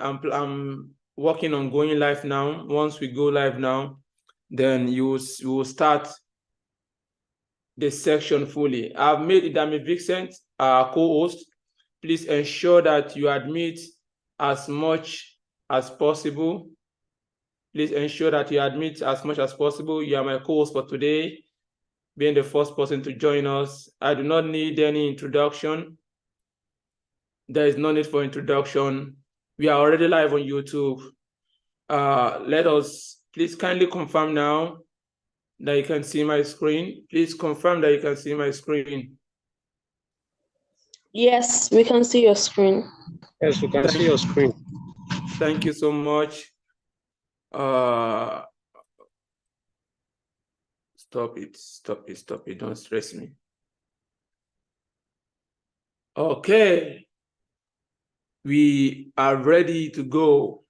I'm working on going live now. Once we go live now, then you will start the section fully. I've made Idami Vincent our co-host. Please ensure that you admit as much as possible. Please ensure that you admit as much as possible. You are my co-host for today, being the first person to join us. I do not need any introduction. There is no need for introduction. We are already live on YouTube. Let us please kindly confirm now that you can see my screen. Please confirm that you can see my screen. Yes, we can see your screen. Yes, we can see your screen. Thank you so much. Stop it. Don't stress me. Okay. We are ready to go.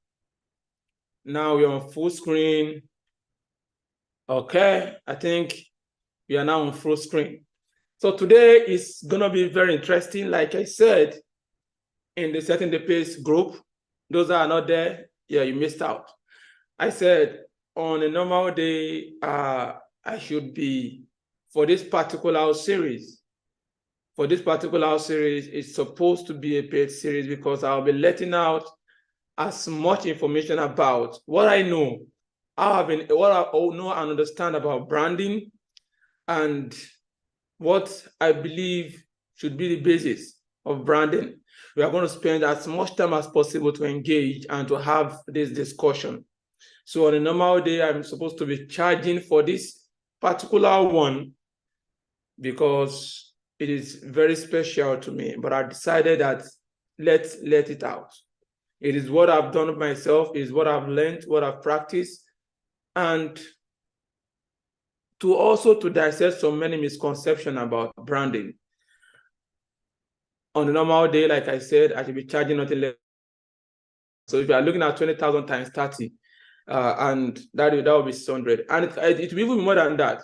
Now we're on full screen. Okay, I think we are now on full screen. So today is gonna be very interesting. Like I said, in the Setting the Pace group, those that are not there, yeah, you missed out. I said on a normal day, I should be, for this particular series, it's supposed to be a paid series because I'll be letting out as much information about what I know, what I know and understand about branding, and what I believe should be the basis of branding. We are going to spend as much time as possible to engage and to have this discussion. So on a normal day, I'm supposed to be charging for this particular one because it is very special to me, but I decided that let's let it out. It is what I've done myself, it is what I've learned, what I've practiced, and to dissect so many misconceptions about branding. On a normal day, like I said, I should be charging nothing less. So if you are looking at 20,000 times 30, and that will be 600, and it will even be more than that,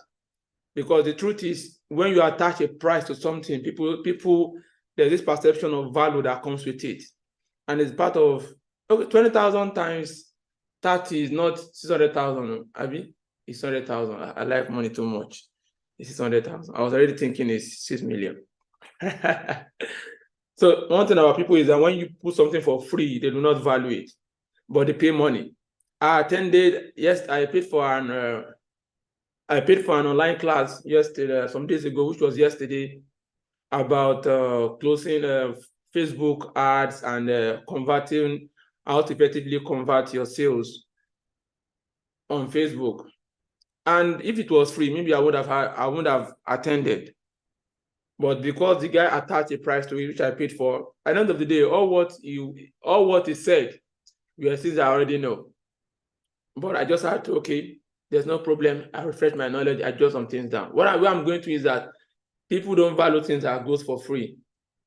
because the truth is, when you attach a price to something, people there's this perception of value that comes with it, and it's part of 20,000 times 30 is not 600,000. I mean, it's 100,000. I like money too much. It's 600,000. I was already thinking it's 6 million. So one thing about people is that when you put something for free, they do not value it, but they pay money. I attended, yes, I paid for an online class yesterday, some days ago, which was yesterday, about closing Facebook ads and converting, how to effectively convert your sales on Facebook. And if it was free, maybe I wouldn't have attended. But because the guy attached a price to it, which I paid for, at the end of the day, all what he said, we are things I already know. But I just had to, okay, there's no problem. I refresh my knowledge, I adjust some things down. Where I'm going to is that people don't value things that goes for free.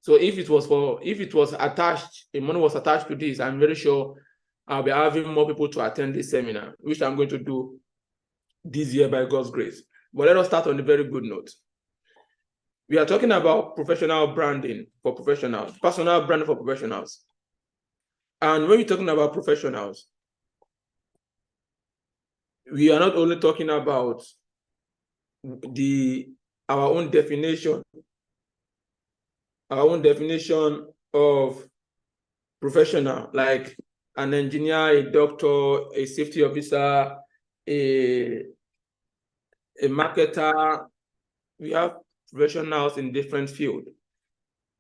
So if it was attached, if money was attached to this, I'm very sure I'll be having more people to attend this seminar, which I'm going to do this year by God's grace. But let us start on a very good note. We are talking about professional branding for professionals, personal branding for professionals. And when we're talking about professionals, we are not only talking about our own definition of professional, like an engineer, a doctor, a safety officer, a marketer. We have professionals in different fields,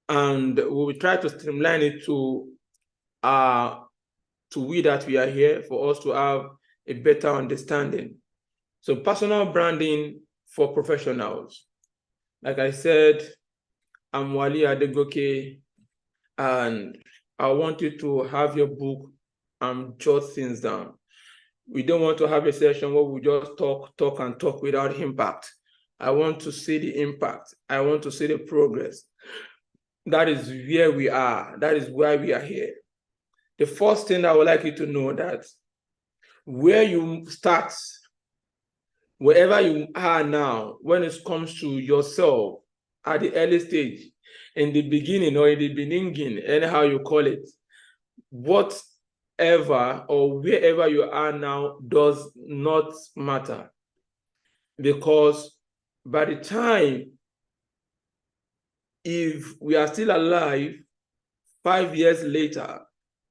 and we will try to streamline it to we that we are here for us to have a better understanding. So personal branding for professionals. Like I said, I'm Wali Adegoke, and I want you to have your book and jot things down. We don't want to have a session where we just talk without impact. I want to see the impact. I want to see the progress. That is where we are. That is why we are here. The first thing I would like you to know that where you start, wherever you are now, when it comes to yourself at the early stage, in the beginning or in the beginning, anyhow you call it, what ever or wherever you are now does not matter, because by the time, if we are still alive 5 years later,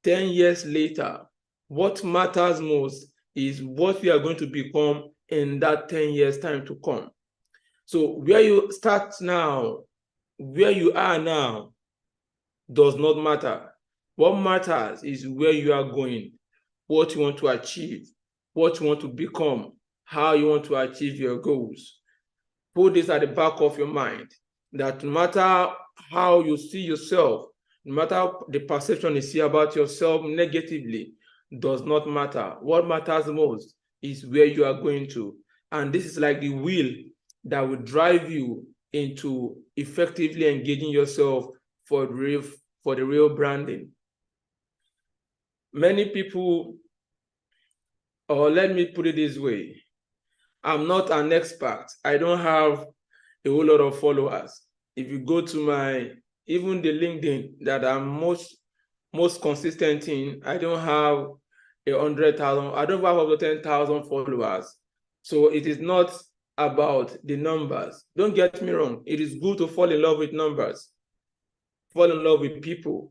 10 years later, what matters most is what we are going to become in that 10 years time to come. So where you start now, where you are now does not matter. What matters is where you are going, what you want to achieve, what you want to become, how you want to achieve your goals. Put this at the back of your mind, that no matter how you see yourself, no matter the perception you see about yourself negatively, does not matter. What matters most is where you are going to. And this is like the wheel that will drive you into effectively engaging yourself for the real branding. Many people, or let me put it this way, I'm not an expert. I don't have a whole lot of followers. If you go to my, even the LinkedIn that I'm most consistent in, I don't have 100,000, I don't have over 10,000 followers. So it is not about the numbers. Don't get me wrong. It is good to fall in love with numbers, fall in love with people,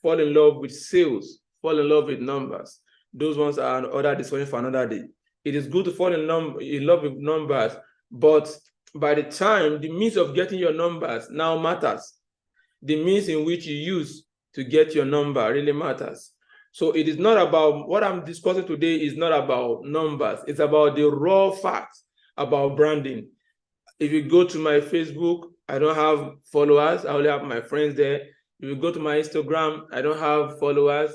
fall in love with sales, fall in love with numbers. Those ones are another discussion for another day. It is good to fall in love with numbers, but by the time, the means of getting your numbers now matters. The means in which you use to get your number really matters. So it is not about, what I'm discussing today is not about numbers. It's about the raw facts about branding. If you go to my Facebook, I don't have followers. I only have my friends there. If you go to my Instagram, I don't have followers.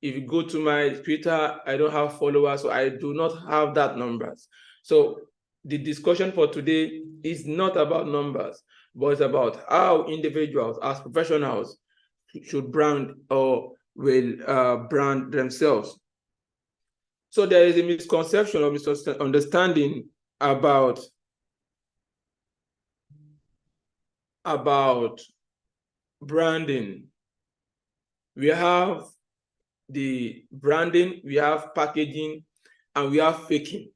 If you go to my Twitter, I don't have followers. So I do not have that numbers. So the discussion for today is not about numbers, but it's about how individuals as professionals should brand or will brand themselves. So there is a misconception or misunderstanding about branding. We have the branding, we have packaging, and we have faking.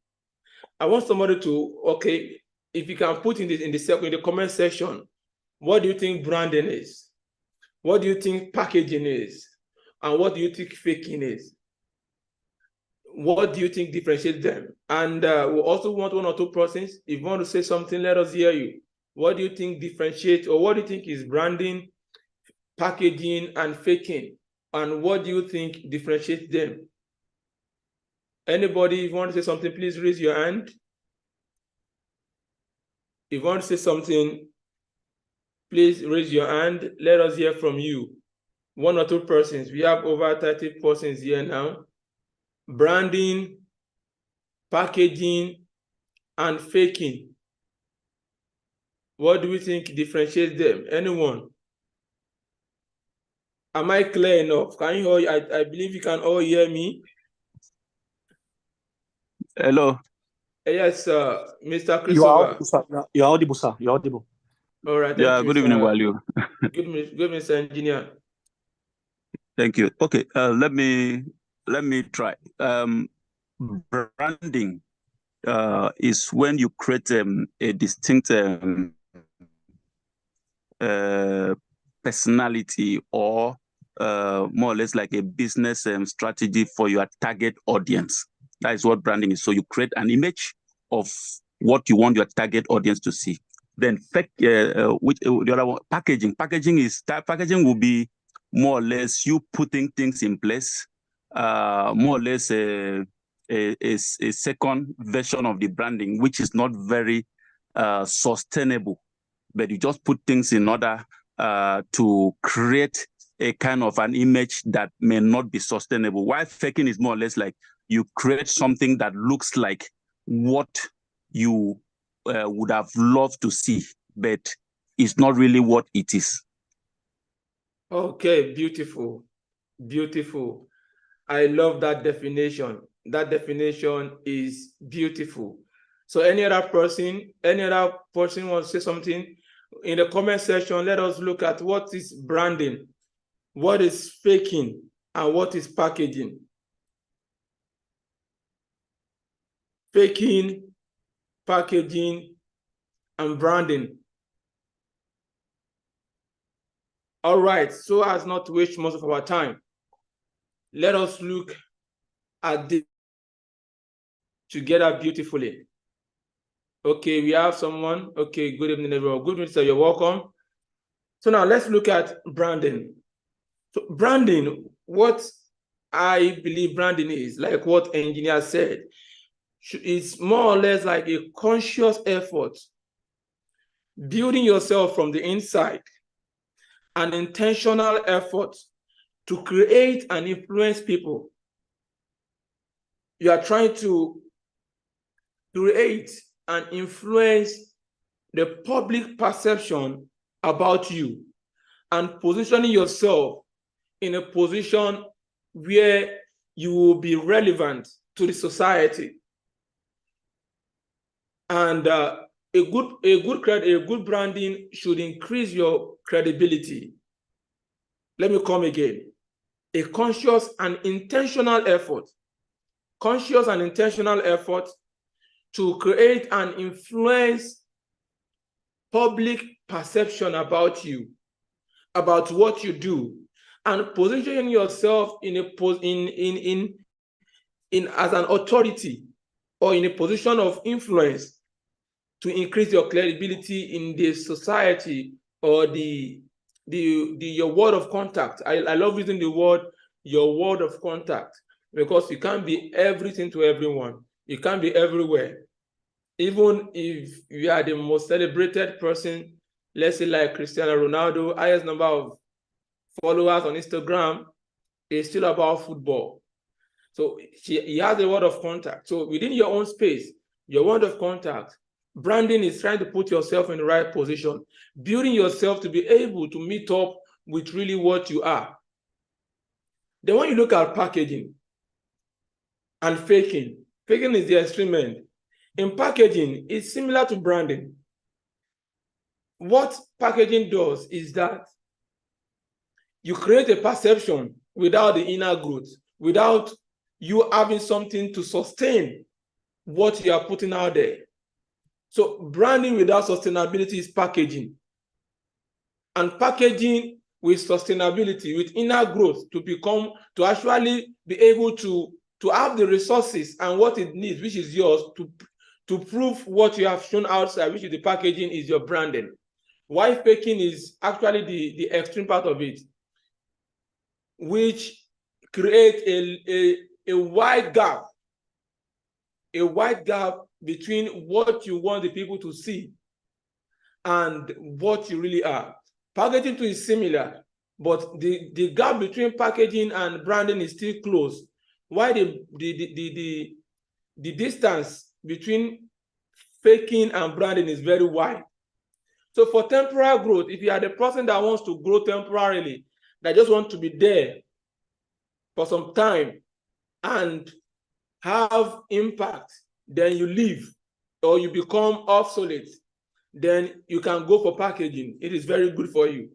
I want somebody to, okay, if you can put in the comment section, what do you think branding is? What do you think packaging is? And what do you think faking is? What do you think differentiates them? And we also want 1 or 2 persons. If you want to say something, let us hear you. What do you think differentiates, or what do you think is branding, packaging, and faking? And what do you think differentiates them? Anybody, if you want to say something, please raise your hand. If you want to say something, please raise your hand. Let us hear from you. 1 or 2 persons. We have over 30 persons here now. Branding, packaging, and faking. What do we think differentiates them? Anyone? Am I clear enough? Can you all, I believe you can all hear me. Hello. Yes, Mr. Christopher. You are audible, sir. You are audible, sir. You are audible. All right. Yeah, good evening, Waliu. Good evening, Mr. Engineer. Thank you. Okay, let me try. Branding is when you create a distinct personality, or more or less like a business strategy for your target audience. That is what branding is. So you create an image of what you want your target audience to see. Then the other one, packaging. Packaging will be more or less you putting things in place, more or less a second version of the branding, which is not very sustainable, but you just put things in order to create a kind of an image that may not be sustainable. While faking is more or less like you create something that looks like what you would have loved to see, but it's not really what it is. Okay, beautiful. Beautiful. I love that definition. That definition is beautiful. So any other person wants to say something? In the comment section, let us look at what is branding, what is faking, and what is packaging. faking, packaging, and branding. All right, so as not to waste most of our time, let us look at this together beautifully. Okay, we have someone. Okay, good evening, everyone. Good evening, sir. You're welcome. So now let's look at branding. So branding, what I believe branding is, like what engineer said, it's more or less like a conscious effort, building yourself from the inside, an intentional effort to create and influence people. You are trying to create and influence the public perception about you and positioning yourself in a position where you will be relevant to the society. And a good branding should increase your credibility. Let me come again. A conscious and intentional effort to create and influence public perception about you, about what you do, and positioning yourself in as an authority or in a position of influence to increase your credibility in the society or your word of contact. I love using the word your word of contact, because you can't be everything to everyone. You can't be everywhere. Even if you are the most celebrated person, let's say like Cristiano Ronaldo, highest number of followers on Instagram, is still about football. So he has a word of contact. So within your own space, your word of contact, branding is trying to put yourself in the right position, building yourself to be able to meet up with really what you are. Then when you look at packaging and faking is the extreme end. In packaging, it's similar to branding. What packaging does is that you create a perception without the inner growth, without you having something to sustain what you are putting out there. So branding without sustainability is packaging. And packaging with sustainability, with inner growth, to actually be able to have the resources and what it needs, which is yours, to prove what you have shown outside, which is the packaging, is your branding. Why faking is actually the extreme part of it, which creates a wide gap between what you want the people to see and what you really are. Packaging too is similar, but the gap between packaging and branding is still close. Why the distance between faking and branding is very wide. So for temporal growth, if you are the person that wants to grow temporarily, that just want to be there for some time and have impact, then you leave or you become obsolete, then you can go for packaging. It is very good for you.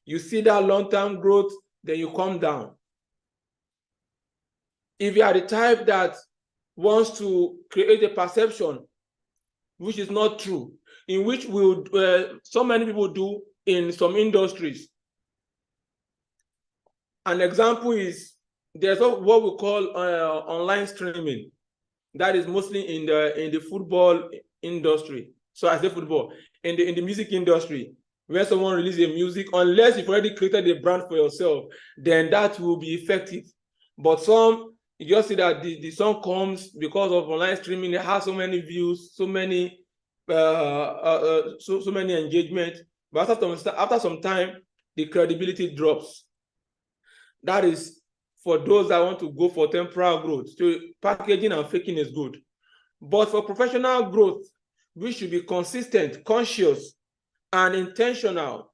You see that long-term growth, then you come down. If you are the type that wants to create a perception which is not true, in which so many people do in some industries. An example is there's what we call online streaming. That is mostly in the football industry. So I say football, in the music industry, where someone releases a music, unless you've already created a brand for yourself, then that will be effective. But some, you just see that the song comes because of online streaming. It has so many views, so many so many engagement, but after some time, the credibility drops. That is for those that want to go for temporal growth. So packaging and faking is good. But for professional growth, we should be consistent, conscious, and intentional.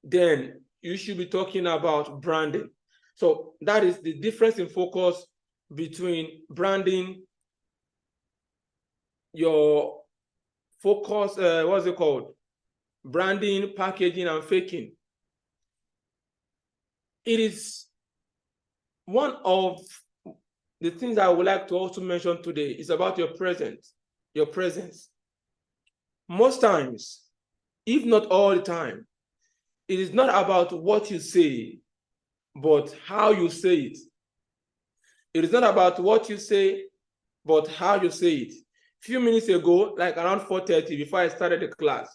Then you should be talking about branding. So that is the difference in focus between branding, your focus, what's it called? Branding, packaging, and faking. It is one of the things I would like to also mention today is about your presence. Your presence. Most times, if not all the time, it is not about what you say, but how you say it. It is not about what you say, but how you say it. A few minutes ago, like around 4:30, before I started the class,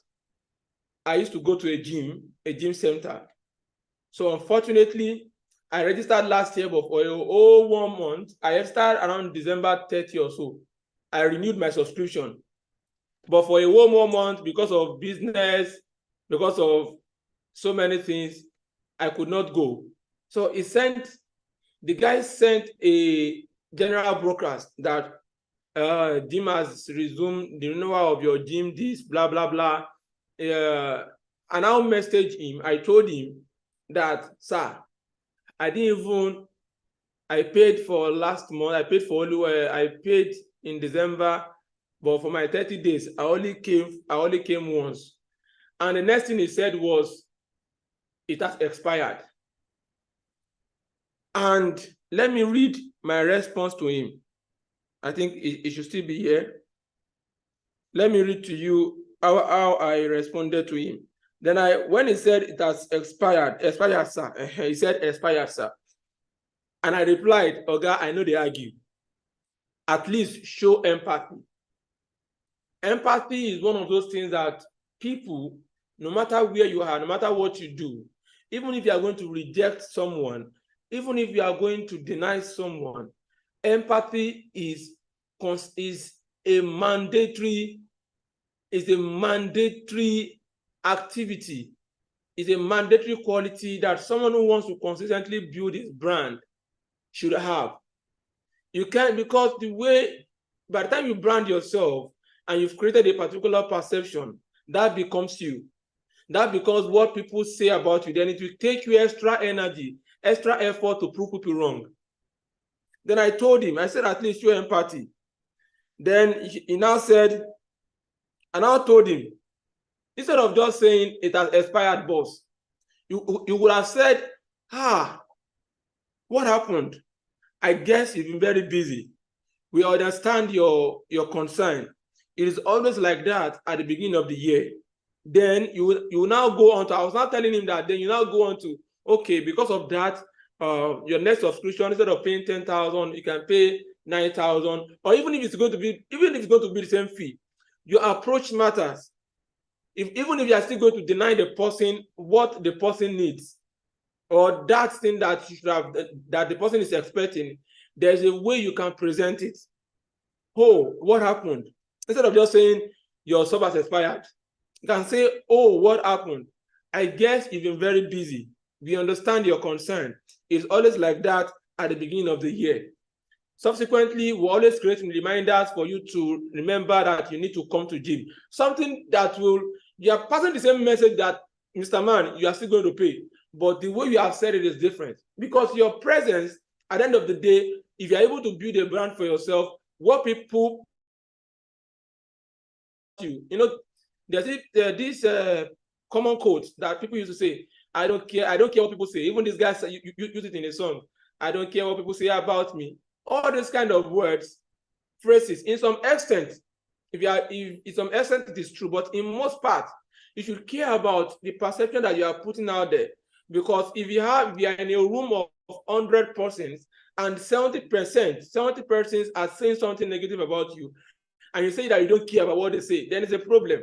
I used to go to a gym center. So unfortunately, I registered last year, but for a whole 1 month, I registered around December 30 or so. I renewed my subscription. But for a whole more month, because of business, because of so many things, I could not go. So the guy sent a general broadcast that gym has resumed the renewal of your gym, this, blah, blah, blah. And I'll message him. I told him that, sir, I paid for last month. I paid in December, but for my 30 days, I only came once. And the next thing he said was, it has expired. And let me read my response to him. I think it should still be here. Let me read to you how I responded to him. Then when he said it has expired, sir. He said, expired, sir. And I replied, Oga, I know they argue. At least show empathy. Empathy is one of those things that people, no matter where you are, no matter what you do, even if you are going to reject someone, even if you are going to deny someone, empathy is a mandatory activity. It's a mandatory quality that someone who wants to consistently build his brand should have. You can't, because by the time you brand yourself and you've created a particular perception, that becomes you. That becomes what people say about you. Then it will take you extra energy, extra effort to prove people wrong. Then I told him, I said, at least show empathy. Then he now said, and I told him, instead of just saying it has expired, boss, you would have said, what happened? I guess you've been very busy. We understand your concern. It is always like that at the beginning of the year. Then you will now go on to, I was not telling him that, then you now go on to, okay, because of that, your next subscription, instead of paying 10,000, you can pay 9,000, or even if it's going to be the same fee, your approach matters. Even if you are still going to deny the person what the person needs, or that thing that you should have, that the person is expecting, there's a way you can present it. Oh, what happened? Instead of just saying your sub has expired, you can say, oh, what happened? I guess you've been very busy. We understand your concern. It's always like that at the beginning of the year. Subsequently, we always create reminders for you to remember that you need to come to gym. Something that you are passing the same message that, Mr. Man, you are still going to pay. But the way you have said it is different. Because your presence, at the end of the day, if you're able to build a brand for yourself, what people, there's this common quote that people used to say, I don't care what people say. Even this guy use it in a song. I don't care what people say about me. All these kind of words, phrases, in some extent, in some extent it is true, but in most part, you should care about the perception that you are putting out there. Because if you are in a room of 100 persons and 70 persons are saying something negative about you, and you say that you don't care about what they say, then it's a problem.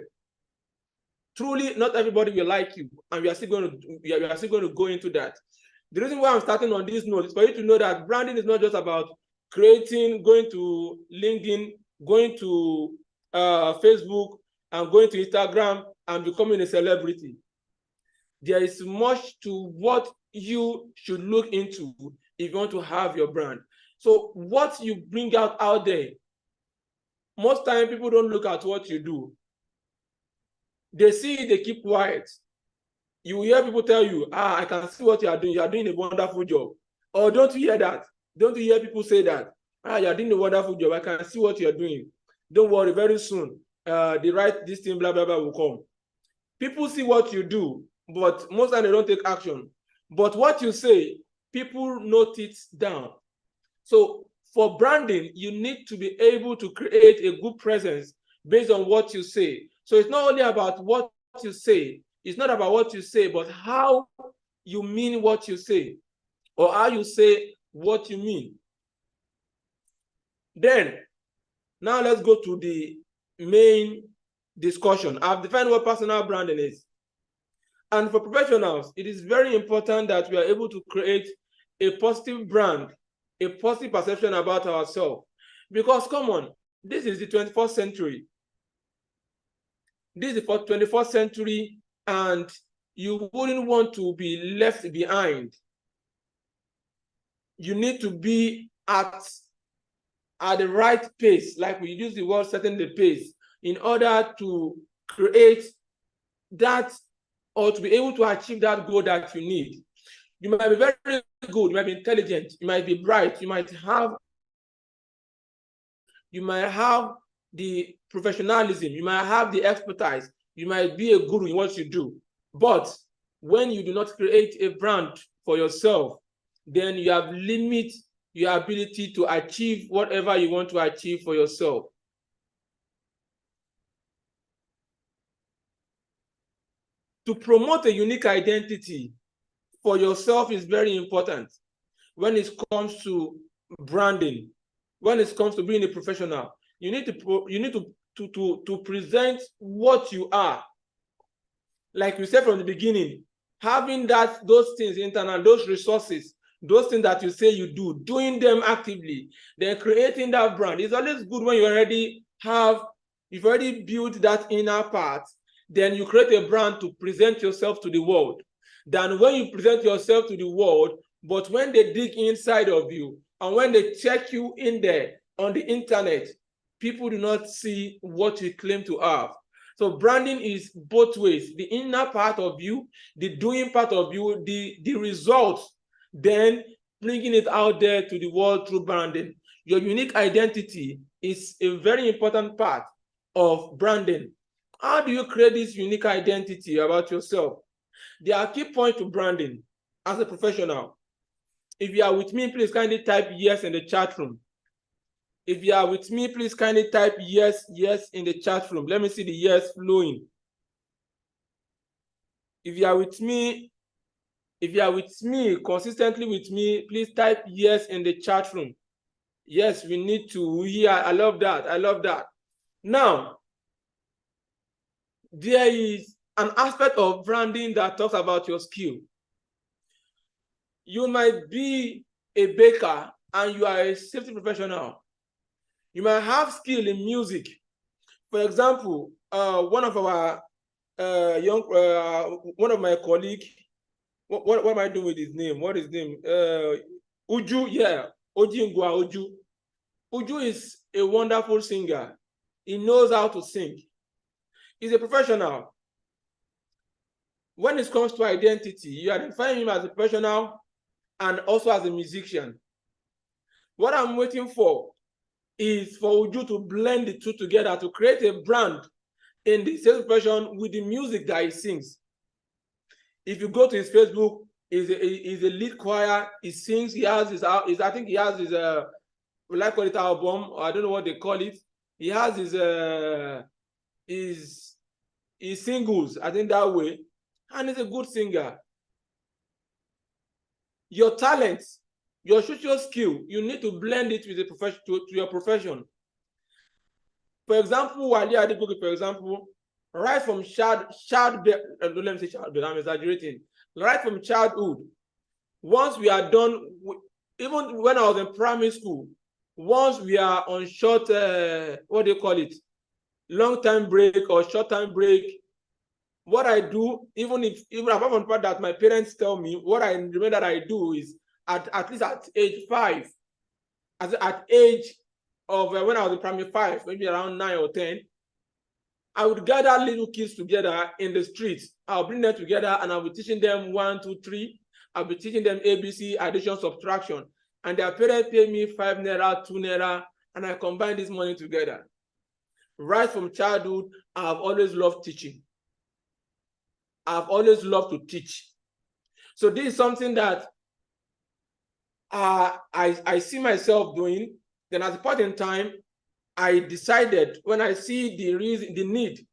Truly, not everybody will like you, and we are still going to go into that. The reason why I'm starting on this note is for you to know that branding is not just about creating, going to LinkedIn, going to Facebook, and going to Instagram and becoming a celebrity. There is much to what you should look into if you want to have your brand. So what you bring out there, most time people don't look at what you do. They see it, they keep quiet. You hear people tell you, I can see what you are doing. You are doing a wonderful job. Or don't you hear that? Don't you hear people say that? You are doing a wonderful job. I can see what you are doing. Don't worry, very soon, the right, this thing, blah, blah, blah, will come. People see what you do, but most of the time they don't take action. But what you say, people note it down. So For branding, you need to be able to create a good presence based on what you say. So it's not only about what you say, it's not about what you say, but how you mean what you say, or how you say what you mean. Then, now let's go to the main discussion. I've defined what personal branding is. And for professionals, it is very important that we are able to create a positive brand, a positive perception about ourselves. Because come on, this is the 21st century. This is the 21st century, and you wouldn't want to be left behind. You need to be at the right pace, like we use the word setting the pace, in order to create that, or to be able to achieve that goal that you need. You might be very good, you might be intelligent, you might be bright, you might have the professionalism, you might have the expertise, you might be a guru in what you do. But when you do not create a brand for yourself, then you have limit your ability to achieve whatever you want to achieve for yourself. To promote a unique identity for yourself is very important when it comes to branding. When it comes to being a professional, you need to present what you are. Like we said from the beginning, having those things internal, those resources, those things that you say you do, doing them actively, then creating that brand. It's always good when you've already built that inner part, then you create a brand to present yourself to the world. Than when you present yourself to the world, but when they dig inside of you, and when they check you in there on the internet, people do not see what you claim to have. So branding is both ways, the inner part of you, the doing part of you, the results, then bringing it out there to the world through branding. Your unique identity is a very important part of branding. How do you create this unique identity about yourself? There are key points to branding as a professional. If you are with me, please kindly type yes in the chat room. If you are with me, please kindly type yes in the chat room. Let me see the yes flowing. If you are with me, consistently with me, please type yes in the chat room. Yes, we need to hear. I love that. I love that. Now, there is an aspect of branding that talks about your skill. You might be a baker and you are a safety professional. You might have skill in music. For example, one of our one of my colleagues, what am I doing with his name? What is his name? Uju, yeah, Ojingwa Uju. Uju is a wonderful singer. He knows how to sing. He's a professional. When it comes to identity, you identify him as a professional and also as a musician. What I'm waiting for is for Uju to blend the two together to create a brand in the sales profession with the music that he sings. If you go to his Facebook, he's a lead choir, he sings, he has his I think he has his we call it album, or I don't know what they call it. He has his singles, I think that way, and he's a good singer. Your talent, your social skill, you need to blend it with the profession to your profession. For example, Wale Adegoke, for example, right from let me say childhood, I'm exaggerating. Right from childhood, once we are done, even when I was in primary school, once we are on short, what do you call it? Long-time break or short-time break, what I do, even apart from the fact that my parents tell me, what I remember that I do is at least at age 5, at age of when I was in primary 5, maybe around 9 or 10, I would gather little kids together in the streets. I'll bring them together and I'll be teaching them 1, 2, 3. I'll be teaching them ABC, addition, subtraction. And their parents pay me 5 naira, 2 naira, and I combine this money together. Right from childhood, I've always loved teaching. I've always loved to teach. So this is something that I see myself doing, Then at the point in time, I decided when I see the need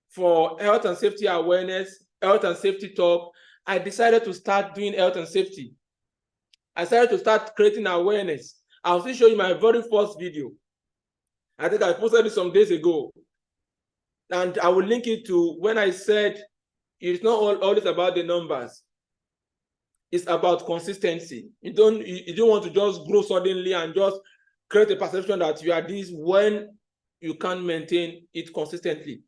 for health and safety awareness, health and safety talk, I decided to start doing health and safety. I started to start creating awareness. I'll still show you my very first video. I think I posted it some days ago. And I will link it to when I said it's not always about the numbers. It's about consistency. You don't want to just grow suddenly and just create a perception that you are this when you can't maintain it consistently.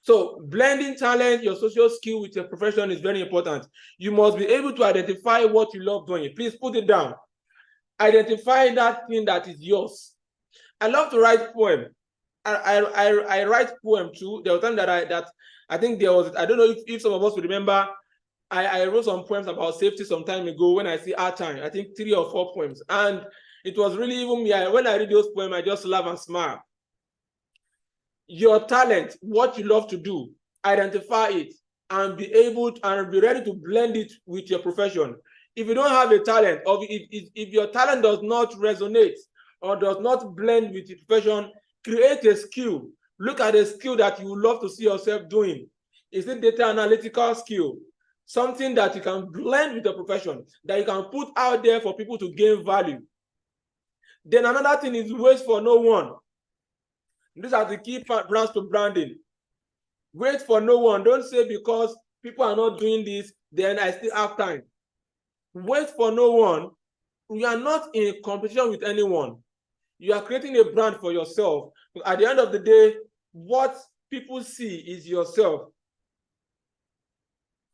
So blending talent, your social skill with your profession is very important. You must be able to identify what you love doing. Please put it down. Identify that thing that is yours. I love to write poems. I write poem too. There was a time that I think there was, I don't know if some of us will remember, I wrote some poems about safety some time ago when I see our time. I think 3 or 4 poems. And it was really even me. When I read those poems, I just laugh and smile. Your talent, what you love to do, identify it and be able to, and be ready to blend it with your profession. If you don't have a talent, or if your talent does not resonate or does not blend with your profession, create a skill. Look at a skill that you would love to see yourself doing. Is it data analytical skill? Something that you can blend with your profession, that you can put out there for people to gain value. Then another thing is wait for no one. These are the key brands to branding. Wait for no one. Don't say because people are not doing this, then I still have time. Wait for no one. You are not in competition with anyone. You are creating a brand for yourself. At the end of the day, what people see is yourself.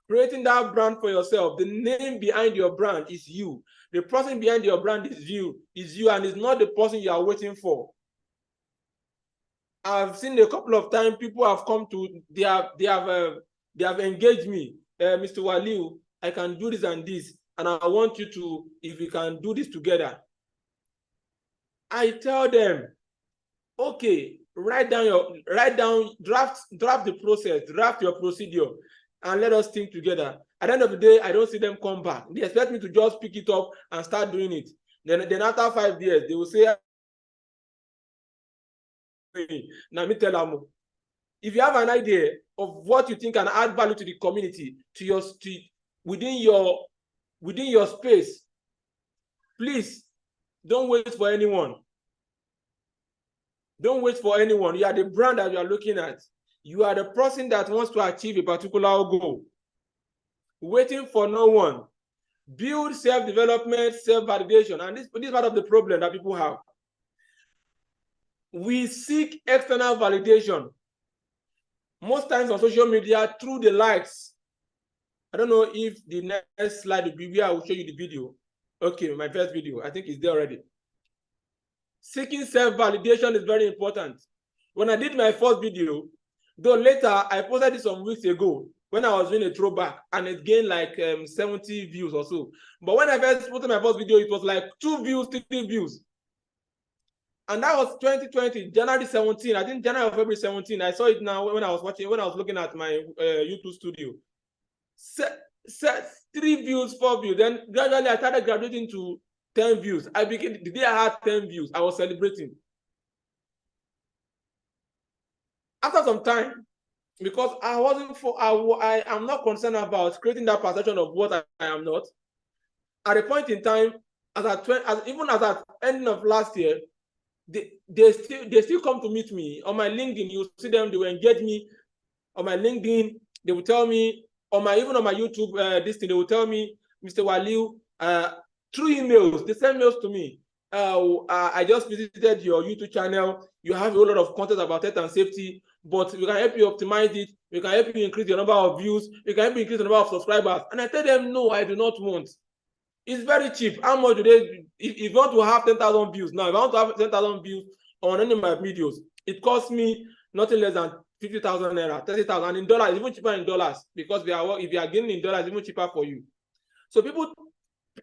Creating that brand for yourself. The name behind your brand is you. The person behind your brand is you, and it's not the person you are waiting for. I've seen a couple of times people have come to, they have engaged me, Mr. Waliu, I can do this and this, and I want you to, if we can do this together. I tell them, okay, draft the process, draft your procedure, and let us think together. At the end of the day, I don't see them come back. They expect me to just pick it up and start doing it. Then after 5 years, they will say, now me tell them, if you have an idea of what you think can add value to the community, within your space, please don't wait for anyone. Don't wait for anyone. You are the brand that you are looking at. You are the person that wants to achieve a particular goal. Waiting for no one. Build self-development, self-validation. And this is part of the problem that people have. We seek external validation. Most times on social media through the likes. I don't know if the next slide will be where I will show you the video. Okay, my first video. I think it's there already. Seeking self-validation is very important. When I did my first video, though later I posted it some weeks ago when I was doing a throwback and it gained like 70 views or so. But when I first posted my first video, it was like 2 views, 3 views. And that was 2020, January 17. I think January or February 17. I saw it now when I was looking at my YouTube studio. 3 views, 4 views. Then gradually I started graduating to 10 views. The day I had 10 views, I was celebrating. After some time, because I am not concerned about creating that perception of what I am not. At a point in time, even as at ending of last year, they still come to meet me on my LinkedIn. You see them, they will engage me on my LinkedIn. They will tell me even on my YouTube, they will tell me, Mr. Waliu, through emails, they send mails to me. I just visited your YouTube channel. You have a whole lot of content about health and safety, but we can help you optimize it. We can help you increase the number of views. We can help you increase the number of subscribers. And I tell them, no, I do not want. It's very cheap. How much do they, if you want to have 10,000 views now, if I want to have 10,000 views on any of my videos, it costs me nothing less than 50,000 naira, 30,000 in dollars, even cheaper in dollars, because if you are getting in dollars, even cheaper for you. So people,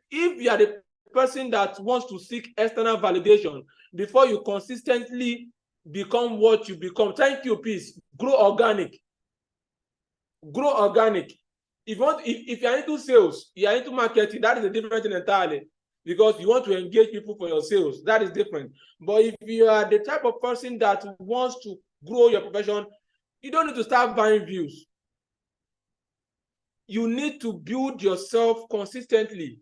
if you are the person that wants to seek external validation before you consistently become what you become, thank you, peace, grow organic. Grow organic. If you are into sales, you are into marketing, that is a different thing entirely. because you want to engage people for your sales. That is different. But if you are the type of person that wants to grow your profession, you don't need to start buying views. You need to build yourself consistently.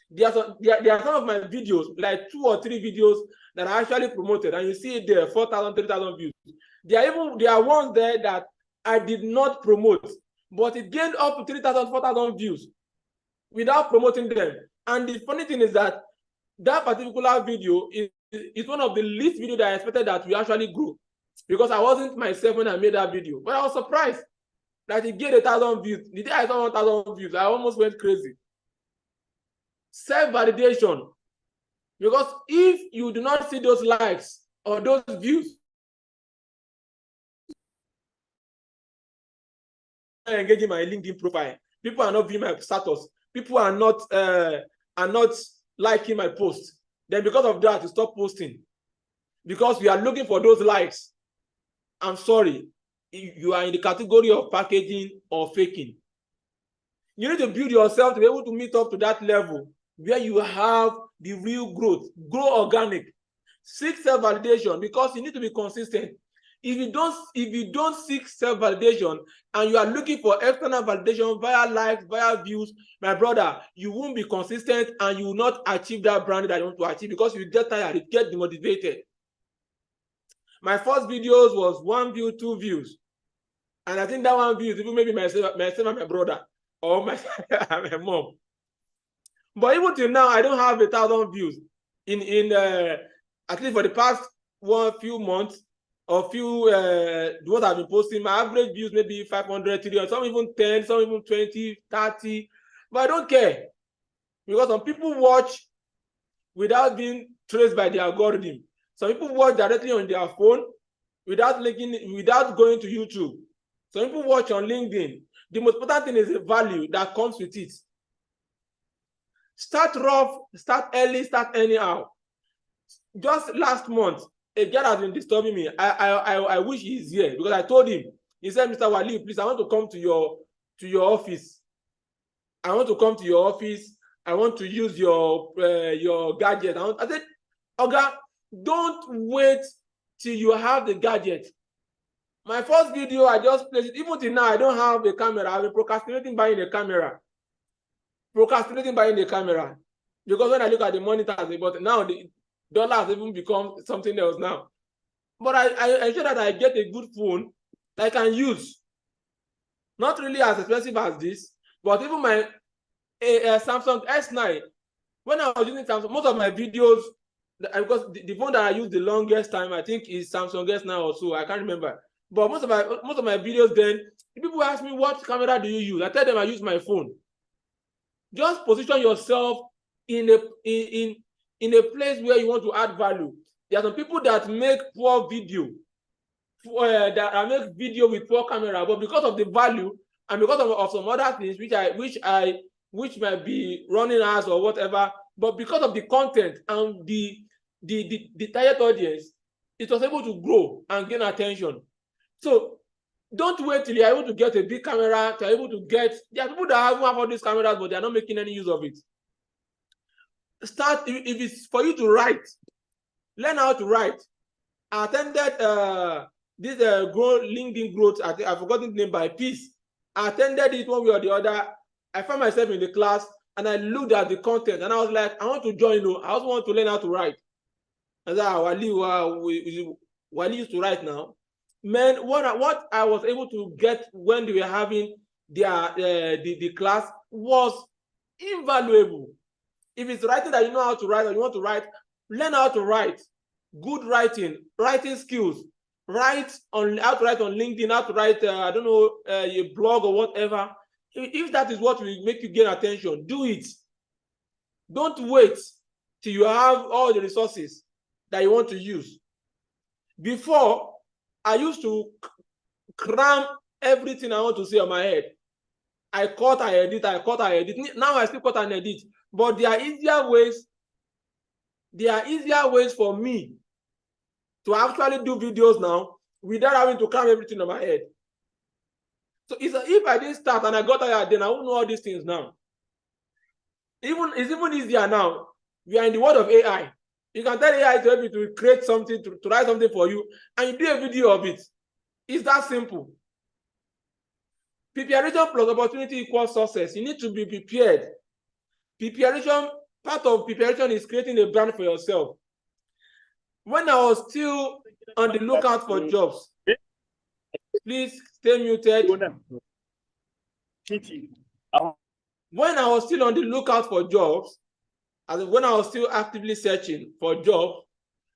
There are some of my videos, like 2 or 3 videos that are actually promoted, and you see it there, 4,000, 3,000 views. There are ones there that I did not promote, but it gained up to 3,000, 4,000 views without promoting them. And the funny thing is that that particular video is one of the least videos that I expected that we actually grow, because I wasn't myself when I made that video. But I was surprised that it gained 1,000 views. The day I saw 1,000 views, I almost went crazy. Self-validation. Because if you do not see those likes or those views, engaging my LinkedIn profile, people are not viewing my status, people are not liking my post, then because of that, you stop posting. Because we are looking for those likes. I'm sorry, you are in the category of packaging or faking. You need to build yourself to be able to meet up to that level where you have the real growth. Grow organic. Seek self-validation, because you need to be consistent. If you don't seek self-validation and you are looking for external validation via likes, via views, my brother, you won't be consistent and you will not achieve that brand that you want to achieve, because you get tired, you get demotivated. My first videos was 1 view, 2 views. And I think that 1 view is even maybe myself and my brother, or my mom. But even till now, I don't have 1,000 views at least for the past few months or what I've been posting. My average views maybe 500, 300, some even 10, some even 20, 30. But I don't care, because some people watch without being traced by the algorithm. Some people watch directly on their phone without going to YouTube. Some people watch on LinkedIn. The most important thing is the value that comes with it. Start rough, start early, start anyhow. Just last month, a guy has been disturbing me. I wish he's here, because I told him. He said, Mr. Wali, please, I want to come to your office. I want to come to your office. I want to use your gadget. I said, Oga, don't wait till you have the gadget. My first video, I just placed it. Even till now, I don't have a camera. I've been procrastinating buying a camera. Because when I look at the monitor, but now the dollar has even become something else now. But I ensure that I get a good phone that I can use. Not really as expensive as this, but even my Samsung S9, when I was using Samsung, most of my videos, because the phone that I use the longest time, I think, is Samsung S9 or so. I can't remember. But most of my videos, then people ask me, what camera do you use? I tell them I use my phone. Just position yourself in a place where you want to add value. There are some people that make poor video, that make video with poor camera, but because of the value and because of some other things which might be running ads or whatever, but because of the content and the target audience, it was able to grow and gain attention. So don't wait till you're able to get a big camera, there are people that have all these cameras, but they're not making any use of it. Start, if it's for you to write, learn how to write. I attended this LinkedIn growth, I've forgotten the name, by Peace. I attended it one way or the other. I found myself in the class and I looked at the content and I was like, I want to join you. I also want to learn how to write. And Wali used to write now. Man, what I was able to get when they were having the class was invaluable. If it's writing that you know how to write or you want to write, learn how to write. Good writing skills. Write on how to write on LinkedIn, how to write a blog or whatever. If that is what will make you gain attention, do it. Don't wait till you have all the resources that you want to use. Before, I used to cram everything I want to say on my head. I cut, I edit. Now I still cut and edit. But there are easier ways for me to actually do videos now without having to cram everything on my head. So if I didn't start and I got tired, then I won't know all these things now. It's even easier now. We are in the world of AI. You can tell AI to help you to create something, to write something for you, and you do a video of it. It's that simple. Preparation plus opportunity equals success. You need to be prepared. Preparation, part of preparation is creating a brand for yourself. When I was still on the lookout for jobs, please stay muted. When I was still on the lookout for jobs, when I was still actively searching for jobs,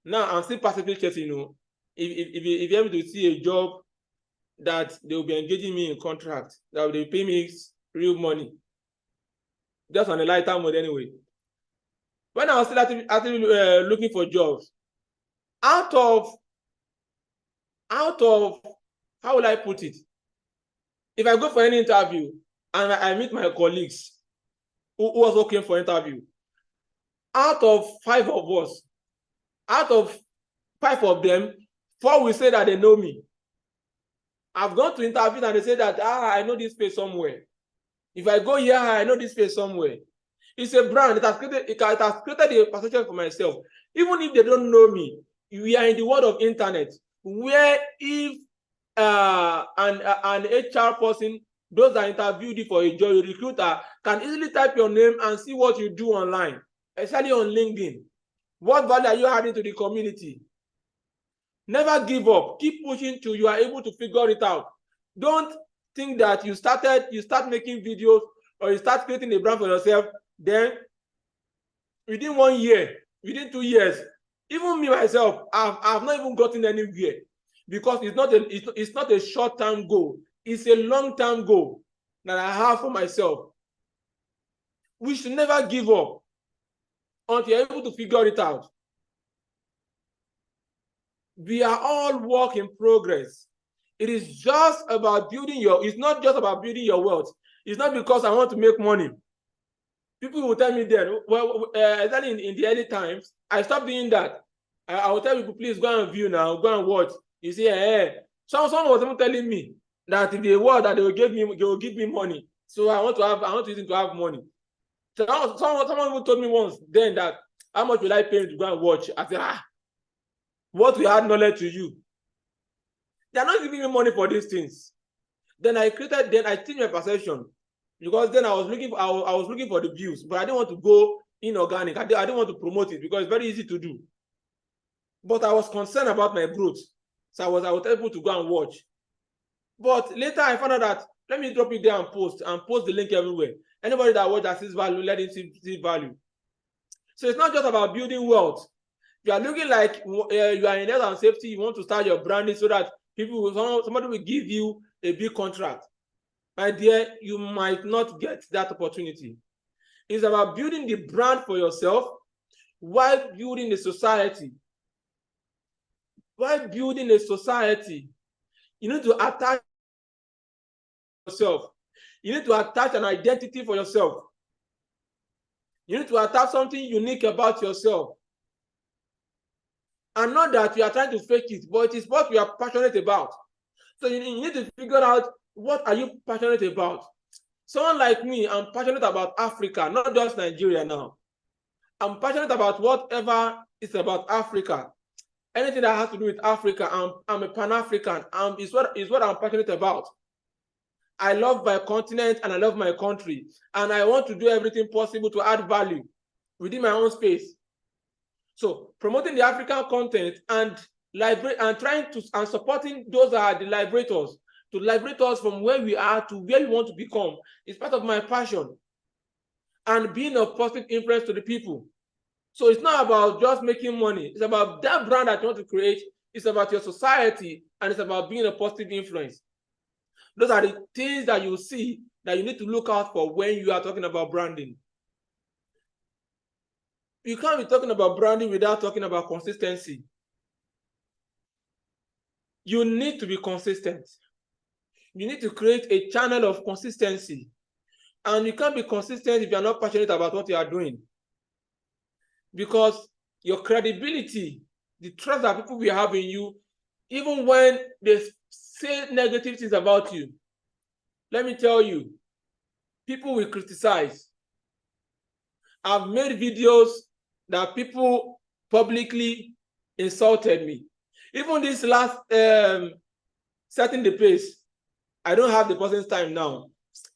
now I'm still passively chasing. If you're able to see a job that they will be engaging me in contract, that will pay me real money, just on a lighter mode anyway. When I was still actively looking for jobs, out of how will I put it? If I go for any interview and I meet my colleagues who was working for interview, out of 5 of us, out of 5 of them, 4 will say that they know me. I've gone to interviews and they say that I know this place somewhere. If I go here, I know this place somewhere. It's a brand. It has created a perception for myself. Even if they don't know me, we are in the world of internet, where if an HR person, those that interviewed you for a job, a recruiter can easily type your name and see what you do online, especially on LinkedIn. What value are you adding to the community? Never give up. Keep pushing till you are able to figure it out. Don't think that you start making videos or you start creating a brand for yourself, then within 1 year, within 2 years, even me myself, I've not even gotten anywhere, because it's not a short-term goal. It's a long-term goal that I have for myself. We should never give up until you're able to figure it out. We are all work in progress. It is just about it's not just about building your wealth. It's not because I want to make money. People will tell me then, in the early times, I stopped doing that. I will tell people, please go and view now, go and watch. You see, someone was even telling me that if they were that they will give me money. So I want to use it to have money. So someone even told me once then that, how much will I pay you to go and watch? I said, what will add knowledge to you? They are not giving me money for these things. Then I changed my perception, because then I was looking for the views, but I didn't want to go inorganic. I didn't want to promote it because it's very easy to do. But I was concerned about my growth, so I was able to go and watch. But later I found out that, let me drop it there and post the link everywhere. Anybody that watch that sees value, let him see value. So it's not just about building wealth. You are looking like you are in health and safety. You want to start your branding so that somebody will give you a big contract. My dear, you might not get that opportunity. It's about building the brand for yourself while building a society. While building a society, you need to attach yourself. You need to attach an identity for yourself. You need to attach something unique about yourself. And not that you are trying to fake it, but it is what you are passionate about. So you need to figure out, what are you passionate about? Someone like me, I'm passionate about Africa, not just Nigeria now. I'm passionate about whatever is about Africa. Anything that has to do with Africa, I'm a Pan-African. Is what I'm passionate about. I love my continent and I love my country. And I want to do everything possible to add value within my own space. So promoting the African content and supporting those that are the liberators, to liberate us from where we are to where we want to become, is part of my passion. And being a positive influence to the people. So it's not about just making money. It's about that brand that you want to create. It's about your society, and it's about being a positive influence. Those are the things that you see that you need to look out for when you are talking about branding. You can't be talking about branding without talking about consistency. You need to be consistent. You need to create a channel of consistency. And you can't be consistent if you're not passionate about what you are doing. Because your credibility, the trust that people will have in you, even when they say negative things about you, let me tell you, people will criticize. I've made videos that people publicly insulted me. Even this last setting the pace, I don't have the person's time now.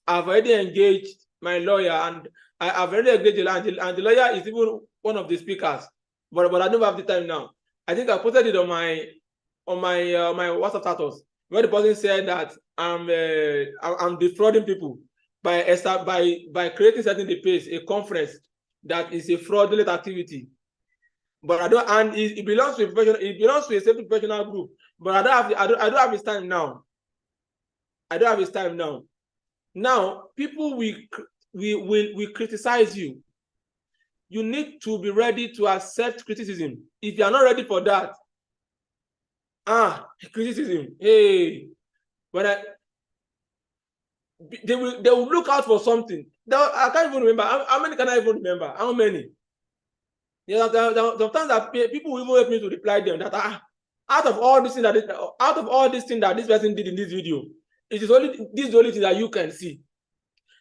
I've already engaged my lawyer, and I've already engaged and the lawyer is even one of the speakers. But I don't have the time now. I think I posted it on my my WhatsApp status, where the person said that I'm defrauding people by creating setting the pace, a conference that is a fraudulent activity. But I don't, and it belongs to a professional. It belongs to a safety professional group. But I don't have his time now. I don't have his time now. Now people will criticize you. You need to be ready to accept criticism. If you are not ready for that, criticism. Hey, but they will look out for something. I can't even remember. How many can I even remember? How many? Yeah, sometimes that people will even help me to reply them that out of all this thing that this person did in this video, it is only the only thing that you can see.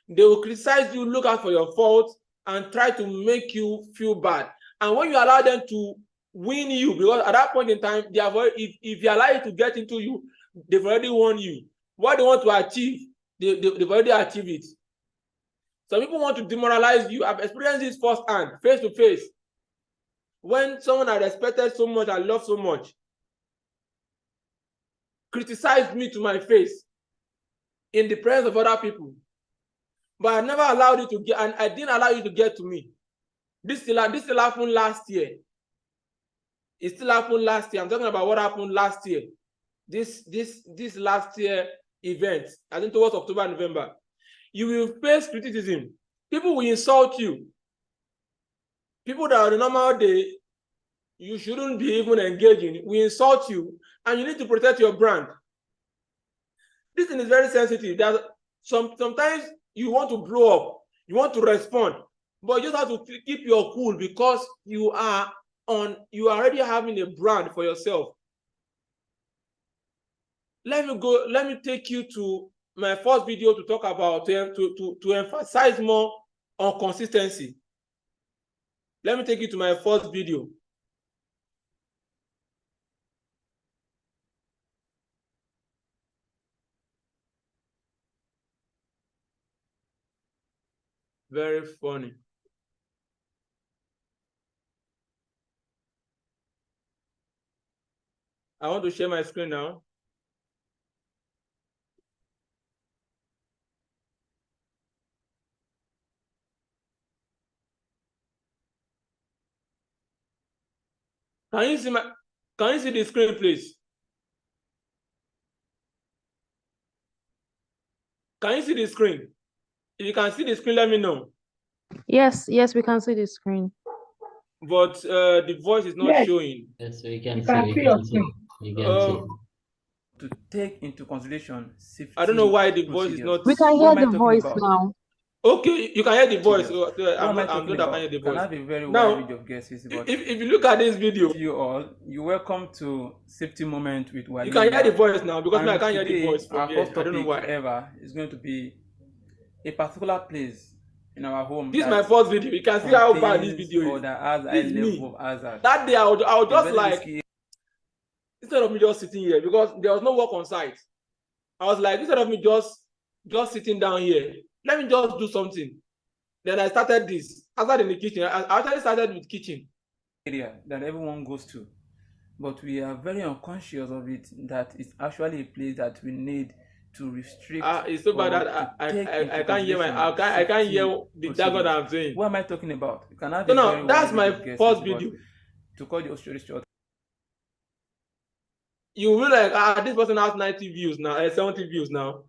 They will criticize you, look out for your faults, and try to make you feel bad. And when you allow them to win you, because at that point in time, they have already, if you allow it to get into you, they've already won you. What they want to achieve, they've already achieved it. Some people want to demoralize you. I've experienced this firsthand, face to face. When someone I respected so much, I love so much, criticized me to my face in the presence of other people. But I never allowed you to get, and I didn't allow you to get to me. This still happened last year. It still happened last year. I'm talking about what happened last year. This last year event, I think towards October, November. You will face criticism. People will insult you. People that on a normal day, you shouldn't be even engaging, will insult you, and you need to protect your brand. This thing is very sensitive. That sometimes you want to blow up, you want to respond, but you just have to keep your cool because you are already having a brand for yourself. Let me take you to my first video to talk about to emphasize more on consistency. Let me take you to my first video. Very funny. I want to share my screen now. Can you see the screen, please? Can you see the screen? If you can see the screen, let me know. Yes, we can see the screen. But the voice is not showing. Yes, we can see. To take into consideration safety. I don't know why the voice is not. We can hear the voice now. Okay, you can hear the voice. I'm not I hear the voice. Can I be very now, wide of guesses? If you look at this video, you're welcome to Safety Moment with Wali. You can hear the voice now because I can't hear the voice. Our first topic I don't know why. Ever is going to be a particular place in our home. This is my first video. You can see how bad this video is. That has a level of hazard. That day I was just like, risky. Instead of me just sitting here because there was no work on site, I was like, instead of me just sitting down here, let me just do something. Then I started this. I started in the kitchen. I actually started with kitchen. Area that everyone goes to, but we are very unconscious of it. That it's actually a place that we need to restrict. It's so bad that I can't hear I can't hear the jargon I'm saying. What am I talking about? You can have no, that's my first video. To call the story short. You will like this person has 90 views now, 70 views now.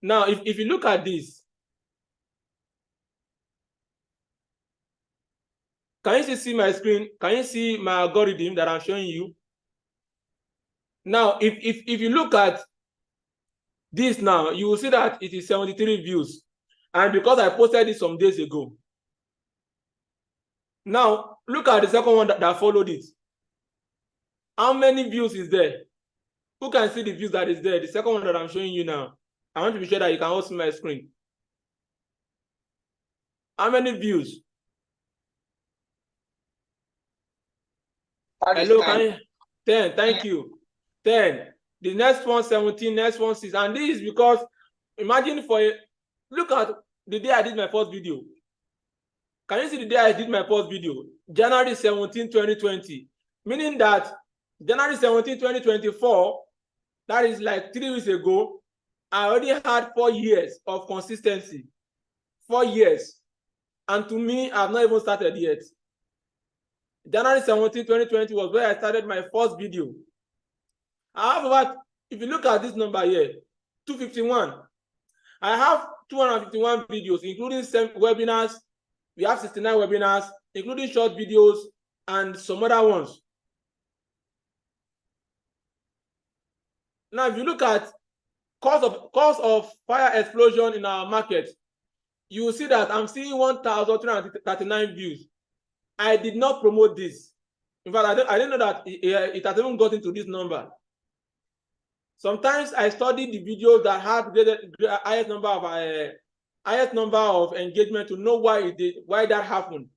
Now, if you look at this, can you see my screen? Can you see my algorithm that I'm showing you? Now, if you look at this now, you will see that it is 73 views. And because I posted this some days ago. Now, look at the second one that followed it. How many views is there? Who can see the views that is there? The second one that I'm showing you now. I want to be sure that you can all see my screen. How many views? Hello, can you? 10, thank you. 10. The next one, 17, next one, 6. And this is because, imagine look at the day I did my first video. Can you see the day I did my first video? January 17, 2020. Meaning that January 17, 2024, that is like 3 weeks ago, I already had 4 years of consistency. 4 years. And to me, I've not even started yet. January 17, 2020 was where I started my first video. However, if you look at this number here, 251, I have 251 videos, including 7 webinars. We have 69 webinars, including short videos and some other ones. Now, if you look at cause of fire explosion in our market, you will see that I'm seeing 1,339 views. I did not promote this. In fact, I didn't know that it has even gotten to this number. Sometimes I study the videos that had the highest number of engagement to know why that happened.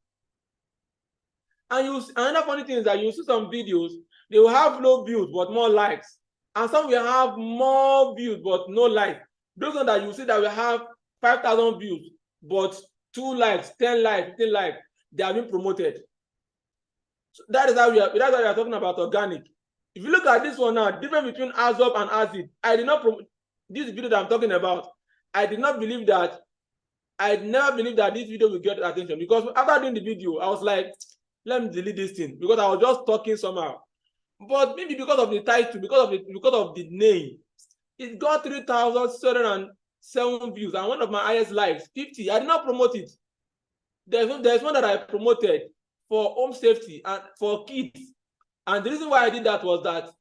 And another funny thing is that you see some videos, they will have low views but more likes, and some will have more views but no likes. Those ones that you see that will have 5,000 views but 2 likes, 10 likes, 15 likes, they have been promoted. So that's why we are talking about organic. If you look at this one now, difference between ASOP and ASID, I did not promote this video that I'm talking about. I did not believe that. I never believed that this video will get attention, because after doing the video, I was like, let me delete this thing, because I was just talking somehow. But maybe because of the title, because of the name, it got 3,707 views, and one of my highest likes, 50. I did not promote it. There's one that I promoted for home safety and for kids. And the reason why I did that was that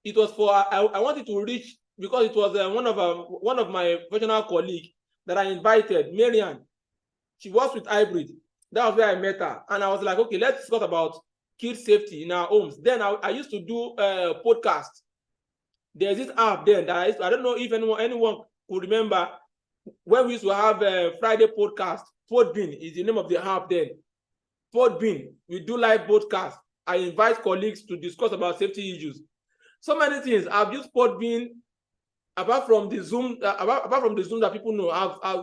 it was for I wanted to reach, because it was one of my professional colleagues that I invited, Marian. She works with Hybrid. That was where I met her, and I was like, okay, let's discuss about kids safety in our homes. Then I used to do podcast. There's this app then that I don't know if anyone could remember when we used to have a Friday podcast. Podbean is the name of the app then. Podbean, we do live podcast. I invite colleagues to discuss about safety issues. So many things. I've used Podbean. Apart from the Zoom that people know,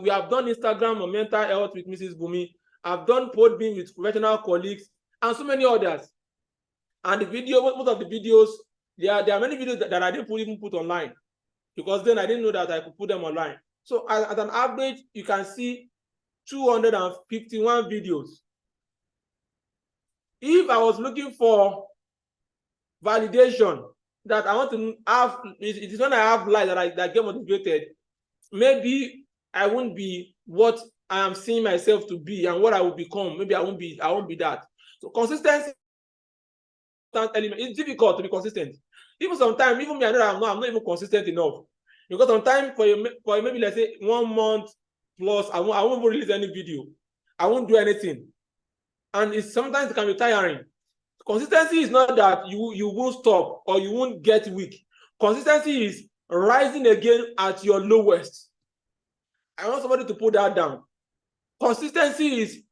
we have done Instagram on mental health with Mrs. Bumi. I've done Podbean with professional colleagues and so many others. And most of the videos, there are many videos that I didn't even put online, because then I didn't know that I could put them online. So as an average, you can see 251 videos. If I was looking for validation, that I want to have, it is when I have light that I get motivated. Maybe I won't be what I am seeing myself to be and what I will become. Maybe I won't be that. So consistency element. It's difficult to be consistent. Even sometimes, even me, I know I'm not even consistent enough. Because sometimes for maybe let's say 1 month plus, I won't even release any video. I won't do anything. And sometimes it can be tiring. Consistency is not that you won't stop or you won't get weak. Consistency is rising again at your lowest. I want somebody to put that down. Consistency is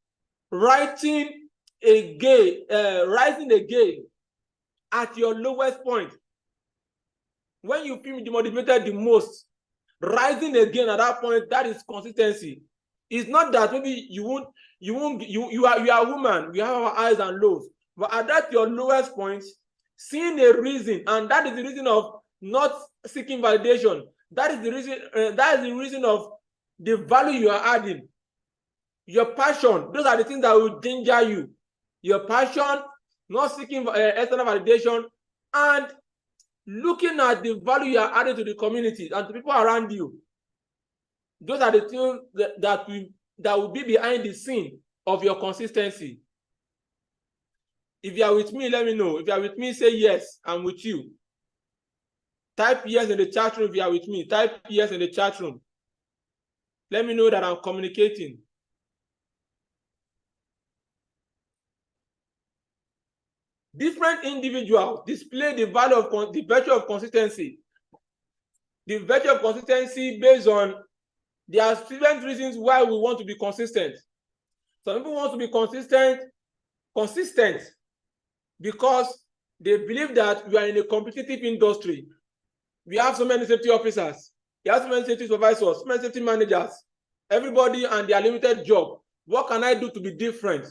rising again at your lowest point. When you feel demotivated the most, rising again at that point, that is consistency. It's not that maybe you are a woman, we have our highs and lows. But at that your lowest point, seeing a reason, and that is the reason of not seeking validation. That is the reason. That is the reason of the value you are adding. Your passion. Those are the things that will danger you. Your passion, not seeking external validation, and looking at the value you are adding to the community and to people around you. Those are the things that will be behind the scene of your consistency. If you are with me, let me know. If you are with me, say yes, I'm with you. Type yes in the chat room if you are with me. Type yes in the chat room. Let me know that I'm communicating. Different individuals display the virtue of consistency. the virtue of consistency based on there are different reasons why we want to be consistent. Some people want to be consistent because they believe that we are in a competitive industry. We have so many safety officers, we have so many safety supervisors, so many safety managers, everybody and their limited job. What can I do to be different?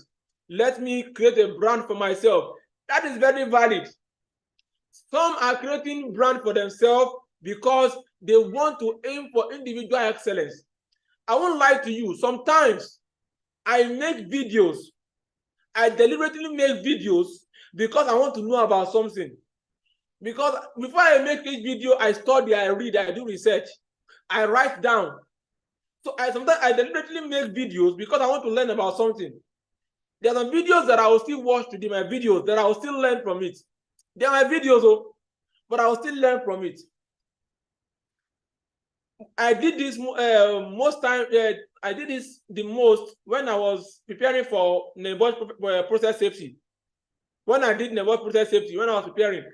Let me create a brand for myself. That is very valid. Some are creating brand for themselves because they want to aim for individual excellence. I won't lie to you. Sometimes I make videos. I deliberately make videos because I want to know about something. Because before I make each video, I study, I read, I do research, I write down. So sometimes I deliberately make videos because I want to learn about something. There are some videos that I will still watch today, my videos, that I will still learn from it. They are my videos, but I will still learn from it. I did this I did this the most when I was preparing for NEBOSH process safety. When I did NEBOSH process safety, when I was preparing,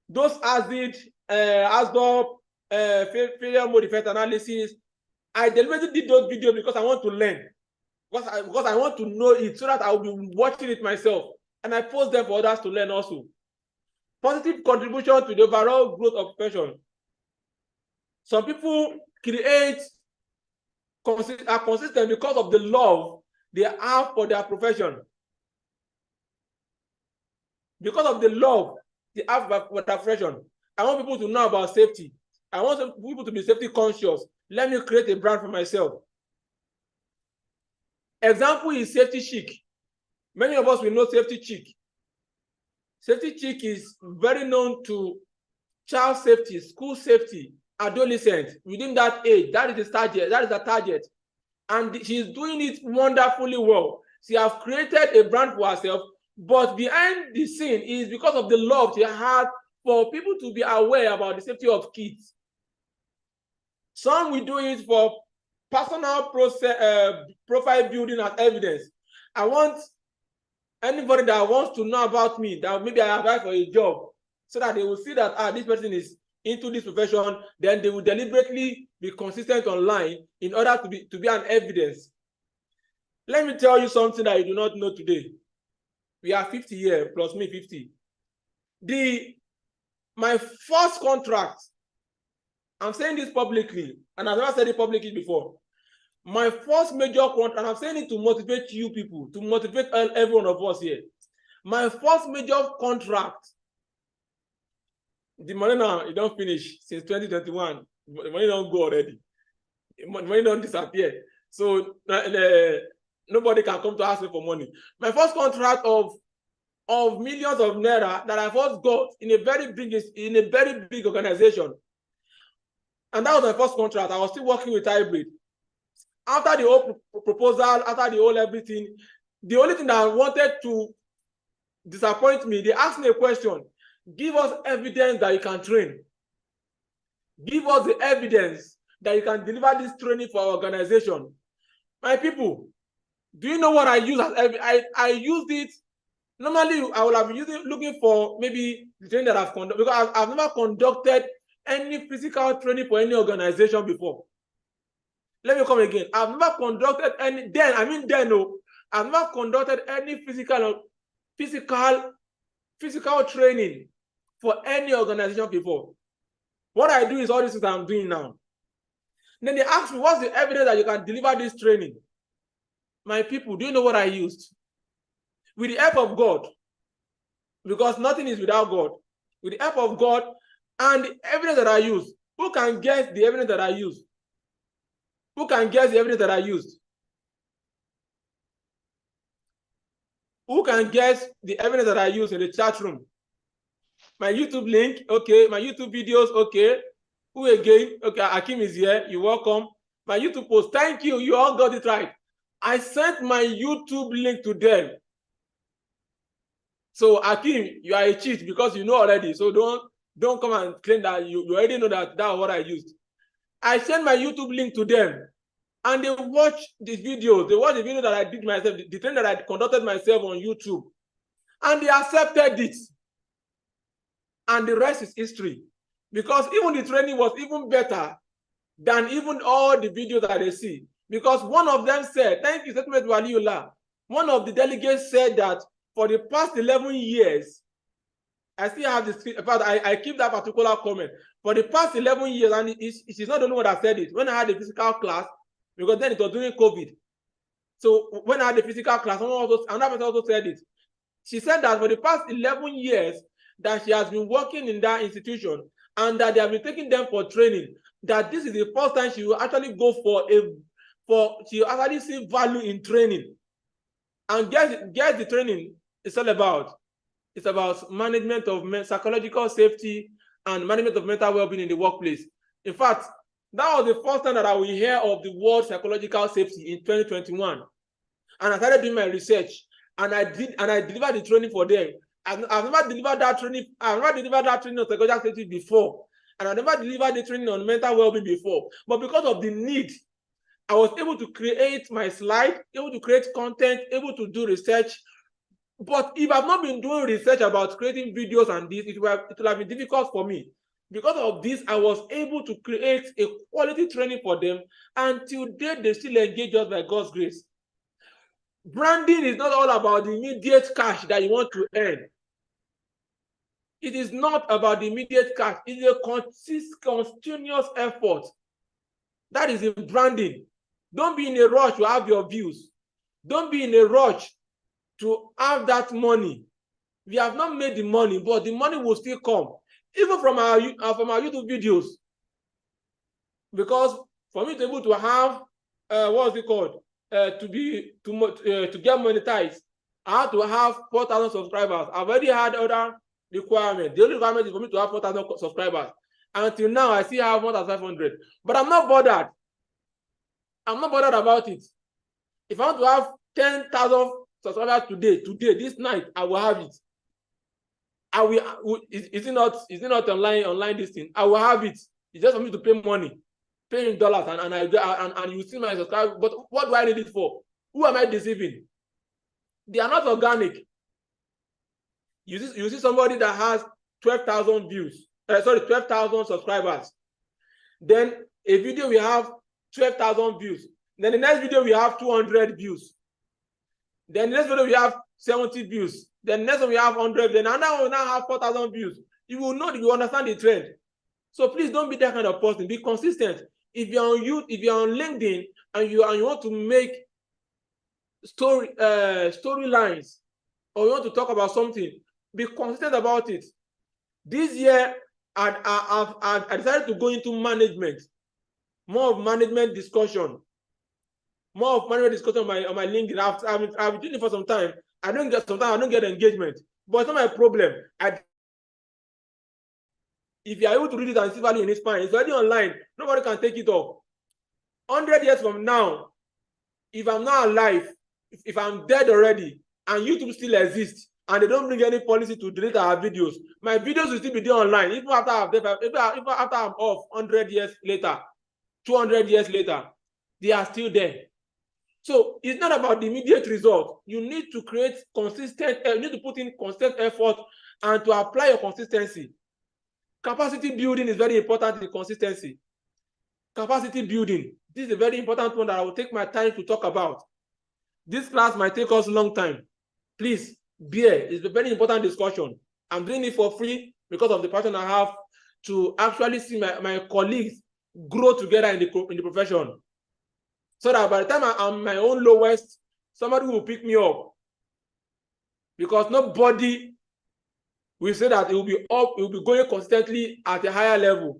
those ASDID, ASDOP, failure mode effect analysis, I deliberately did those videos because I want to learn. Because I want to know it so that I will be watching it myself. And I post them for others to learn also. Positive contribution to the overall growth of profession. Some people are consistent because of the love they have for their profession. Because of the love they have for their profession. I want people to know about safety. I want people to be safety conscious. Let me create a brand for myself. Example is Safety Chic. Many of us will know Safety Chic. Safety Chic is very known to child safety, school safety, adolescent. Within that age, that is the target. That is the target, and she's doing it wonderfully well. She has created a brand for herself, but behind the scene is because of the love she has for people to be aware about the safety of kids. Some will do it for personal profile building as evidence. I want anybody that wants to know about me, that maybe I apply for a job, so that they will see that this person is into this profession, then they will deliberately be consistent online in order to be an evidence. Let me tell you something that you do not know today. We are 50 here, plus me 50. My first contract, I'm saying this publicly, and I've never said it publicly before. My first major contract, and I'm saying it to motivate you people, to motivate every one of us here. My first major contract, the money now, it don't finish since 2021. The money don't go already. The money don't disappear. So nobody can come to ask me for money. My first contract of millions of naira that I first got in a very big organization. And that was my first contract. I was still working with Hybrid. After the whole proposal, after the whole everything, the only thing that wanted to disappoint me, they asked me a question. Give us evidence that you can train. Give us the evidence that you can deliver this training for our organization. My people, do you know what I use as evidence? I used it. Normally, I will have been looking for maybe the training that I've conducted, because I've never conducted any physical training for any organization before. Let me come again. I've never conducted any, I've never conducted any physical training for any organization before. What I do is all this that I'm doing now. Then they ask me, what's the evidence that you can deliver this training? My people, do you know what I used? With the help of God, because nothing is without God. With the help of God and the evidence that I use, who can guess the evidence that I use? Who can guess the evidence that I used? Who can guess the evidence that I used in the chat room? My YouTube link, okay. My YouTube videos, okay. Who again? Okay, Akim is here. You're welcome. My YouTube post, thank you. You all got it right. I sent my YouTube link to them. So Akim, you are a cheat because you know already. So don't come and claim that you already know that was what I used. I sent my YouTube link to them, and they watch the video. They watch the video that I did myself, the training that I conducted myself on YouTube, and they accepted it. And the rest is history. because even the training was even better than even all the videos that they see. Because one of them said, thank you, Statement Waliullah. One of the delegates said that for the past 11 years, I still have this, in fact, I keep that particular comment. For the past 11 years, and she's not the only one that said it. When I had a physical class, because then it was during COVID. So when I had a physical class, another person also said it. She said that for the past 11 years that she has been working in that institution and that they have been taking them for training, that this is the first time she will actually go she will actually see value in training. And guess the training is all about. It's about management of psychological safety and management of mental well-being in the workplace. In fact, that was the first time that I will hear of the word psychological safety in 2021. And I started doing my research, and I delivered the training for them. I've never delivered that training. I've never delivered that training on psychological safety before, and I never delivered the training on mental well-being before. But because of the need, I was able to create my slide, able to create content, able to do research. But if I've not been doing research about creating videos and this, it will have been difficult for me. Because of this, I was able to create a quality training for them, and till date, they still engage us by God's grace. Branding is not all about the immediate cash that you want to earn. It is not about the immediate cash. It's a continuous effort. That is in branding. Don't be in a rush to have your views. Don't be in a rush to have that money. We have not made the money, but the money will still come, even from our YouTube videos. Because for me to be able to have what's it called? To get monetized, I have to have 4,000 subscribers. I've already had other requirements. The only requirement is for me to have 4,000 subscribers. Until now, I still have 1,500. But I'm not bothered. I'm not bothered about it. If I want to have 10,000 subscribers today, this night, I will have it. I will. Is it not online this thing? I will have it. It's just for me to pay money. Pay in dollars, and you see my subscribers. But what do I need it for? Who am I deceiving? They are not organic. You see somebody that has 12,000 views. 12,000 subscribers. Then a video we have 12,000 views. Then the next video we have 200 views. Then the next video we have 70 views. Then the next one we have 100. Then another one we now have 4,000 views. You will know, you understand the trend. So please don't be that kind of person. Be consistent. If you're on YouTube, if you're on LinkedIn, and you want to make storylines, or you want to talk about something, be consistent about it. This year, I decided to go into management, more of management discussion, on my LinkedIn. I've been doing it for some time. I don't get engagement, but it's not my problem. If you are able to read it and see value in it, fine. It's already online. Nobody can take it off. 100 years from now, if I'm not alive, if I'm dead already, and YouTube still exists, and they don't bring any policy to delete our videos, my videos will still be there online. Even after I'm off 100 years later, 200 years later, they are still there. So it's not about the immediate result. You need to create consistent, you need to put in consistent effort and to apply your consistency. Capacity building is very important in consistency. Capacity building. This is a very important one that I will take my time to talk about. This class might take us a long time. Please, bear. It's a very important discussion. I'm doing it for free because of the passion I have to actually see my colleagues grow together in the profession. So that by the time I'm my own lowest, somebody will pick me up. Because nobody will say that it will be up, it will be going consistently at a higher level.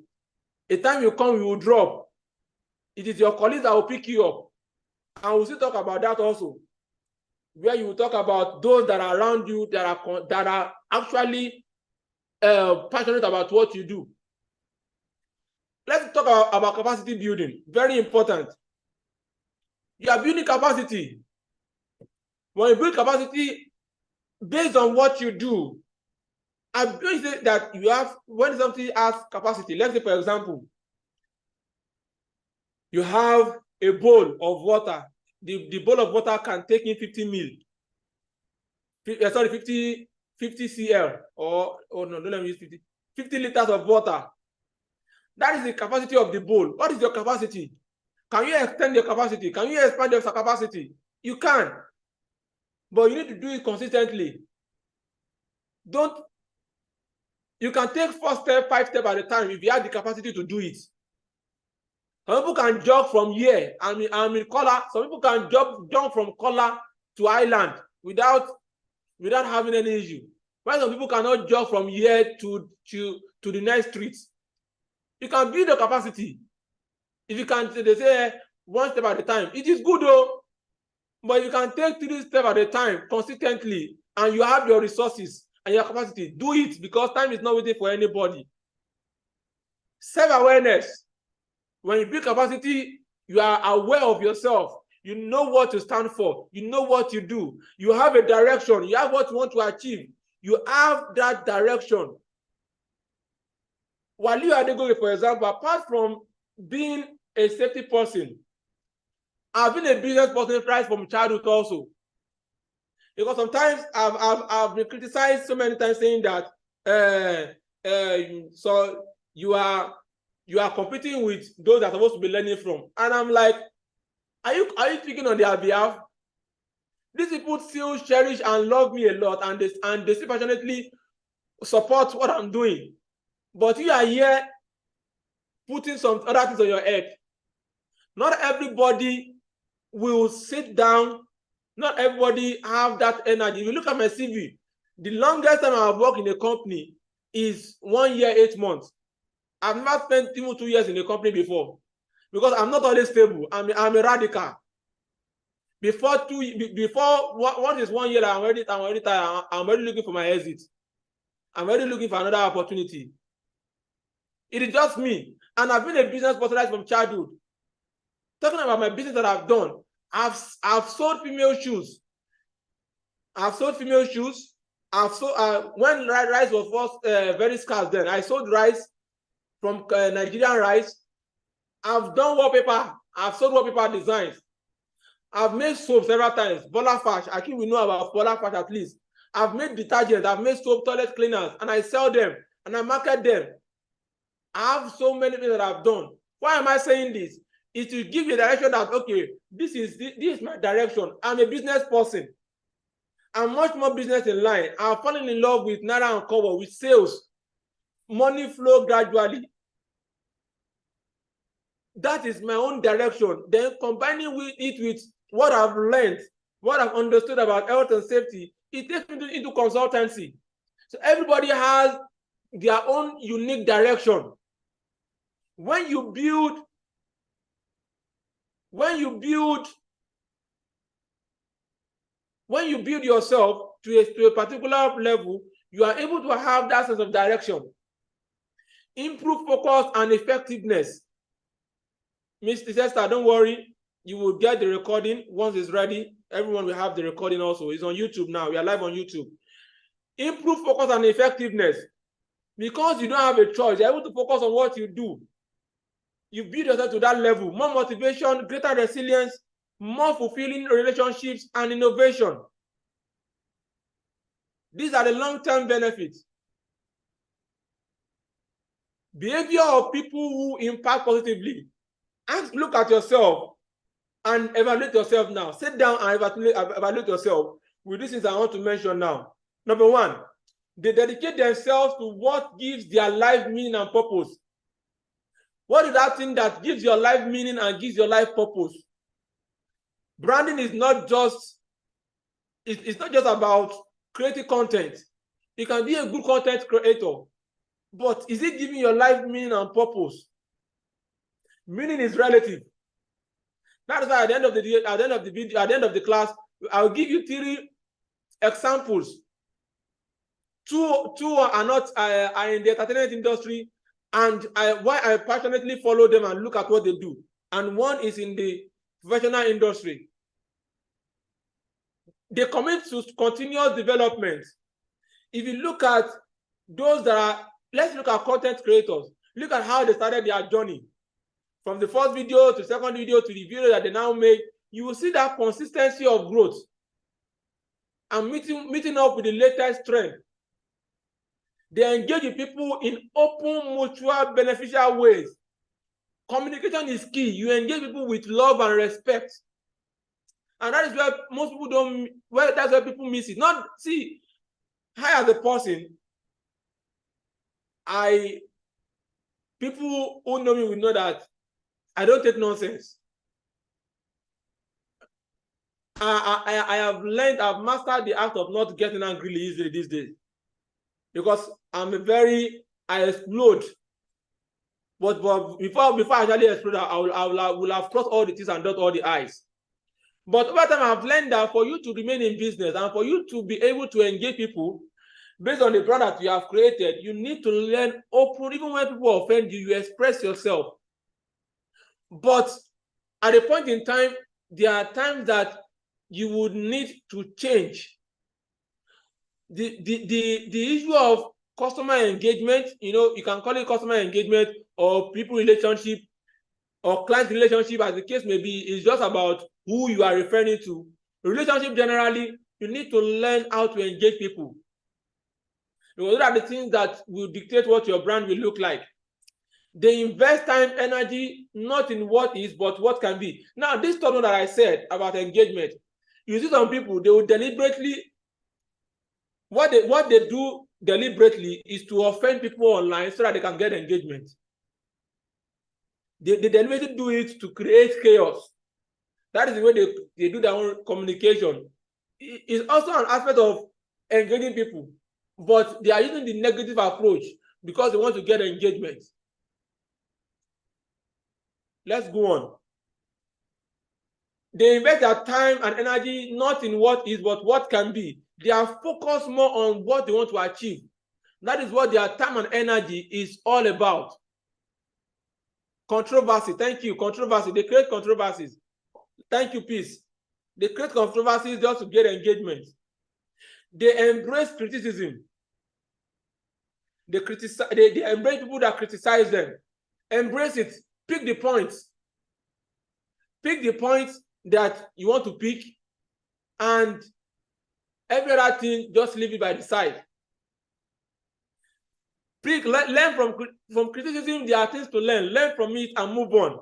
A time will come, you will drop. It is your colleagues that will pick you up. And we'll still talk about that also. Where you will talk about those that are around you that are actually passionate about what you do. Let's talk about capacity building. Very important. You are building capacity. When you build capacity based on what you do, I'm going to say that you have, when something has capacity, let's say, for example, you have a bowl of water. The bowl of water can take in 50 cl, or no, don't let me use 50 liters of water. That is the capacity of the bowl. What is your capacity? Can you extend your capacity? Can you expand your capacity? You can. But you need to do it consistently. You can take 4 steps, 5 steps at a time if you have the capacity to do it. Some people can jump from here. I'm in Kola. Some people can jump from Kola to Island without having any issue. Why some people cannot jump from here to the next street? You can build your capacity. If you can, they say 1 step at a time. It is good though, but you can take 3 steps at a time consistently, and you have your resources and your capacity. Do it, because time is not waiting for anybody. Self-awareness. When you build capacity, you are aware of yourself. You know what to stand for. You know what you do. You have a direction. You have what you want to achieve. You have that direction. Waliu Adegoke, for example, apart from being a safety person, I've been a business person right from childhood also. Because sometimes I've been criticized so many times saying that so you are competing with those that are supposed to be learning from. And I'm like, are you speaking on their behalf? These people still cherish and love me a lot, and they still passionately support what I'm doing. But you are here putting some other things on your head. Not everybody will sit down. Not everybody have that energy. If you look at my CV, the longest time I've worked in a company is 1 year, 8 months. I've never spent even 2 years in a company before, because I'm not always stable. I'm a radical. Before what is 1 year, I'm already tired. I'm already looking for my exit. I'm already looking for another opportunity. It is just me, and I've been a business person right from childhood. Talking about my business that I've done, I've sold female shoes. I've sold female shoes. When rice was first very scarce, then I sold rice from Nigerian rice. I've done wallpaper. I've sold wallpaper designs. I've made soap several times. Bola Fash. I think we know about Bola Fash at least. I've made detergents. I've made soap, toilet cleaners, and I sell them and I market them. I have so many things that I've done. Why am I saying this? It's to give you a direction that, okay, this is my direction. I'm a business person. I'm much more business in line. I'm falling in love with Naira and Kobo, with sales. Money flow gradually. That is my own direction. Then combining it with what I've learned, what I've understood about health and safety, it takes me into consultancy. So everybody has their own unique direction. When you build yourself to a particular level, you are able to have that sense of direction. Improve focus and effectiveness. Mr. Esther, don't worry. You will get the recording once it's ready. Everyone will have the recording also. It's on YouTube now. We are live on YouTube. Improve focus and effectiveness. Because you don't have a choice, you're able to focus on what you do. You build yourself to that level. More motivation, greater resilience, more fulfilling relationships, and innovation. These are the long-term benefits. Behavior of people who impact positively. Look at yourself and evaluate yourself now. Sit down and evaluate yourself with these things I want to mention now. Number 1, they dedicate themselves to what gives their life meaning and purpose. What is that thing that gives your life meaning and gives your life purpose? Branding is not just, it's not just about creating content. You can be a good content creator, but is it giving your life meaning and purpose? Meaning is relative. That is why at the end of the day, at the end of the video, at the end of the class, I'll give you 3 examples. 2 are not are in the entertainment industry, and why I passionately follow them and look at what they do. And 1 is in the professional industry. They commit to continuous development. If you look at those that are, let's look at content creators. Look at how they started their journey. From the first video to second video to the video that they now make, you will see that consistency of growth and meeting up with the latest trend. They engage with people in open, mutual, beneficial ways. Communication is key. You engage people with love and respect. And that is where most people don't, well, that's where people miss it. Not, see, I as a person, people who know me will know that I don't take nonsense. I have learned, I've mastered the art of not getting angry easily these days. Because I explode. But before I actually explode, I will have crossed all the T's and dot all the I's. But over time, I've learned that for you to remain in business and for you to be able to engage people based on the brand that you have created, you need to learn open. Even when people offend you, you express yourself. But at a point in time, there are times that you would need to change. The issue of customer engagement, you can call it customer engagement or people relationship or client relationship, as the case may be, is just about who you are referring to. Relationship generally, you need to learn how to engage people. Because those are the things that will dictate what your brand will look like. They invest time, energy, not in what is, but what can be. Now, this third one that I said about engagement, you see some people, they will deliberately, what they do deliberately is to offend people online so that they can get engagement. They deliberately do it to create chaos. That is the way they do their own communication. It's also an aspect of engaging people, but they are using the negative approach because they want to get engagement. Let's go on. They invest their time and energy not in what is, but what can be. They are focused more on what they want to achieve. That is what their time and energy is all about. Controversy, thank you, controversy. They create controversies. Thank you, peace. They create controversies just to get engagement. They embrace criticism. They embrace people that criticize them. Embrace it. Pick the points. Pick the points that you want to pick, and every other thing, just leave it by the side. Learn from criticism. There are things to learn. Learn from it and move on.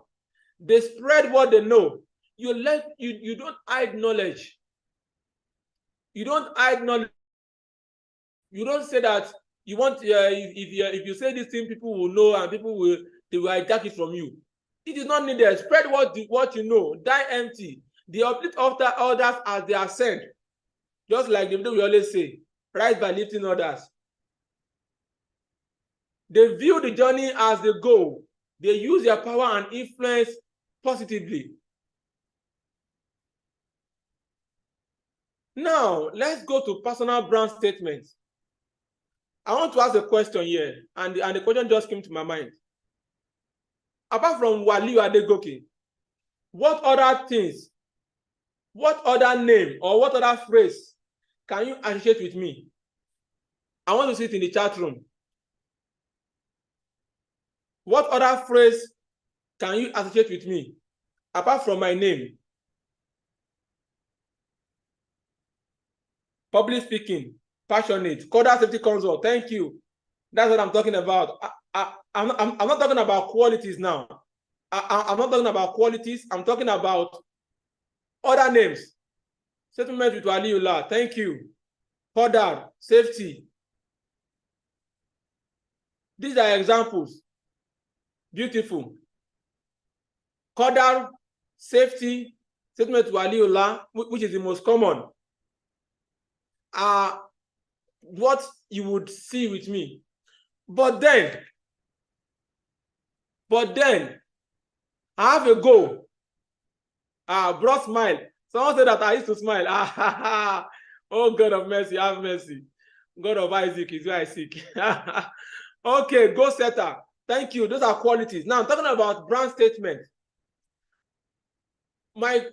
They spread what they know. You don't hide knowledge. You don't hide knowledge. You don't say that you want. If you say this thing, people will know and they will hijack it from you. It is not needed. Spread what you know. Die empty. They uplift others as they are sent. Just like the we always say, rise by lifting others. They view the journey as the goal. They use their power and influence positively. Now, let's go to personal brand statements. I want to ask a question here, and the question just came to my mind. Apart from Waliu Adegoke, what other things, what other name or what other phrase can you associate with me? I want to see it in the chat room. What other phrase can you associate with me apart from my name? Public speaking, passionate, Coda Safety Consult. Thank you. That's what I'm talking about. I'm not talking about qualities now. I'm not talking about qualities. I'm talking about other names. Settlement with Waliullah. Thank you. Coda, safety. These are examples. Beautiful. Coda, safety, settlement with Waliullah, which is the most common. What you would see with me. But then, I have a goal. Broad smile. Someone said that I used to smile. Oh, God of mercy, have mercy. God of Isaac is where I seek. Okay, goal setter. Thank you. Those are qualities. Now I'm talking about brand statement. My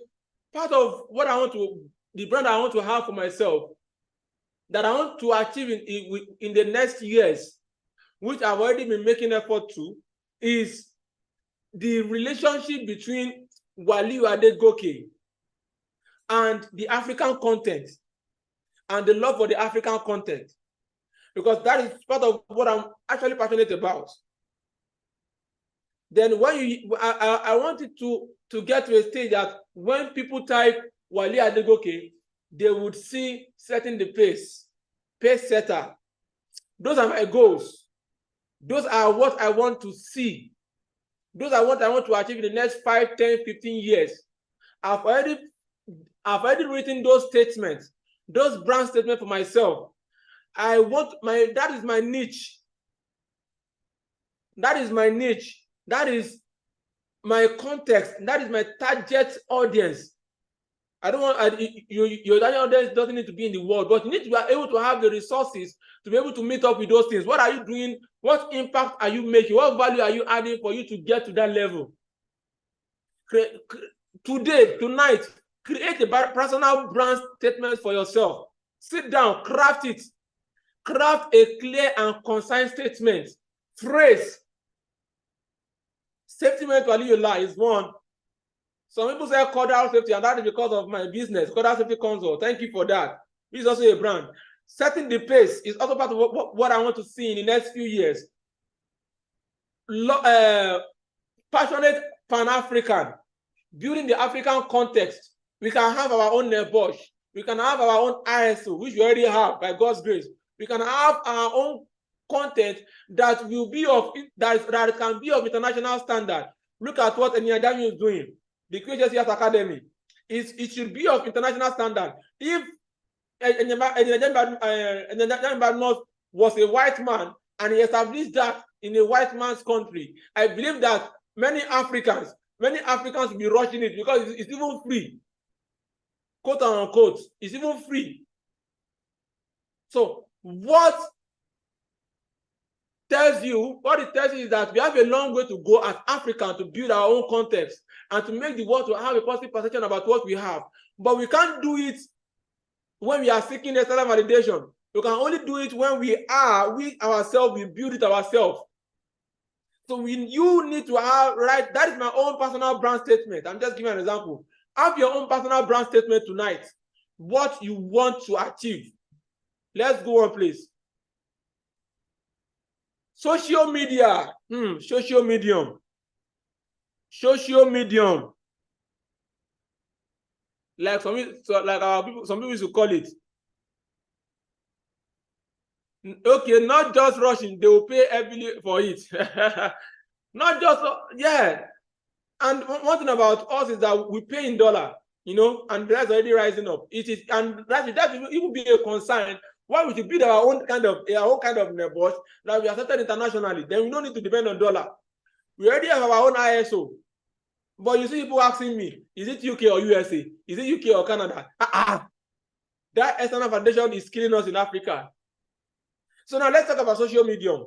part of what I want to, the brand I want to have for myself, that I want to achieve in the next years, which I've already been making effort to, is the relationship between Waliu Adegoke and the African content and the love for the African content. because that is part of what I'm actually passionate about. Then when I wanted to get to a stage that when people type Wale Adegoke, they would see setting the pace setter. Those are my goals. Those are what I want to see. Those are what I want to achieve in the next 5, 10, 15 years. I've already written those statements, those brand statements for myself. That is my niche. That is my niche. That is my context. That is my target audience. I don't want your target audience doesn't need to be in the world, but you need to be able to have the resources to be able to meet up with those things. What are you doing? What impact are you making? What value are you adding for you to get to that level? Tonight, create a personal brand statement for yourself. Sit down, craft it. Craft a clear and concise statement. Phrase. Safety meant to Aliyullah is one. Some people say Cordial Safety, and that is because of my business, Cordial Safety Consult. Thank you for that. This is also a brand. Setting the pace is also part of what I want to see in the next few years. Passionate Pan-African, building the African context. We can have our own NEBOSH. We can have our own ISO, which we already have by God's grace. We can have our own content that will be that can be of international standard. Look at what Enyadamu is doing. The QHSCS Academy. It should be of international standard. If Enyadamu was a white man and he established that in a white man's country, I believe that many Africans will be rushing it because it's even free. Quote unquote, it's even free. So what it tells you is that we have a long way to go as Africans to build our own context and to make the world to have a positive perception about what we have. But we can't do it when we are seeking external validation. We can only do it when we ourselves, we build it ourselves. So you need to have, right? That is my own personal brand statement. I'm just giving an example. Have your own personal brand statement tonight. What you want to achieve. Let's go on, please. Social media. Social medium. Like some people used to call it. Okay, not just rushing, they will pay heavily for it. Not just, yeah. And one thing about us is that we pay in dollar, and that's already rising up. It is, and that it will be a concern. Why we should build our own kind of NEBOSH that we accepted internationally? Then we don't need to depend on dollar. We already have our own ISO. But you see people asking me, is it UK or USA? Is it UK or Canada? That external foundation is killing us in Africa. So now let's talk about social media.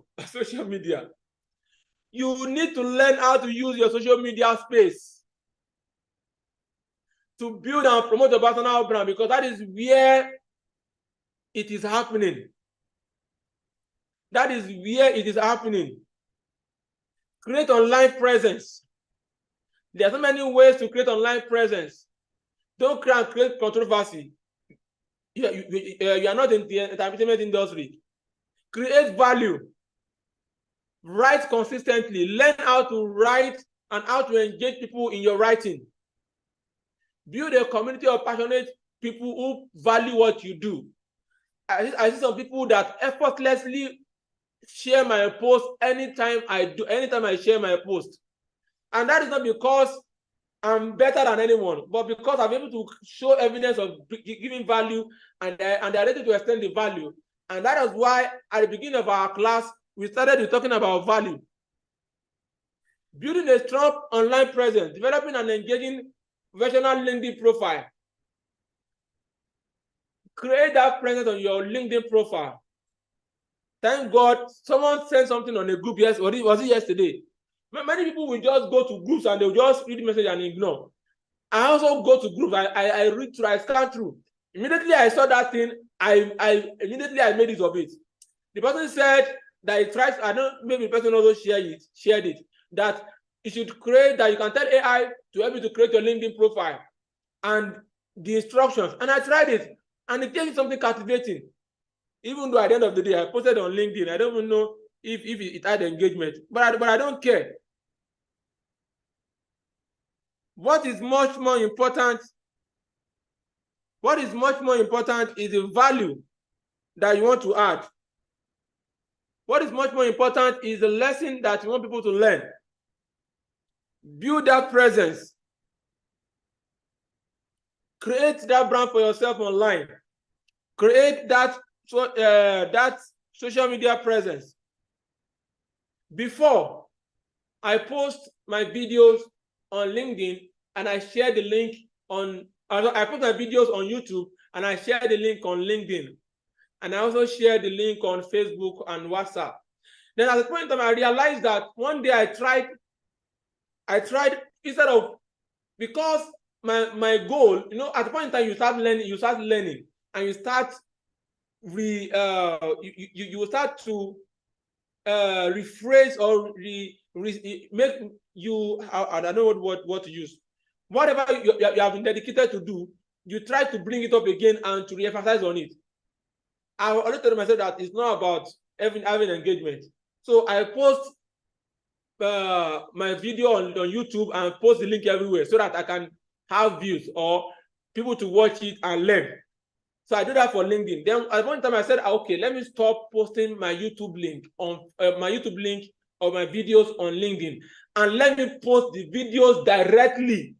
You need to learn how to use your social media space to build and promote your personal brand, because that is where it is happening. That is where it is happening. Create online presence. There are so many ways to create online presence. Don't create controversy. You are not in the entertainment industry. Create value. Write consistently. Learn how to write and how to engage people in your writing. Build a community of passionate people who value what you do. I see some people that effortlessly share my post anytime I share my post. And that is not because I'm better than anyone, but because I'm able to show evidence of giving value, and they're ready to extend the value. And that is why at the beginning of our class, we started with talking about value. Building a strong online presence, developing an engaging professional LinkedIn profile. Create that presence on your LinkedIn profile. Thank God, someone sent something on a group yesterday. Was it yesterday? Many people will just go to groups and they'll just read the message and ignore. I also go to groups. I read through, I scan through. Immediately I saw that thing, I immediately made use of it. The person said that it tries, maybe the person also shared it, that you should create, that you can tell AI to help you to create your LinkedIn profile and the instructions. And I tried it, and it gave me something captivating. Even though at the end of the day, I posted on LinkedIn, I don't even know if it had engagement, but I don't care. What is much more important? What is much more important is the value that you want to add. What is much more important is the lesson that you want people to learn. Build that presence. Create that brand for yourself online. Create that social media presence. Before I post my videos on LinkedIn and I share the link on, I put my videos on YouTube and I share the link on LinkedIn. And I also share the link on Facebook and WhatsApp. Then at the point in time, I realized that one day I tried instead of, because my goal, at the point in time you start learning, and you start you start to rephrase or make you, I don't know what to use. Whatever you have been dedicated to do, you try to bring it up again and to re-emphasize on it. I already told myself that it's not about having engagement. So I post my video on YouTube and post the link everywhere so that I can have views or people to watch it and learn. So I do that for LinkedIn. Then at one time I said, okay, let me stop posting my YouTube link on or my videos on LinkedIn, and let me post the videos directly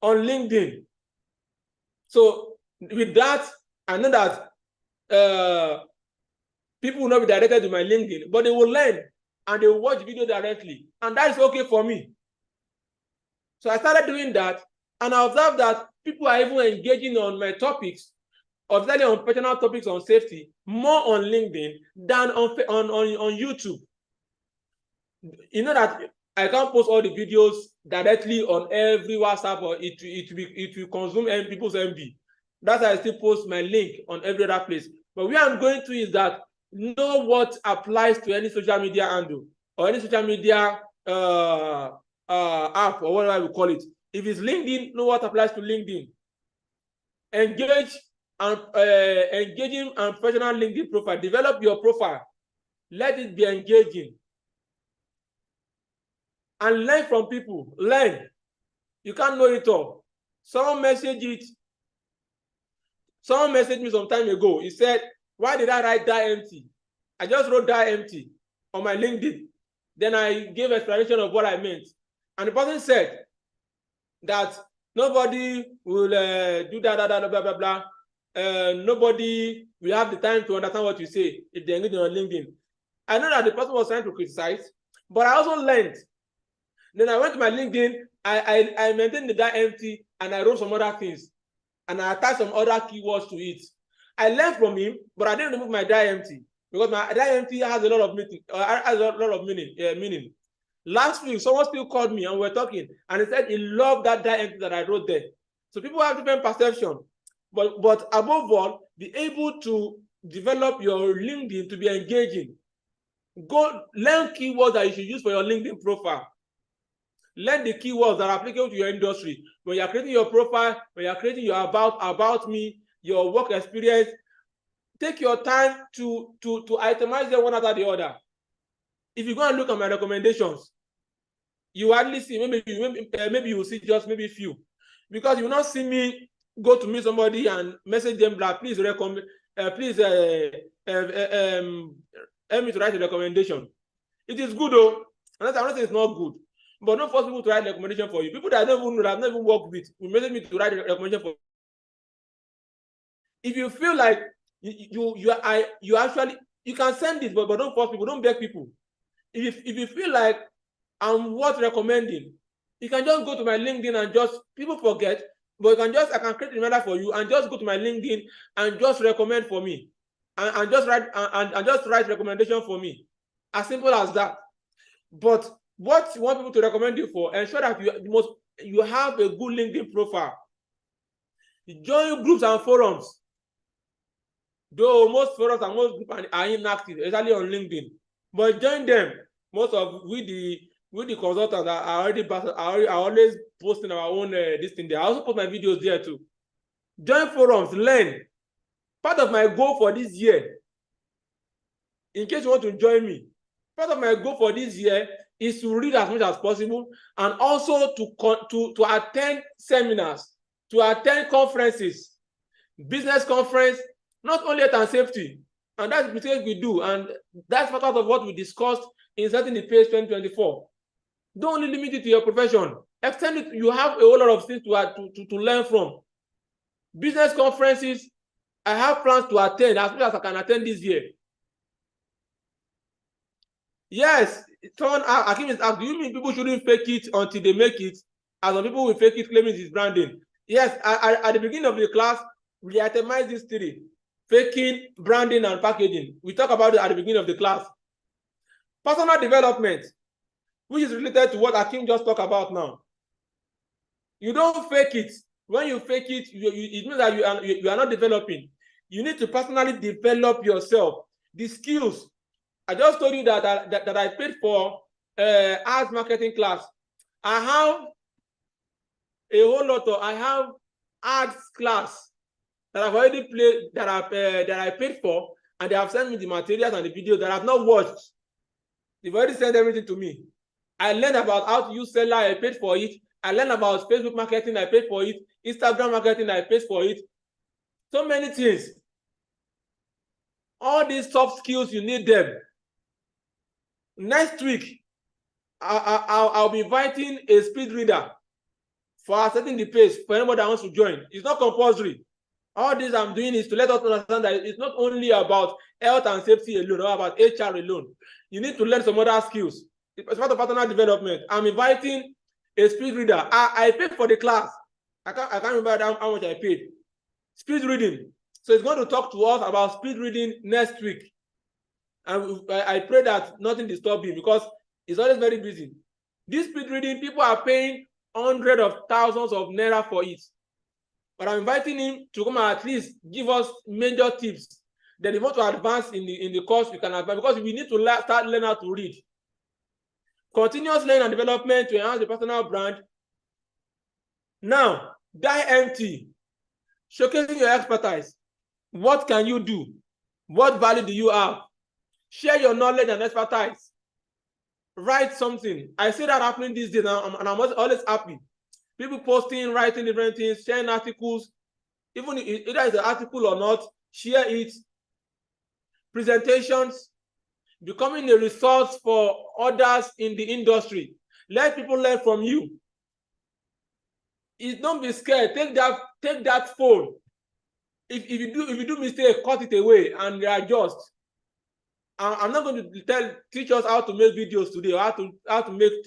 on LinkedIn. So with that, I know that people will not be directed to my LinkedIn, but they will learn and they will watch the video directly, and that is okay for me. So I started doing that, and I observed that people are even engaging on my topics, obviously on personal topics on safety, more on LinkedIn than on YouTube. You know that I can't post all the videos directly on every WhatsApp, or it will consume people's MB. That's why I still post my link on every other place. But where I'm going to is that know what applies to any social media handle or any social media app or whatever we call it. If it's LinkedIn, know what applies to LinkedIn. Engage and engaging and professional LinkedIn profile. Develop your profile. Let it be engaging. And learn from people. Learn. You can't know it all. Someone messaged me some time ago. He said, why did I write that empty? I just wrote that empty on my LinkedIn. Then I gave explanation of what I meant. And the person said that nobody will do that, blah, blah, blah. Nobody will have the time to understand what you say if they engage on LinkedIn. I know that the person was trying to criticize, but I also learned. Then I went to my LinkedIn, I maintained that empty, and I wrote some other things. And I attached some other keywords to it. I learned from him, but I didn't remove my die empty because my die empty has a lot of meaning. Last week, someone still called me and we were talking, and he said he loved that die empty that I wrote there. So people have different perception, but above all, be able to develop your LinkedIn to be engaging. Go learn keywords that you should use for your LinkedIn profile. Learn the keywords that are applicable to your industry. When you're creating your profile, when you're creating your about me, your work experience, take your time to itemize them one after the other. If you go and look at my recommendations, you hardly see, maybe you will see just maybe few, because you will not see me go to meet somebody and message them like, please recommend, help me to write a recommendation. It is good though, and I'm not saying it's not good. But don't force people to write a recommendation for you. People that I don't even know, that I've never even worked with, will message me to write a recommendation for you. If you feel like you actually, you can send it, but don't force people, don't beg people. If you feel like I'm worth recommending, you can just go to my LinkedIn and just, people forget, but I can create a reminder for you and just go to my LinkedIn and just recommend for me. And just write recommendation for me. As simple as that. But what you want people to recommend you for, ensure that you have a good LinkedIn profile. Join groups and forums. Though most forums and most groups are inactive, especially on LinkedIn. But join them. Most of the consultants are always posting our own this thing there. I also post my videos there too. Join forums, learn. Part of my goal for this year in case you want to join me, part of my goal for this year is to read as much as possible and also to attend seminars, to attend conferences, business conference, not only health and safety. And that's the mistake we do. And that's part of what we discussed in Setting the Pace 2024. Don't only limit it to your profession. Extend it. You have a whole lot of things to learn from. Business conferences, I have plans to attend as much as I can attend this year. Yes, someone Akim is asked, do you mean people shouldn't fake it until they make it? As some people will fake it claiming it's branding. Yes, at the beginning of the class, we itemized these three: faking, branding, and packaging. We talk about it at the beginning of the class. Personal development, which is related to what Akim just talked about now. You don't fake it. When you fake it, it means that you are not developing. You need to personally develop yourself. The skills. I just told you that I paid for ads marketing class. I have a whole lot of, I have ads class that I've already played, that I paid for, and they have sent me the materials and the videos that I've not watched. They've already sent everything to me. I learned about how to use Seller, I paid for it. I learned about Facebook marketing, I paid for it. Instagram marketing, I paid for it. So many things. All these soft skills, you need them. Next week, I'll be inviting a speed reader for Setting the Pace for anybody that wants to join. It's not compulsory. All this I'm doing is to let us understand that it's not only about health and safety alone or about HR alone. You need to learn some other skills. It's part of personal development. I'm inviting a speed reader. I paid for the class. I can't remember how much I paid. Speed reading. So it's going to talk to us about speed reading next week. And I pray that nothing disturbs him because he's always very busy. This speed reading, people are paying hundreds of thousands of naira for it. But I'm inviting him to come and at least give us major tips. Then if you want to advance in the course, we can advance because we need to start learning how to read. Continuous learning and development to enhance the personal brand. Now, die empty. Showcasing your expertise. What can you do? What value do you have? Share your knowledge and expertise. Write something. I see that happening these days now, and I'm always happy. People posting, writing different things, sharing articles. Even if either it's an article or not, share it. Presentations. Becoming a resource for others in the industry. Let people learn from you. Don't be scared. Take that phone. If you do mistake, cut it away and readjust. I'm not going to teach us how to make videos today, or how to make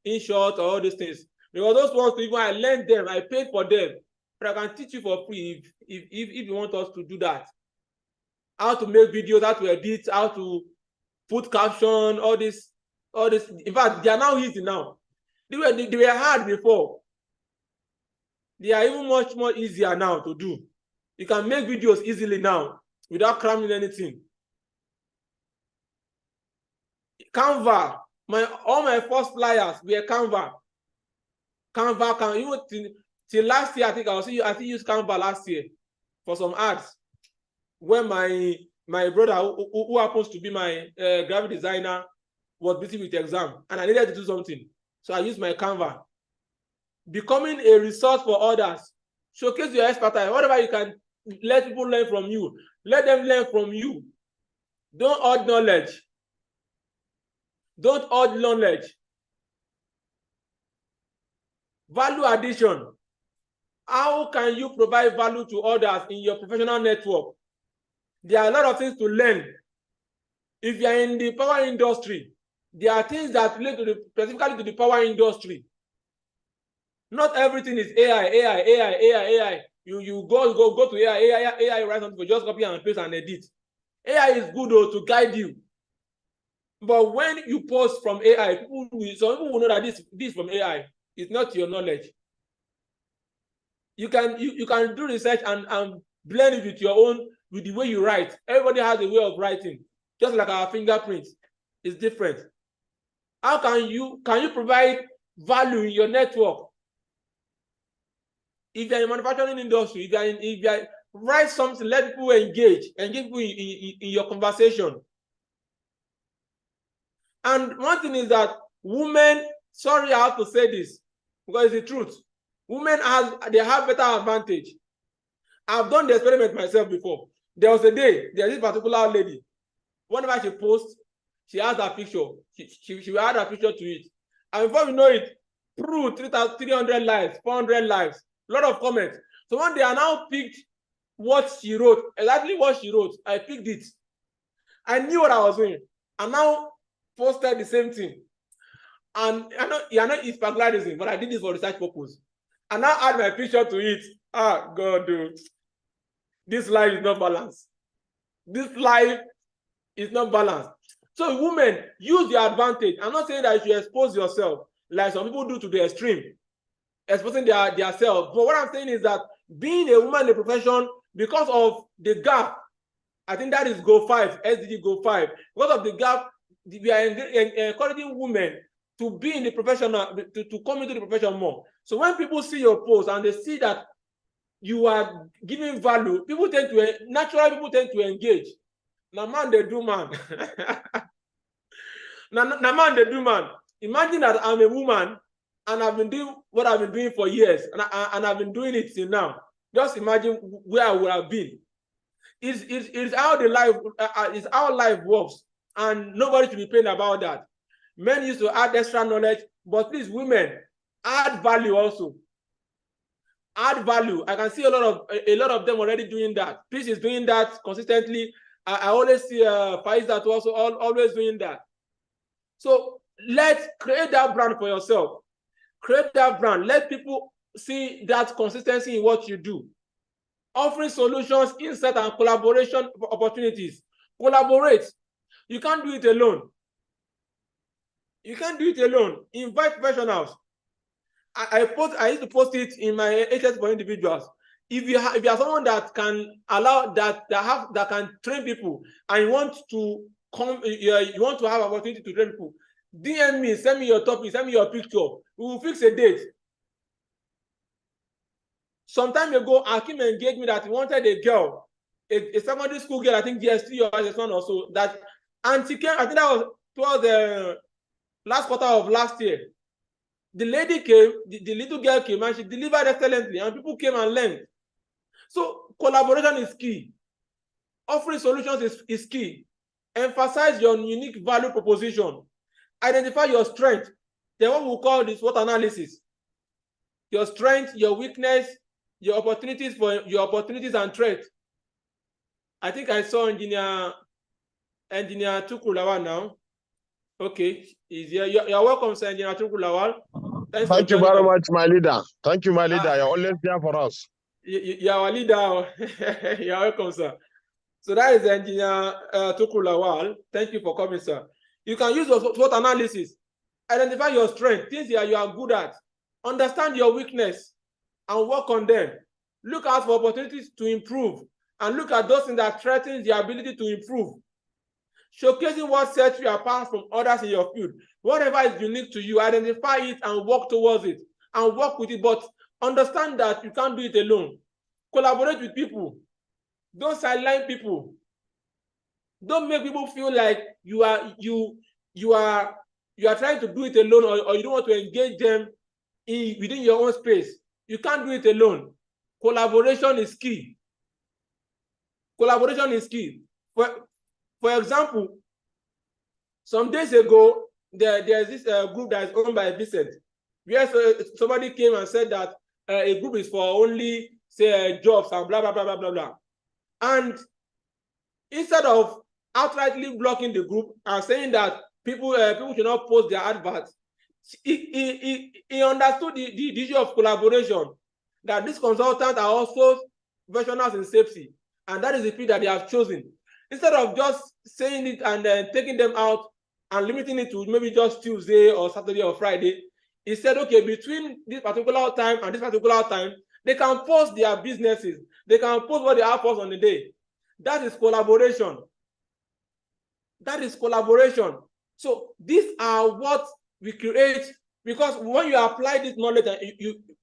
InShot or all these things. Because those ones, even I learned them, I paid for them. But I can teach you for free if you want us to do that. How to make videos, how to edit, how to put caption, all this. In fact, they are now easy now. They were hard before. They are even much more easier now to do. You can make videos easily now without cramming anything. Canva, all my first flyers were Canva. Canva can even till last year, I think I used Canva last year for some ads. When my brother, who happens to be my graphic designer, was busy with the exam, and I needed to do something, so I used my Canva. Becoming a resource for others. Showcase your expertise. Whatever you can, let people learn from you. Let them learn from you. Don't hoard knowledge. Don't hoard knowledge. Value addition. How can you provide value to others in your professional network? There are a lot of things to learn. If you are in the power industry, there are things that relate specifically to the power industry. Not everything is AI. You go to AI write something, just copy and paste and edit. AI is good though to guide you. But when you post from AI, some people will know that this is from AI. It's not your knowledge. You can do research and blend it with your own, with the way you write. Everybody has a way of writing, just like our fingerprints. It's different. How can you provide value in your network? If you're in the manufacturing industry, if you write something, let people engage people in your conversation. And one thing is that women, sorry, I have to say this because it's the truth. Women they have better advantage. I've done the experiment myself before. There was a day, there's this particular lady. Whenever she posts, she has her picture. She will add her picture to it. And before we know it, 300 likes, 400 likes, a lot of comments. So one day I now picked what she wrote, exactly what she wrote. I picked it. I knew what I was doing. I now posted the same thing. And I know it's particularism, but I did this for research purpose. And now add my picture to it. Ah, God, dude. This life is not balanced. This life is not balanced. So women, use your advantage. I'm not saying that you should expose yourself like some people do to the extreme, exposing their self. But what I'm saying is that being a woman in the profession, because of the gap, I think that is goal 5, SDG goal 5. Because of the gap, we are encouraging women to be in the profession, to come into the profession more. So when people see your post and they see that you are giving value, naturally people tend to engage. Now man, they do man. now man, they do man. Imagine that I'm a woman and I've been doing what I've been doing for years, and I've been doing it till now. Just imagine where I would have been. It's how the life is how life works, and nobody should be paying about that. Men used to add extra knowledge, but please, women, add value also. Add value. I can see a lot of them already doing that. Peace is doing that consistently. I always see Faiza also always doing that. So let's create that brand for yourself. Create that brand. Let people see that consistency in what you do. Offering solutions, insight, and collaboration opportunities. Collaborate. You can't do it alone. You can't do it alone. Invite professionals. I used to post it in my HS for individuals. If you are someone that can allow that can train people, and you want to come, you want to have an opportunity to train people, DM me, send me your topic, send me your picture. We will fix a date. Some time ago, Akim engaged me that he wanted a girl, a secondary school girl, I think GS3 or GS1 or so, that, and she came, I think that was towards the last quarter of last year. The lady came, the little girl came, and she delivered excellently, and people came and learned. So collaboration is key. Offering solutions is key. Emphasize your unique value proposition. Identify your strength. Then what we call this SWOT analysis. Your strength, your weakness, your opportunities and threats. I think I saw engineer Tukulawal now. Okay, he's here. You're welcome, sir, Engineer Tukulawal. Thank you very much, my leader. Thank you, my leader. You're always there for us. You're our leader. You're welcome, sir. So that is Engineer Tukulawal. Thank you for coming, sir. You can use SWOT analysis. Identify your strength, things that you are good at. Understand your weakness and work on them. Look out for opportunities to improve, and look at those things that threaten the ability to improve. Showcasing what sets you apart from others in your field. Whatever is unique to you, identify it and work towards it and work with it. But understand that you can't do it alone. Collaborate with people. Don't sideline people. Don't make people feel like you are trying to do it alone, or you don't want to engage them within your own space. You can't do it alone. Collaboration is key. Collaboration is key. For example, some days ago, there's this group that is owned by Vincent. Yes, somebody came and said that a group is for only, say, jobs and blah, blah, blah, blah, blah, blah. And instead of outrightly blocking the group and saying that people should not post their adverts, he understood the issue of collaboration, that these consultants are also professionals in safety, and that is the field that they have chosen. Instead of just saying it and then taking them out and limiting it to maybe just Tuesday or Saturday or Friday, he said, okay, between this particular time and this particular time, they can post their businesses. They can post what they have post on the day. That is collaboration. That is collaboration. So these are what we create, because when you apply this knowledge, and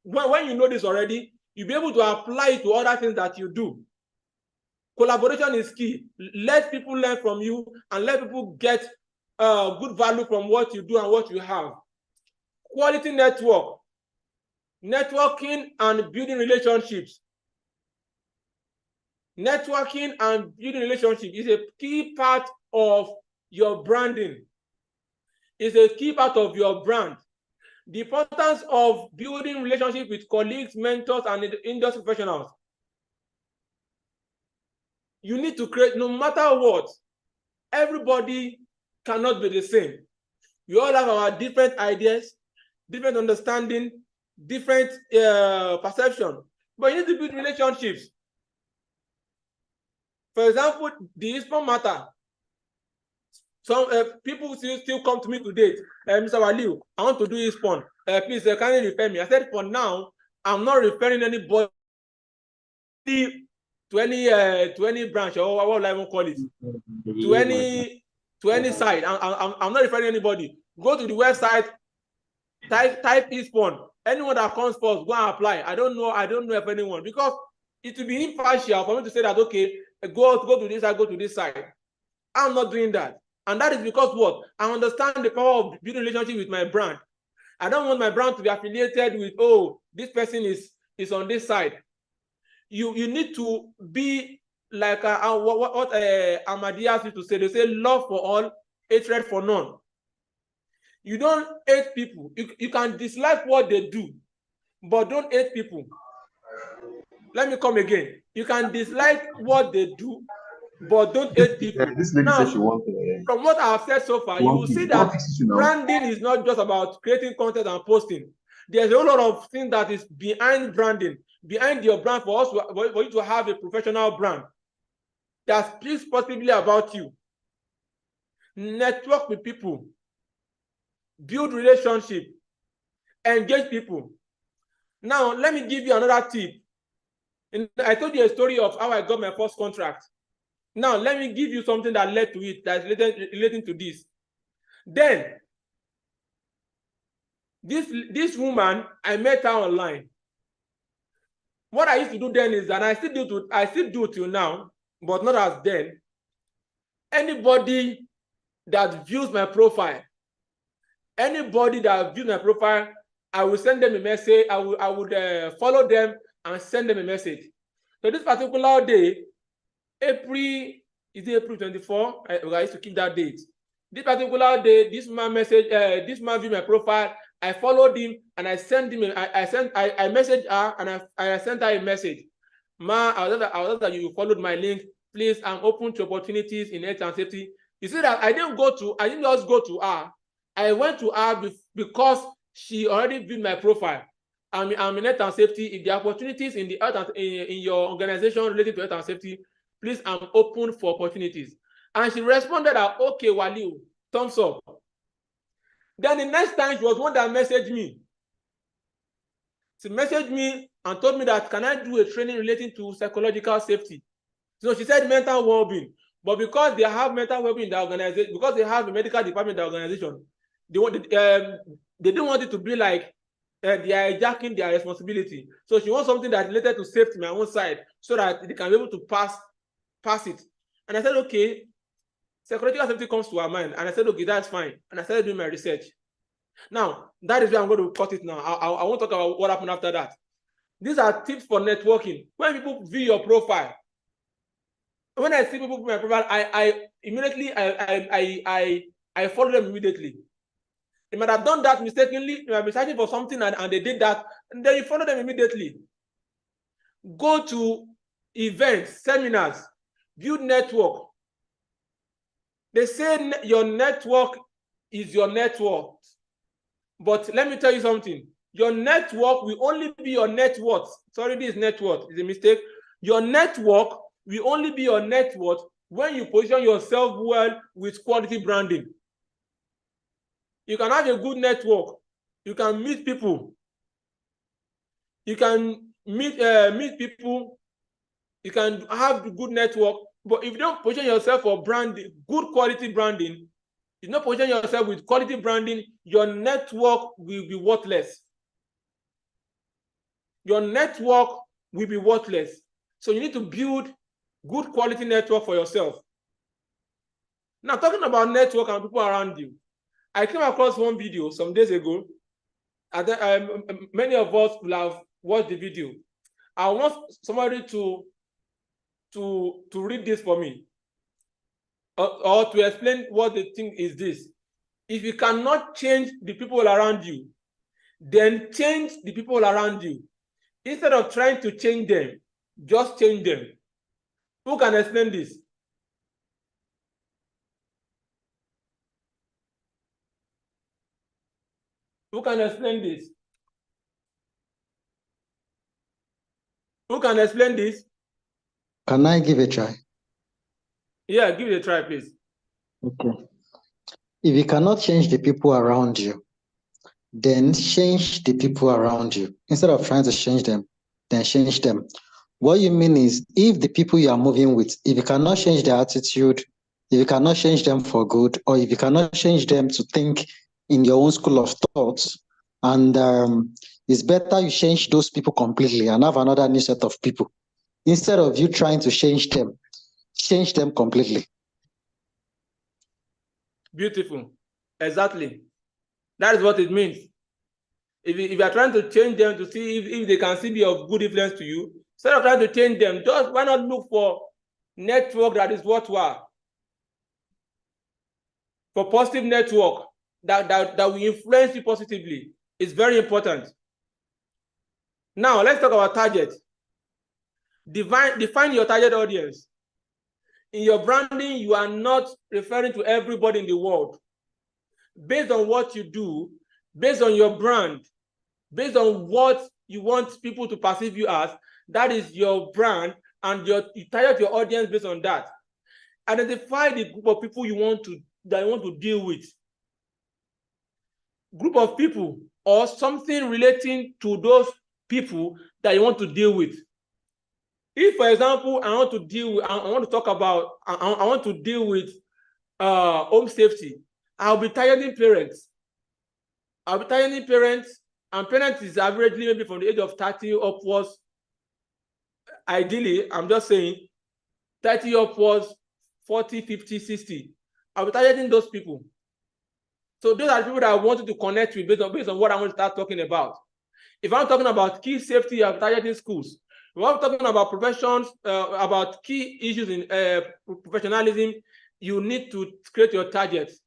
when you know this already, you'll be able to apply it to other things that you do. Collaboration is key. Let people learn from you and let people get good value from what you do and what you have. Quality network, networking and building relationships. Networking and building relationships is a key part of your branding. It's a key part of your brand. The importance of building relationships with colleagues, mentors, and industry professionals. You need to create, no matter what, everybody cannot be the same. We all have our different ideas, different understanding, different perception, but you need to build relationships. For example, the ISPON matter. Some people still come to me today, Mr. Waliu, I want to do ISPON. Please, can you refer me? I said, for now, I'm not referring anybody to any branch, or what will I even call it, to any side. I'm not referring anybody. Go to the website, type ISPON. Anyone that comes first, go and apply. I don't know if anyone, because it will be impartial for me to say that, okay, go to this side, go to this side. I'm not doing that. And that is because what? I understand the power of building relationship with my brand. I don't want my brand to be affiliated with, oh, this person is on this side. You need to be like what Ahmadiyya used to say. They say love for all, hatred for none. You don't hate people. You can dislike what they do, but don't hate people. Let me come again. You can dislike what they do, but don't hate people. Now, from what I've said so far, you will see that branding is not just about creating content and posting. There's a whole lot of things that is behind branding, behind your brand, for you to have a professional brand that speaks positively about you. Network with people, build relationship, engage people. Now, let me give you another tip. I told you a story of how I got my first contract. Now, let me give you something that led to it, that's relating to this. Then, this woman, I met her online. What I used to do then is that I still do till now, but not as then. Anybody that views my profile, I will send them a message. I would follow them and send them a message. So this particular day, April 24? I used to keep that date. This particular day, this man viewed my profile. I followed him and I sent him. I messaged her and I sent her a message. Ma, I was that you followed my link. Please, I'm open to opportunities in health and safety. You see that I didn't just go to her. I went to her because she already viewed my profile. I'm in health and safety. If the opportunities in the in your organization related to health and safety, please, I'm open for opportunities. And she responded that, okay, Waliu, thumbs up. Then the next time she was one that messaged me. She messaged me and told me that, can I do a training relating to psychological safety? So she said mental well-being. But because they have mental well-being in the organization, because they have a medical department in the organization, they don't want it to be like they are hijacking their responsibility. So she wants something that's related to safety, my own side, so that they can be able to pass it. And I said, okay, psychological safety comes to our mind. And I said, okay, that's fine. And I started doing my research. Now, that is where I'm going to cut it now. I won't talk about what happened after that. These are tips for networking. When people view your profile, when I see people view my profile, I immediately follow them immediately. They might have done that mistakenly. They might be searching for something and they did that, and then you follow them immediately. Go to events, seminars, build network. They say your network is your network. But let me tell you something. Your network will only be your net worth. Sorry, this net worth is a mistake. Your network will only be your net worth when you position yourself well with quality branding. You can have a good network. You can meet people. You can meet people. You can have a good network. But if you don't position yourself for branding, good quality branding, if you don't position yourself with quality branding, your network will be worthless. Your network will be worthless. So you need to build good quality network for yourself. Now, talking about network and people around you, I came across one video some days ago. Many of us will have watched the video. I want somebody to read this for me, or to explain what the thing is this. If you cannot change the people around you, then change the people around you. Instead of trying to change them, just change them. Who can explain this? Who can explain this? Who can explain this? Can I give a try? Yeah, give it a try, please. Okay. If you cannot change the people around you, then change the people around you. Instead of trying to change them, then change them. What you mean is, if the people you are moving with, if you cannot change their attitude, if you cannot change them for good, or if you cannot change them to think in your own school of thoughts, and it's better you change those people completely and have another new set of people, instead of you trying to change them completely. Beautiful. Exactly. That is what it means. If you are trying to change them to see if they can still be of good influence to you, instead of trying to change them, just why not look for network that is worthwhile? For positive network that will influence you positively is very important. Now, let's talk about target. Define your target audience. In your branding, you are not referring to everybody in the world. Based on what you do, based on your brand, based on what you want people to perceive you as, that is your brand, and you target your audience based on that. Identify the group of people that you want to deal with. Group of people or something relating to those people that you want to deal with. If, for example, I want to deal with home safety, I'll be targeting parents. And parents is averagely maybe from the age of 30 upwards. Ideally, I'm just saying 30 upwards, 40, 50, 60. I'll be targeting those people. So those are the people that I wanted to connect with based on what I want to start talking about. If I'm talking about key safety, I'm targeting schools. If I'm talking about professions, about key issues in professionalism, you need to create your targets.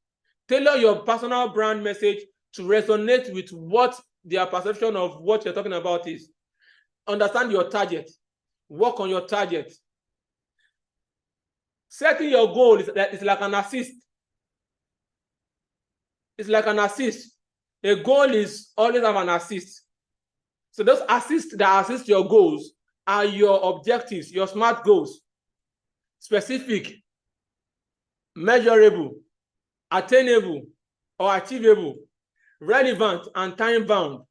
Tailor your personal brand message to resonate with what their perception of what you're talking about is. Understand your target. Work on your target. Setting your goal is like an assist. It's like an assist. A goal is always have an assist. So those assists that assist your goals are your objectives, your SMART goals. Specific, measurable, attainable or achievable, relevant and time-bound.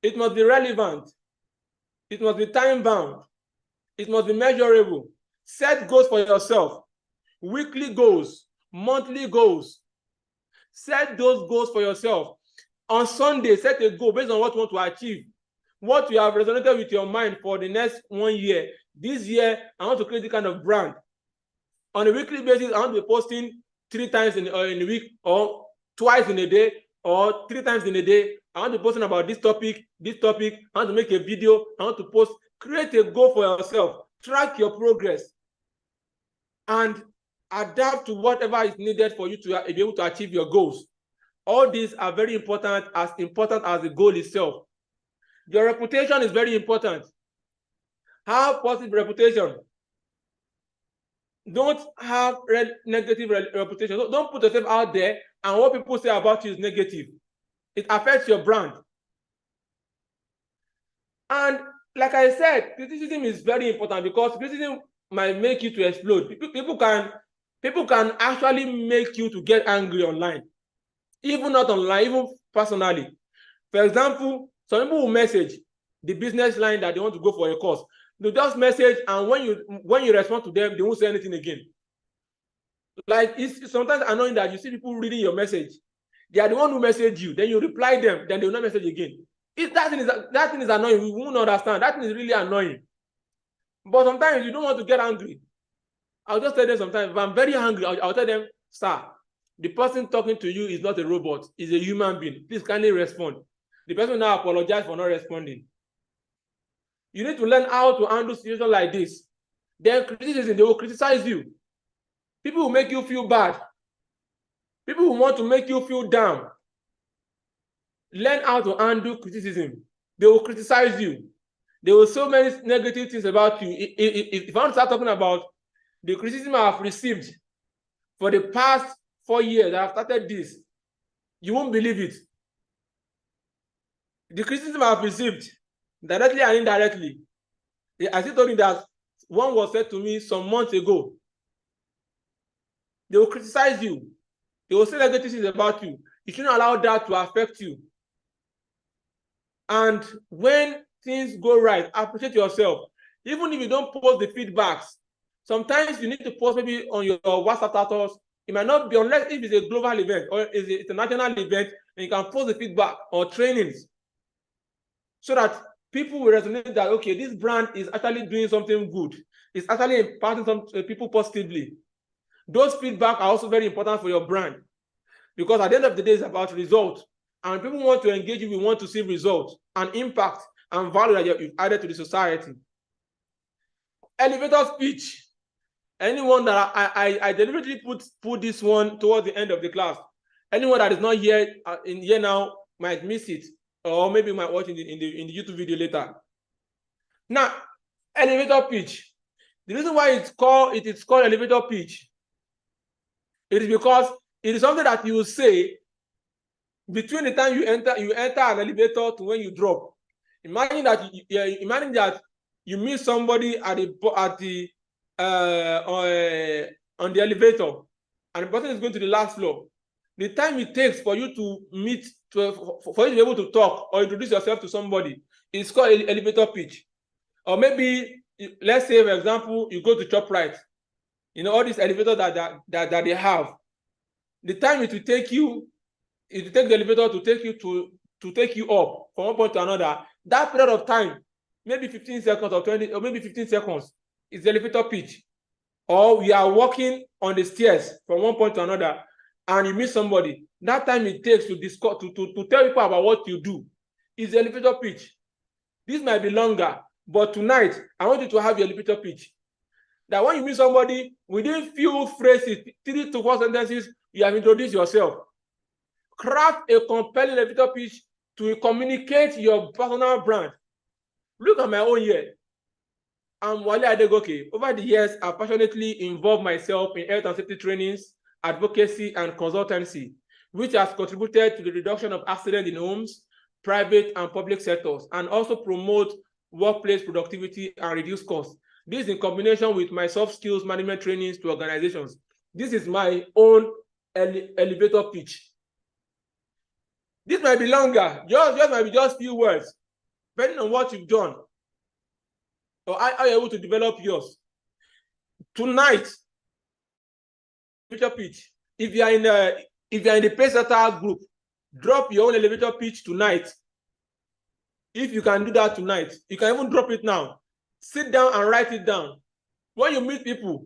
It must be relevant. It must be time-bound. It must be measurable. Set goals for yourself. Weekly goals, monthly goals. Set those goals for yourself. On Sunday, set a goal based on what you want to achieve. What you have resonated with your mind for the next 1 year. This year, I want to create this kind of brand. On a weekly basis, I want to be posting 3 times in a week, or twice in a day, or 3 times in a day. I want to be posting about this topic. I want to make a video. I want to post. Create a goal for yourself. Track your progress. And adapt to whatever is needed for you to be able to achieve your goals. All these are very important as the goal itself. Your reputation is very important. Have positive reputation. Don't have negative reputation. Don't put yourself out there and what people say about you is negative. It affects your brand. And like I said, criticism is very important because criticism might make you to explode. People can actually make you to get angry online. Even not online, even personally. For example, some people will message the business line that they want to go for a course. They just message, and when you respond to them, they won't say anything again. Like, it's sometimes annoying that you see people reading your message. They are the one who message you, then you reply them, then they will not message again. That thing is annoying. We won't understand. That thing is really annoying. But sometimes you don't want to get angry. I'll just tell them sometimes, if I'm very angry, I'll tell them, sir, the person talking to you is not a robot, is a human being. Please kindly respond. The person now apologize for not responding. You need to learn how to handle situations like this. Then criticism, they will criticize you. People will make you feel bad. People will want to make you feel down. Learn how to handle criticism. They will criticize you. There will so many negative things about you. If I want to start talking about the criticism I have received for the past 4 years, I have started this, you won't believe it. The criticism I have received, directly and indirectly, I still told you that one was said to me some months ago. They will criticize you. They will say negative things about you. You shouldn't allow that to affect you. And when things go right, appreciate yourself. Even if you don't post the feedbacks, sometimes you need to post maybe on your WhatsApp status. It might not be, unless if it's a global event or it's a national event, and you can post the feedback or trainings so that people will resonate that, okay, this brand is actually doing something good. It's actually impacting some people positively. Those feedback are also very important for your brand, because at the end of the day, it's about results. And people want to engage you, we want to see results and impact and value that you've added to the society. Elevator speech. Anyone that I deliberately put this one towards the end of the class. Anyone that is not here in here now might miss it, or maybe might watch in the YouTube video later. Now, elevator pitch. The reason why it's called elevator pitch, it is because it is something that you will say between the time you enter an elevator to when you drop. Imagine that you meet somebody on the elevator, and the person is going to the last floor. The time it takes for you to meet, for you to be able to talk or introduce yourself to somebody, is called elevator pitch. Or maybe, let's say, for example, you go to ShopRite. You know, all these elevators that they have. The time it will take the elevator to take you up from one point to another. That period of time, maybe 15 seconds or 20, or maybe 15 seconds, is the elevator pitch. Or we are walking on the stairs from one point to another, and you meet somebody. That time it takes to discuss, to tell people about what you do, is the elevator pitch. This might be longer, but tonight I want you to have your elevator pitch. That when you meet somebody, within few phrases, 3 to 4 sentences, you have introduced yourself. Craft a compelling elevator pitch to communicate your personal brand. Look at my own here. I'm Wale Adegoke. Over the years, I've passionately involved myself in health and safety trainings, advocacy, and consultancy, which has contributed to the reduction of accidents in homes, private and public sectors, and also promote workplace productivity and reduce costs. This in combination with my soft skills management trainings to organizations. This is my own elevator pitch. This might be longer, just might be just few words, depending on what you've done or how you're able to develop yours. Tonight, elevator pitch. If you are in the Pacesetter group, drop your own elevator pitch tonight. If you can do that tonight, you can even drop it now. Sit down and write it down. When you meet people,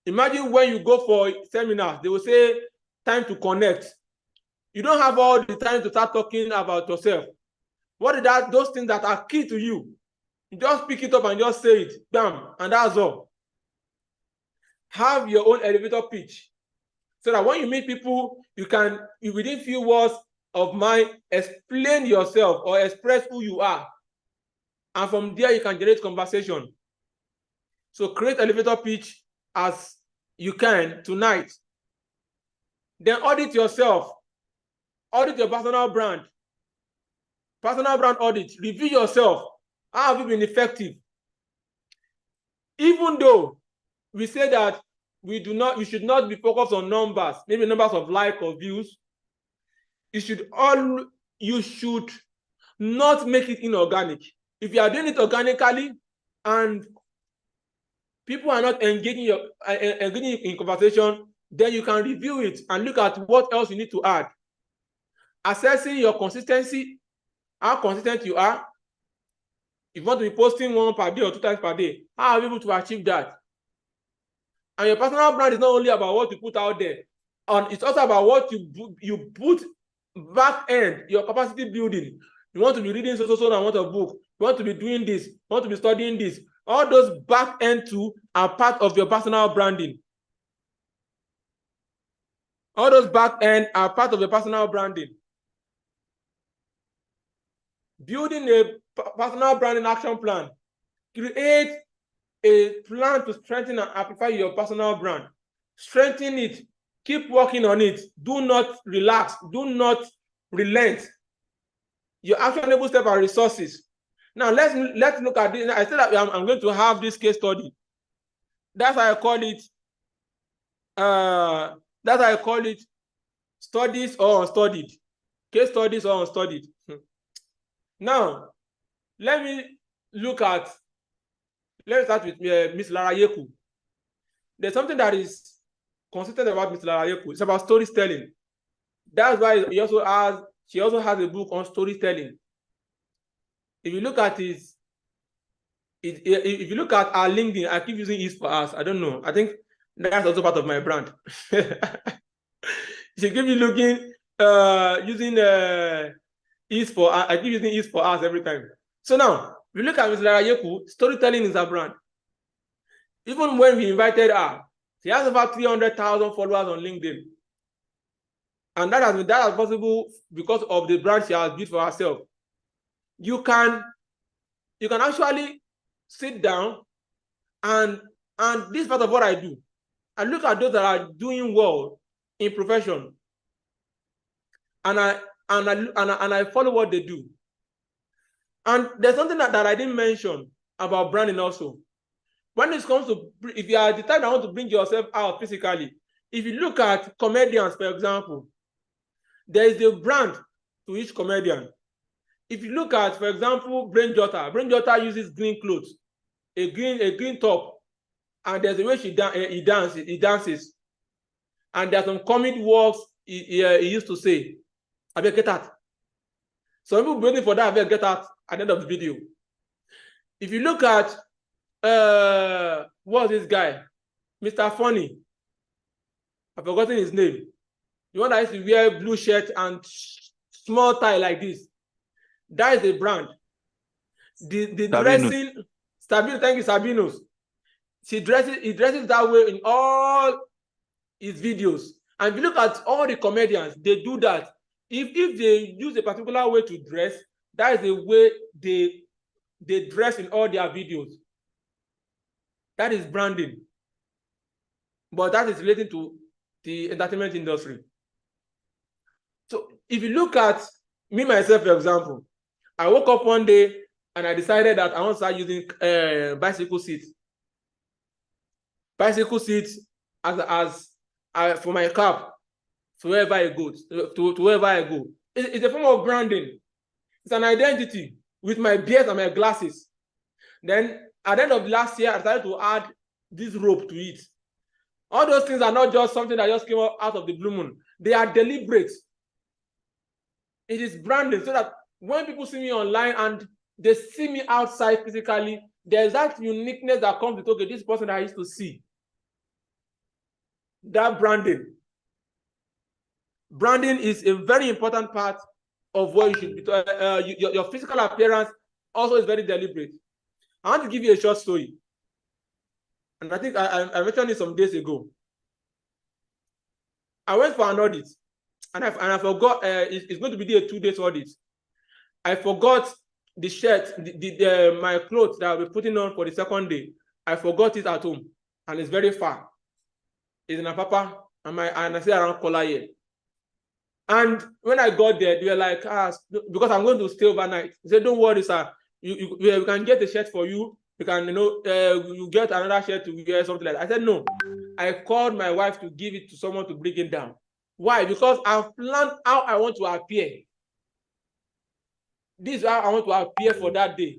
imagine when you go for seminars, they will say time to connect. You don't have all the time to start talking about yourself. What are those things that are key to you? You just pick it up and just say it, bam, and that's all. Have your own elevator pitch, so that when you meet people, you can, within few words of mine, explain yourself or express who you are. And from there, you can generate conversation. So create elevator pitch as you can tonight. Then audit yourself. Audit your personal brand. Personal brand audit. Review yourself. How have you been effective? Even though we say that we should not be focused on numbers, maybe numbers of likes or views. You should not make it inorganic. If you are doing it organically and people are not engaging in conversation, then you can review it and look at what else you need to add. Assessing your consistency, how consistent you are. If you want to be posting 1 per day or 2 times per day, how are you able to achieve that? And your personal brand is not only about what you put out there, and it's also about what you put back end, your capacity building. You want to be reading so amount of book. You want to be doing this. You want to be studying this. All those back end too are part of your personal branding. All those back end are part of your personal branding. Building a personal branding action plan. Create a plan to strengthen and amplify your personal brand. Strengthen it. Keep working on it. Do not relax. Do not relent. Your actionable steps are resources. Now let's look at this. I said that I'm going to have this case study. That's why I call it. That's why I call it studies or unstudied. Case studies or unstudied. Now, let me start with Miss Lara Yeku. There's something that is consistent about Miss Lara Yeku. It's about storytelling. That's why she also has a book on storytelling. If you look at if you look at our LinkedIn, I keep using East for Us. I don't know. I think that's also part of my brand. She keep me looking using East for Us. I keep using East for Us every time. So now, if you look at Ms. Lara Yeku, storytelling is her brand. Even when we invited her, she has over 300,000 followers on LinkedIn. And that has possible because of the brand she has built for herself. You can actually sit down and this is part of what I do. I look at those that are doing well in profession, and I follow what they do. And there's something that I didn't mention about branding also. When it comes to, if you are the type that want to bring yourself out physically, if you look at comedians, for example, there is a brand to each comedian. If you look at, for example, Brain Jotta uses green clothes, a green top, and there's a way he dances. And there's some comic works he used to say, I will get that. Some people waiting for that, I will get that at the end of the video. If you look at what's this guy? Mr. Funny. I've forgotten his name. The one that used to wear blue shirt and small tie like this. That is a brand. The dressing, Sabino, thank you, Sabinos. He dresses that way in all his videos. And if you look at all the comedians, they do that. If they use a particular way to dress, that is the way they dress in all their videos. That is branding. But that is related to the entertainment industry. So if you look at me, myself, for example, I woke up one day and I decided that I want to start using bicycle seats. Bicycle seats as for my cab, to wherever I go, to wherever I go. It's a form of branding. It's an identity with my beard and my glasses. Then at the end of last year, I decided to add this rope to it. All those things are not just something that just came out of the blue moon. They are deliberate. It is branding so that when people see me online and they see me outside physically, there's that uniqueness that comes with, okay, this person that I used to see. That branding. Branding is a very important part of what you should be. Your physical appearance also is very deliberate. I want to give you a short story. And I think I mentioned it some days ago. I went for an audit, and I forgot, it's going to be a 2 days audit. I forgot the shirt, my clothes that I'll be putting on for the second day. I forgot it at home, and it's very far. It's in Apapa, and I say around Kola here. And when I got there, they were like, because I'm going to stay overnight. They said, don't worry, sir. We can get a shirt for you. You can, you get another shirt to wear, something like that. I said, no. I called my wife to give it to someone to bring it down. Why? Because I've planned how I want to appear. This is how I want to appear for that day.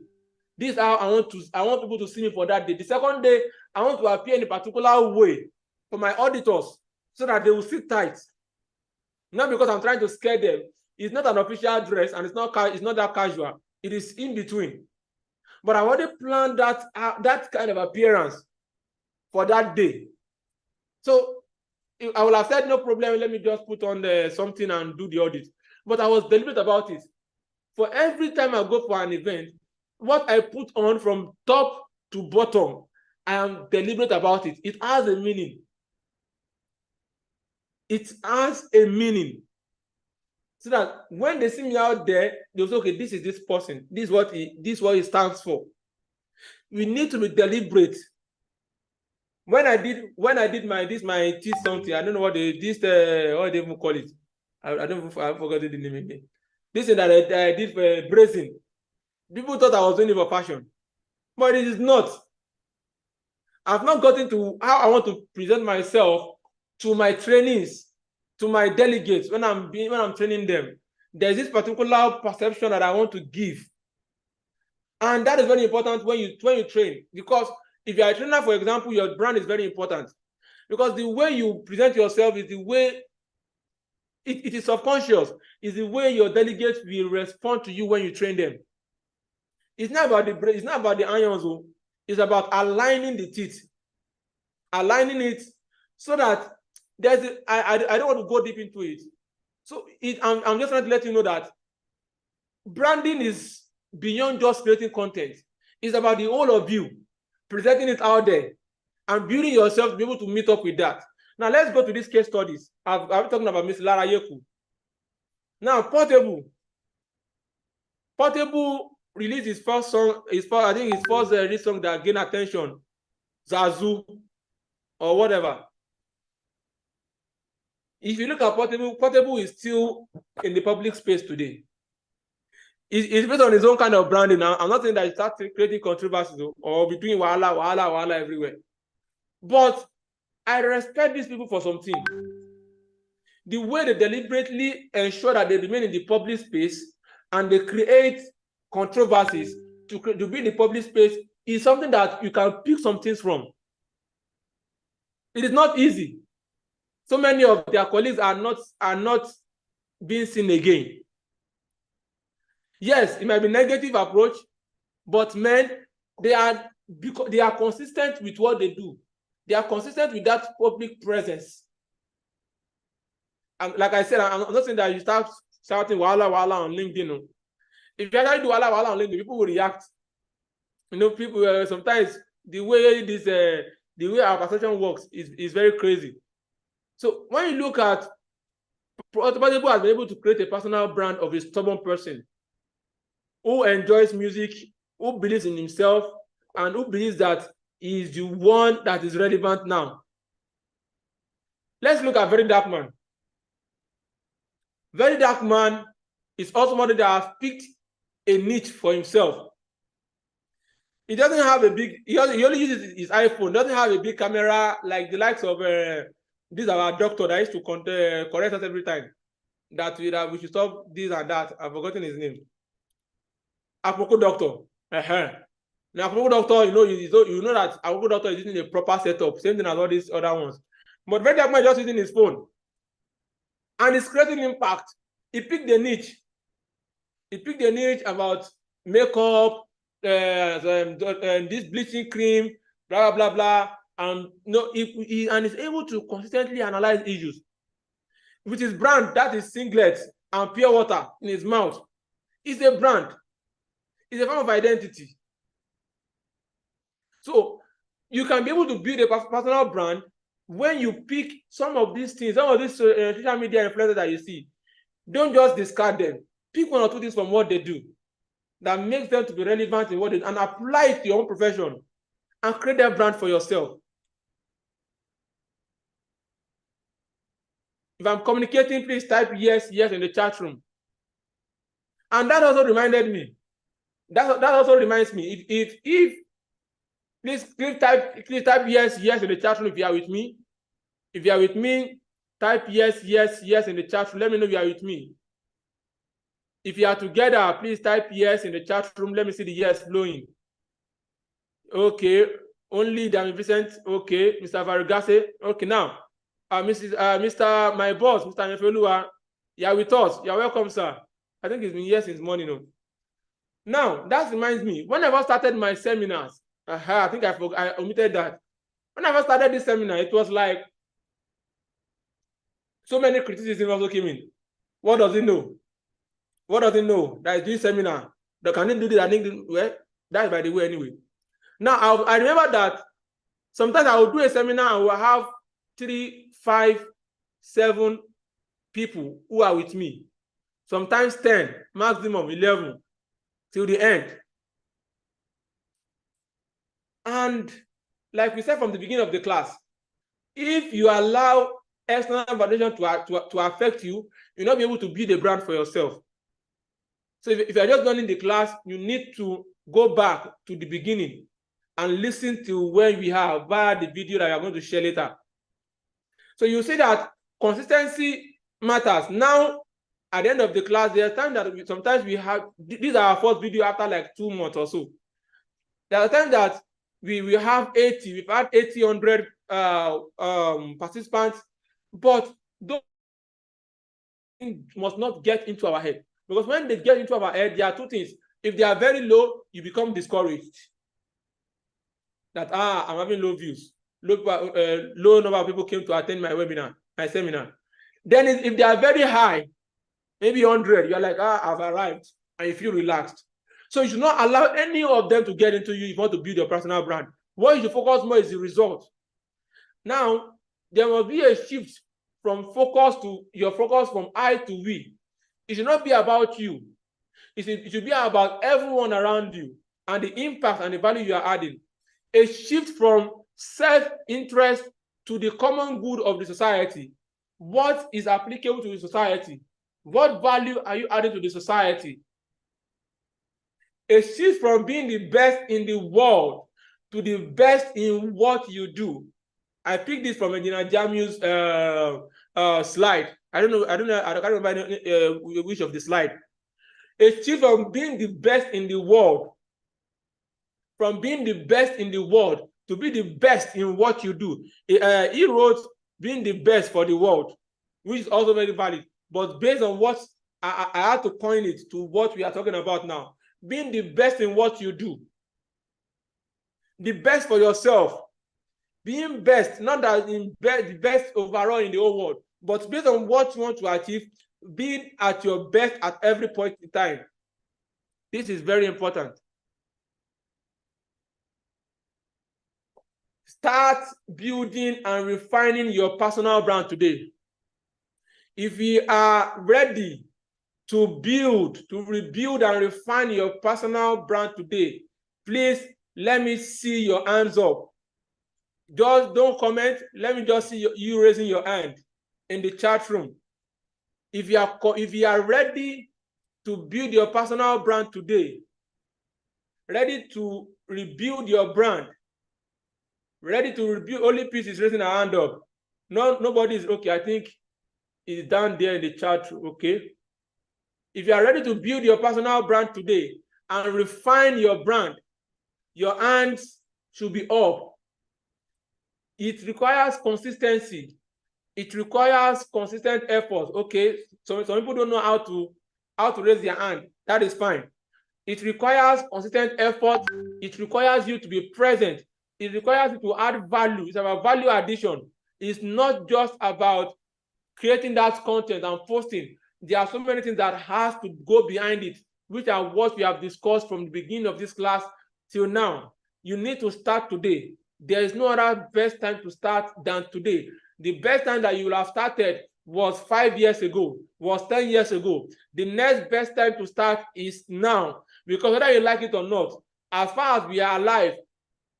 This is how I want people to see me for that day. The second day, I want to appear in a particular way for my auditors so that they will sit tight. Not because I'm trying to scare them. It's not an official dress and it's not that casual. It is in between. But I already planned that kind of appearance for that day. So I would have said, no problem, let me just put on something and do the audit. But I was deliberate about it. For every time I go for an event, what I put on from top to bottom, I am deliberate about it. It has a meaning. It has a meaning. So that when they see me out there, they'll say, okay, this is this person. This is what he stands for. We need to be deliberate. When I did my teach something, I don't know what they even call it. I forgot the name again. This thing that I did for bracing. People thought I was doing it for fashion, but it is not. I've not gotten to how I want to present myself to my trainees, to my delegates when I'm training them. There's this particular perception that I want to give, and that is very important when you train, because if you are a trainer, for example, your brand is very important, because the way you present yourself is the way it is subconscious, is the way your delegates will respond to you when you train them. It's not about the irons, it's about aligning the teeth, aligning it so that I don't want to go deep into it. So I'm just trying to let you know that branding is beyond just creating content. It's about the whole of you, presenting it out there and building yourself to be able to meet up with that. Now let's go to these case studies. I've been talking about Miss Lara Yeku. Now Portable released his first song, his first release song that gained attention, Zazu or whatever. If you look at Portable is still in the public space today. It's based on his own kind of branding. Now, I'm not saying that it starts creating controversies or between Wala everywhere. But I respect these people for something. The way they deliberately ensure that they remain in the public space and they create controversies to be in the public space is something that you can pick some things from. It is not easy. So many of their colleagues are not being seen again. Yes, it might be a negative approach, but men, they are consistent with what they do. They are consistent with that public presence. And like I said, I'm not saying that you start shouting wala on LinkedIn. If you actually do wala on LinkedIn, people will react. You know, people sometimes the way our perception works is very crazy. So when you look at Portable has been able to create a personal brand of a stubborn person who enjoys music, who believes in himself, and who believes that he is the one that is relevant now. Let's look at Very Dark Man. Very Dark Man is also somebody that has picked a niche for himself. He doesn't have a big, he only uses his iPhone, doesn't have a big camera like the likes of this our doctor that used to correct us every time. That we should stop this and that. I've forgotten his name. Apoko Doctor. Now, Apoko Doctor, you know that Apoko Doctor is using a proper setup, same thing as all these other ones. But Very Dark Man is just using his phone. And it's creating impact. He picked the niche. He picked the niche about makeup, this bleaching cream, blah, blah, blah. And he is able to consistently analyze issues. With his brand, that is singlet and pure water in his mouth. It's a brand. It's a form of identity. So you can be able to build a personal brand when you pick some of these things, some of these social media influencers that you see. Don't just discard them. Pick one or two things from what they do that makes them to be relevant in what they do and apply it to your own profession and create that brand for yourself. If I'm communicating, please type yes in the chat room. And that also reminded me. That also reminds me. If please type yes in the chat room if you are with me. If you are with me, type yes in the chat room. Let me know if you are with me. If you are together, please type yes in the chat room. Let me see the yes flowing. Okay. Only Dami Vincent. Okay. Mr. Varugase. Okay, now. Mr. My boss, Mr. Nefelua, you are with us. You are welcome, sir. I think it's been years since morning. No? Now, that reminds me, when I first started my seminars, I think I omitted that. When I first started this seminar, it was like So many criticisms also came in. What does it know? What does it know? That is doing seminar. That can it do this? I think, well, that's by the way anyway. Now, I remember that sometimes I will do a seminar and will have 3, 5, 7 people who are with me. Sometimes 10, maximum 11, till the end. And like we said from the beginning of the class, if you allow external validation to affect you, you'll not be able to build a brand for yourself. So if you're just learning the class, you need to go back to the beginning and listen to where we have via the video that I'm going to share later. So you see that consistency matters. Now, at the end of the class, there's time that sometimes we have, these are our first video after like 2 months or so. There's a time that we have 80, we've had 100 participants, but those must not get into our head. Because when they get into our head, there are 2 things. If they are very low, you become discouraged. That, I'm having low views. Low number of people came to attend my webinar, my seminar. Then if they are very high, maybe 100, you're like, I've arrived, and you feel relaxed. So you should not allow any of them to get into you if you want to build your personal brand. What you should focus more is the result. Now, there must be a shift from focus to your focus from I to we. It should not be about you. It should be about everyone around you and the impact and the value you are adding. A shift from self-interest to the common good of the society. What is applicable to the society? What value are you adding to the society? A shift from being the best in the world to the best in what you do. I picked this from Engineer Jamu's slide. I can't remember which of the slide. A shift from being the best in the world, from being the best in the world to be the best in what you do. He wrote being the best for the world, which is also very valid. But based on what I had to point it to what we are talking about now, being the best in what you do, the best for yourself, being best, not that the best overall in the whole world, but based on what you want to achieve, being at your best at every point in time. This is very important. Start building and refining your personal brand today. If you are ready to rebuild and refine your personal brand today, please let me see your hands up. Just don't comment. Let me just see you raising your hand in the chat room. If you are ready to build your personal brand today, ready to rebuild your brand, ready to rebuild, only Peace is raising her hand up. Nobody is okay. I think it's down there in the chat room. Okay. If you are ready to build your personal brand today and refine your brand, your hands should be up. It requires consistency. It requires consistent effort. Okay, so some people don't know how to raise their hand. That is fine. It requires consistent effort. It requires you to be present. It requires you to add value. It's about value addition. It's not just about creating that content and posting. There are so many things that has to go behind it, which are what we have discussed from the beginning of this class till now. You need to start today. There is no other best time to start than today. The best time that you will have started was 5 years ago, was 10 years ago. The next best time to start is now, because whether you like it or not, as far as we are alive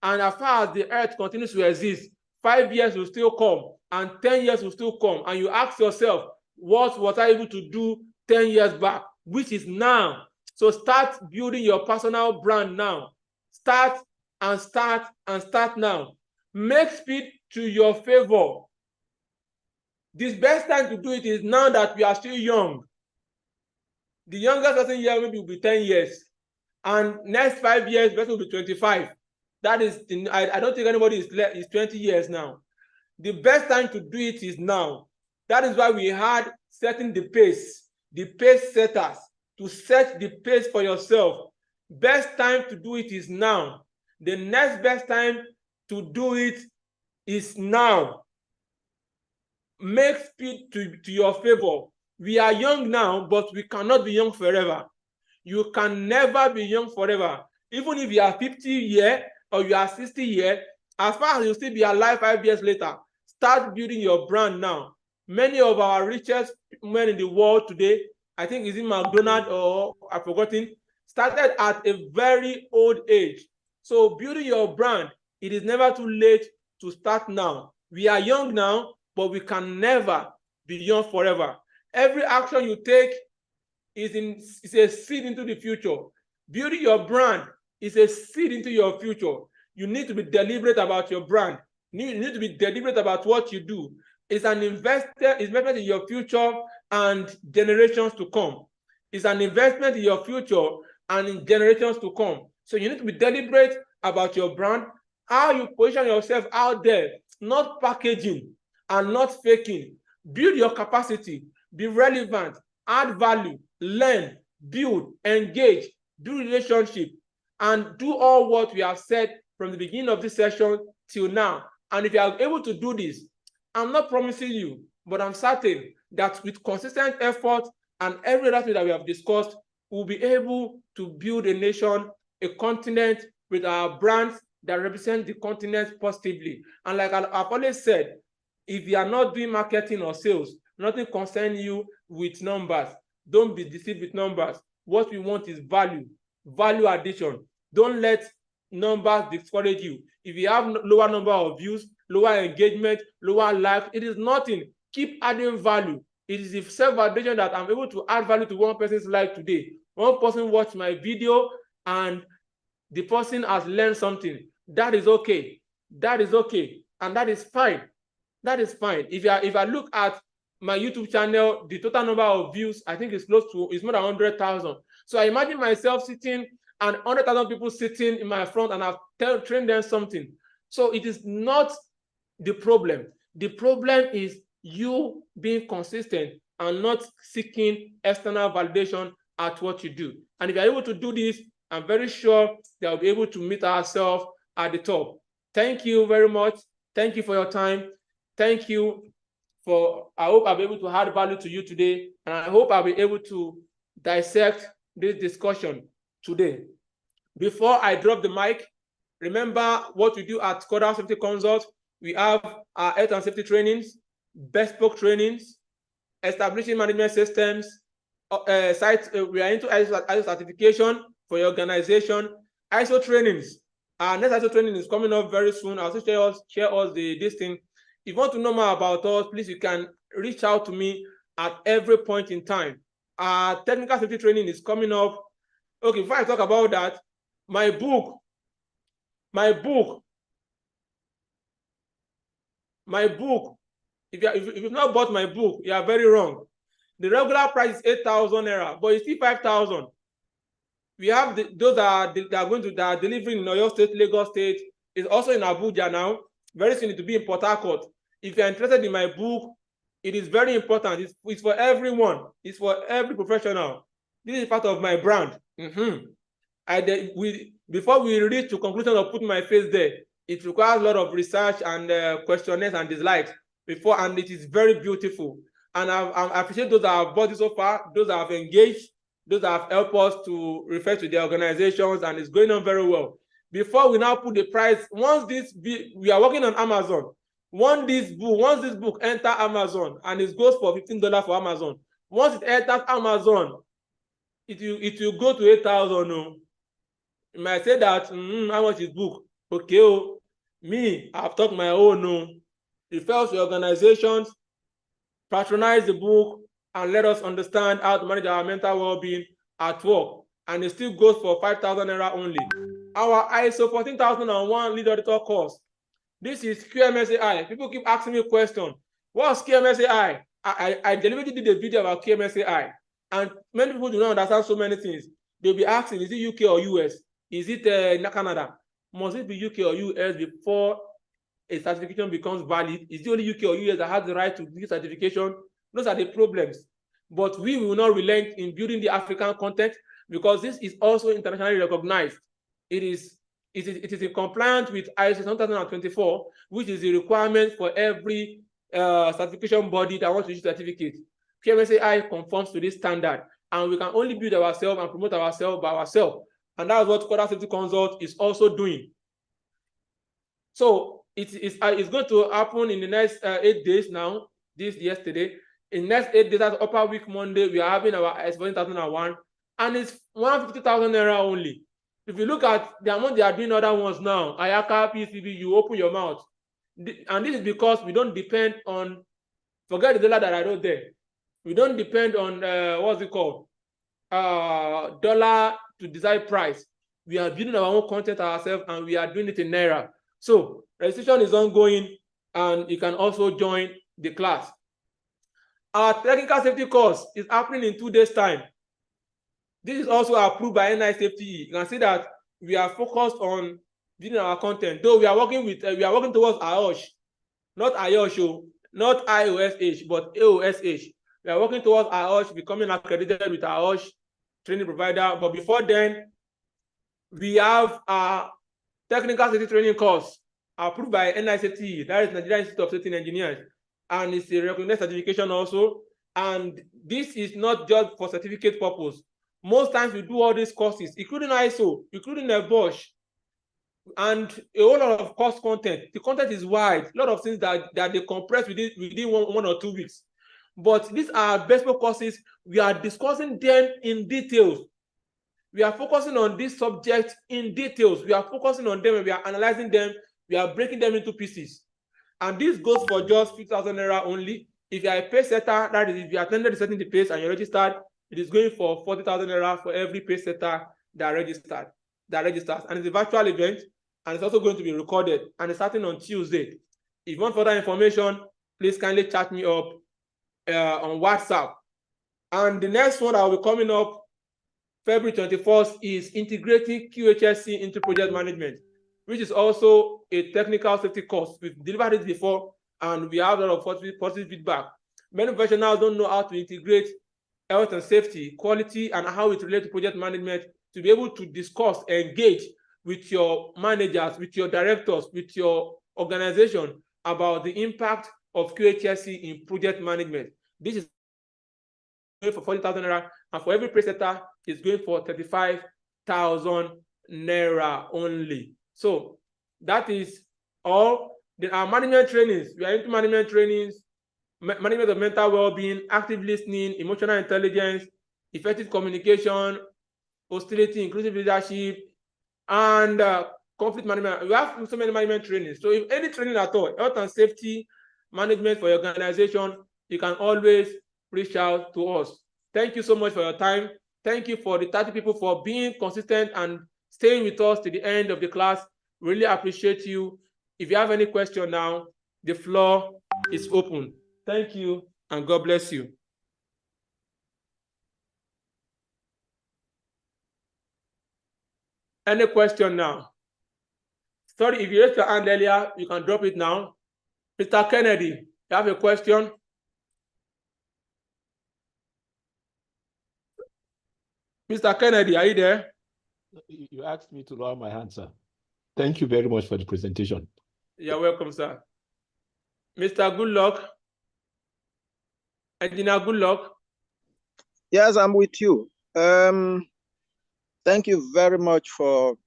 and as far as the earth continues to exist, 5 years will still come and 10 years will still come. And you ask yourself, what was I able to do 10 years back, which is now? So start building your personal brand now. Start and start and start now. Make speed to your favor. This best time to do it is now that we are still young. The youngest person here maybe will be 10 years. And next 5 years, the person will be 25. That is, I don't think anybody is 20 years now. The best time to do it is now. That is why we had setting the pace setters, to set the pace for yourself. Best time to do it is now. The next best time to do it is now. make speed to your favor. We are young now, but we cannot be young forever. You can never be young forever. Even if you are 50 years or you are 60 years, as far as you still be alive 5 years later, start building your brand now. Many of our richest men in the world today, I think is it McDonald or I've forgotten, started at a very old age. So building your brand, it is never too late to start now. We are young now, but we can never be young forever. Every action you take is a seed into the future. Building your brand is a seed into your future. You need to be deliberate about your brand. You need to be deliberate about what you do. It's an investment in your future and generations to come. It's an investment in your future and in generations to come. So you need to be deliberate about your brand, how you position yourself out there, not packaging and not faking. Build your capacity, be relevant, add value, learn, build, engage, do relationship, and do all what we have said from the beginning of this session till now. And if you are able to do this, I'm not promising you, but I'm certain that with consistent effort and every other thing that we have discussed, we'll be able to build a nation, a continent with our brands that represent the continent positively. And like I've always said, if you are not doing marketing or sales, nothing concerns you with numbers. Don't be deceived with numbers. What we want is value addition. Don't let numbers discourage you. If you have lower number of views, lower engagement, lower likes, it is nothing. Keep adding value. It is the self-validation that I'm able to add value to one person's life today. One person watched my video and the person has learned something. That is okay. That is okay. And that is fine. That is fine. If I look at my YouTube channel, the total number of views, I think it's more than 100,000. So I imagine myself sitting and 100,000 people sitting in my front and I've trained them something. So it is not the problem. The problem is you being consistent and not seeking external validation at what you do. And if you're able to do this, I'm very sure that we'll be able to meet ourselves at the top. Thank you very much. Thank you for your time. Thank you I hope I'll be able to add value to you today. And I hope I'll be able to dissect this discussion today. Before I drop the mic, remember what we do at Courthouse Safety Consult. We have our health and safety trainings, bespoke trainings, establishing management systems, we are into ISO certification for your organization, ISO trainings. Our next ISO training is coming up very soon. I'll also share us this thing. If you want to know more about us, please, you can reach out to me at every point in time. Our technical safety training is coming up. Okay, before I talk about that, my book, if you've not bought my book, you are very wrong. The regular price is 8,000 naira, but it's still 5,000. We have those that are delivering in Oyo State, Lagos State. It's also in Abuja now. Very soon it will be in Port Harcourt. If you're interested in my book, it is very important. It's for everyone. It's for every professional. This is part of my brand. Before we reach to conclusion of putting my face there, it requires a lot of research and questionnaires and dislikes and it is very beautiful. And I appreciate those that have bought it so far, those that have engaged, those that have helped us to refer to their organizations, and it's going on very well. Before we now put the price, we are working on Amazon. Once this book enter Amazon and it goes for $15 for Amazon, once it enters Amazon, it will go to 8,000. No, you might say that how much is book? Okay, me, I've talked my own. No, refer to organizations, patronize the book, and let us understand how to manage our mental well-being at work. And it still goes for 5,000 naira only. Our ISO 14001 lead auditor course. This is QMSAI. People keep asking me a question. What's QMSAI? I deliberately did a video about QMSAI. And many people do not understand so many things. They'll be asking, is it UK or US? Is it Canada? Must it be UK or US before a certification becomes valid? Is it only UK or US that has the right to give certification? Those are the problems. But we will not relent in building the African content because this is also internationally recognized. It is in compliance with ISO 1024, which is a requirement for every certification body that wants to issue certificate. PMSAI conforms to this standard, and we can only build ourselves and promote ourselves by ourselves. And that's what Coder Safety Consult is also doing. So it's going to happen in the next 8 days now. This yesterday. In the next 8 days, that's upper week Monday, we are having our S 2001, and it's 150,000 naira only. If you look at the amount they are doing other ones now, Ayaka, PCB, you open your mouth. And this is because we don't depend on, forget the dollar that I wrote there. We don't depend on, what's it called? Dollar to decide price. We are building our own content ourselves, and we are doing it in Naira. So registration is ongoing, and you can also join the class. Our technical safety course is happening in 2 days' time. This is also approved by NI Safety. You can see that we are focused on building our content. Though we are working towards AOSH, not IOSH, not IOSH, but AOSH. We are working towards AOSH, becoming accredited with AOSH training provider. But before then, we have a technical safety training course approved by NICT, that is Nigerian Institute of Safety and Engineers, and it's a recognized certification also. And this is not just for certificate purpose. Most times we do all these courses, including ISO, including Bosch, and a whole lot of course content. The content is wide, a lot of things that they compress within one or 2 weeks. But these are bespoke courses. We are discussing them in details. We are focusing on this subject in details. We are focusing on them and we are analyzing them. We are breaking them into pieces. And this goes for just 5,000 naira only. If you are a pace setter, that is, if you attended setting the pace and you're registered, it is going for 40,000 naira for every pace setter that registers. And it's a virtual event, and it's also going to be recorded, and it's starting on Tuesday. If you want further information, please kindly chat me up on WhatsApp. And the next one that will be coming up February 21st is integrating QHSE into project management, which is also a technical safety course. We've delivered it before, and we have a lot of positive feedback. Many professionals don't know how to integrate health and safety, quality, and how it relates to project management to be able to discuss, engage with your managers, with your directors, with your organization about the impact of QHSE in project management. This is going for 40,000 naira, and for every presetter, it's going for 35,000 naira only. So that is all. Then our management trainings, we are into management trainings, management of mental well-being, active listening, emotional intelligence, effective communication, hostility, inclusive leadership, and conflict management. We have so many management trainings. So if any training at all, health and safety management for your organization, you can always reach out to us. Thank you so much for your time. Thank you for the 30 people for being consistent and staying with us to the end of the class. Really appreciate you. If you have any question now, the floor is open. Thank you, and God bless you. Any question now? Sorry, if you raised your hand earlier, you can drop it now. Mr. Kennedy, you have a question? Mr. Kennedy, are you there? You asked me to lower my hand, sir. Thank you very much for the presentation. You're welcome, sir. Mr. Goodluck, Engineer Goodluck. Yes, I'm with you. Thank you very much for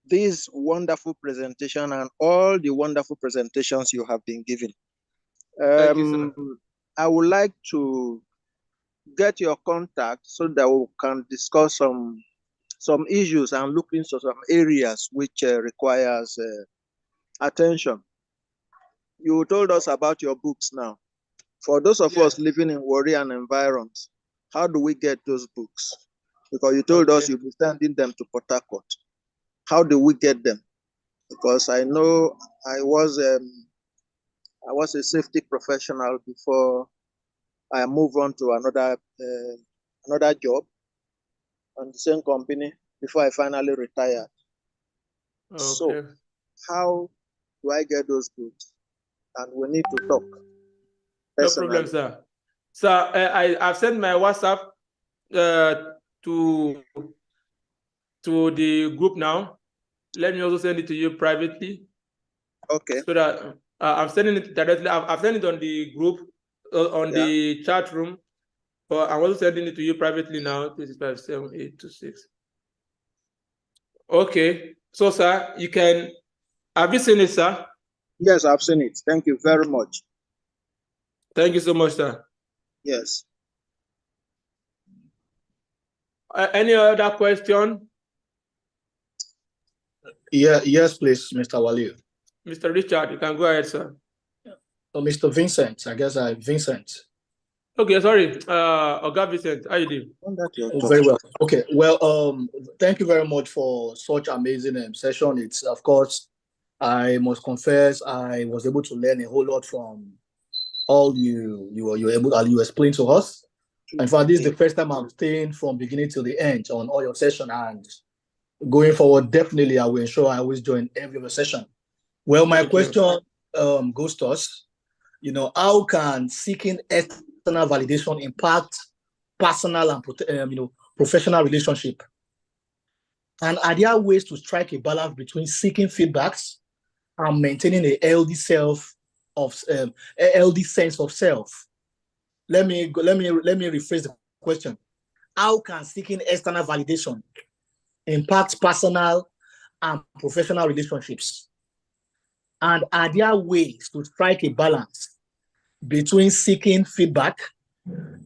this wonderful presentation and all the wonderful presentations you have been giving. Thank you, sir. I would like to get your contact so that we can discuss some issues and look into some areas which requires attention. You told us about your books now. For those of us living in Warri and environs, how do we get those books? Because you told us you'll be sending them to Port Harcourt. How do we get them? Because I know I was a safety professional before I moved on to another job on the same company before I finally retired. Okay. So how do I get those books? And we need to talk. No problem, sir. So I've sent my WhatsApp to the group now. Let me also send it to you privately. Okay. So that I'm sending it directly. I've sent it on the group, on the chat room, but I'm also sending it to you privately now. 2657826. Okay. So, sir, you can. Have you seen it, sir? Yes, I've seen it. Thank you very much. Thank you so much, sir. Yes. Any other question? Yeah, yes, please, Mr. Wali. Mr. Richard, you can go ahead, sir. So, Mr. Vincent, I guess Vincent. Okay, sorry. Oga Vincent, how you doing? Oh, very well. Okay, well, thank you very much for such amazing session. It's, of course, I must confess, I was able to learn a whole lot from all you explained to us. In fact, this is the first time I'm staying from beginning to the end on all your session, and going forward, definitely I will ensure I always join every other session. Well, my question goes to us. You know, how can seeking external validation impact personal and professional relationship? And are there ways to strike a balance between seeking feedbacks and maintaining a healthy healthy sense of self? Let me rephrase the question. How can seeking external validation impact personal and professional relationships? And are there ways to strike a balance between seeking feedback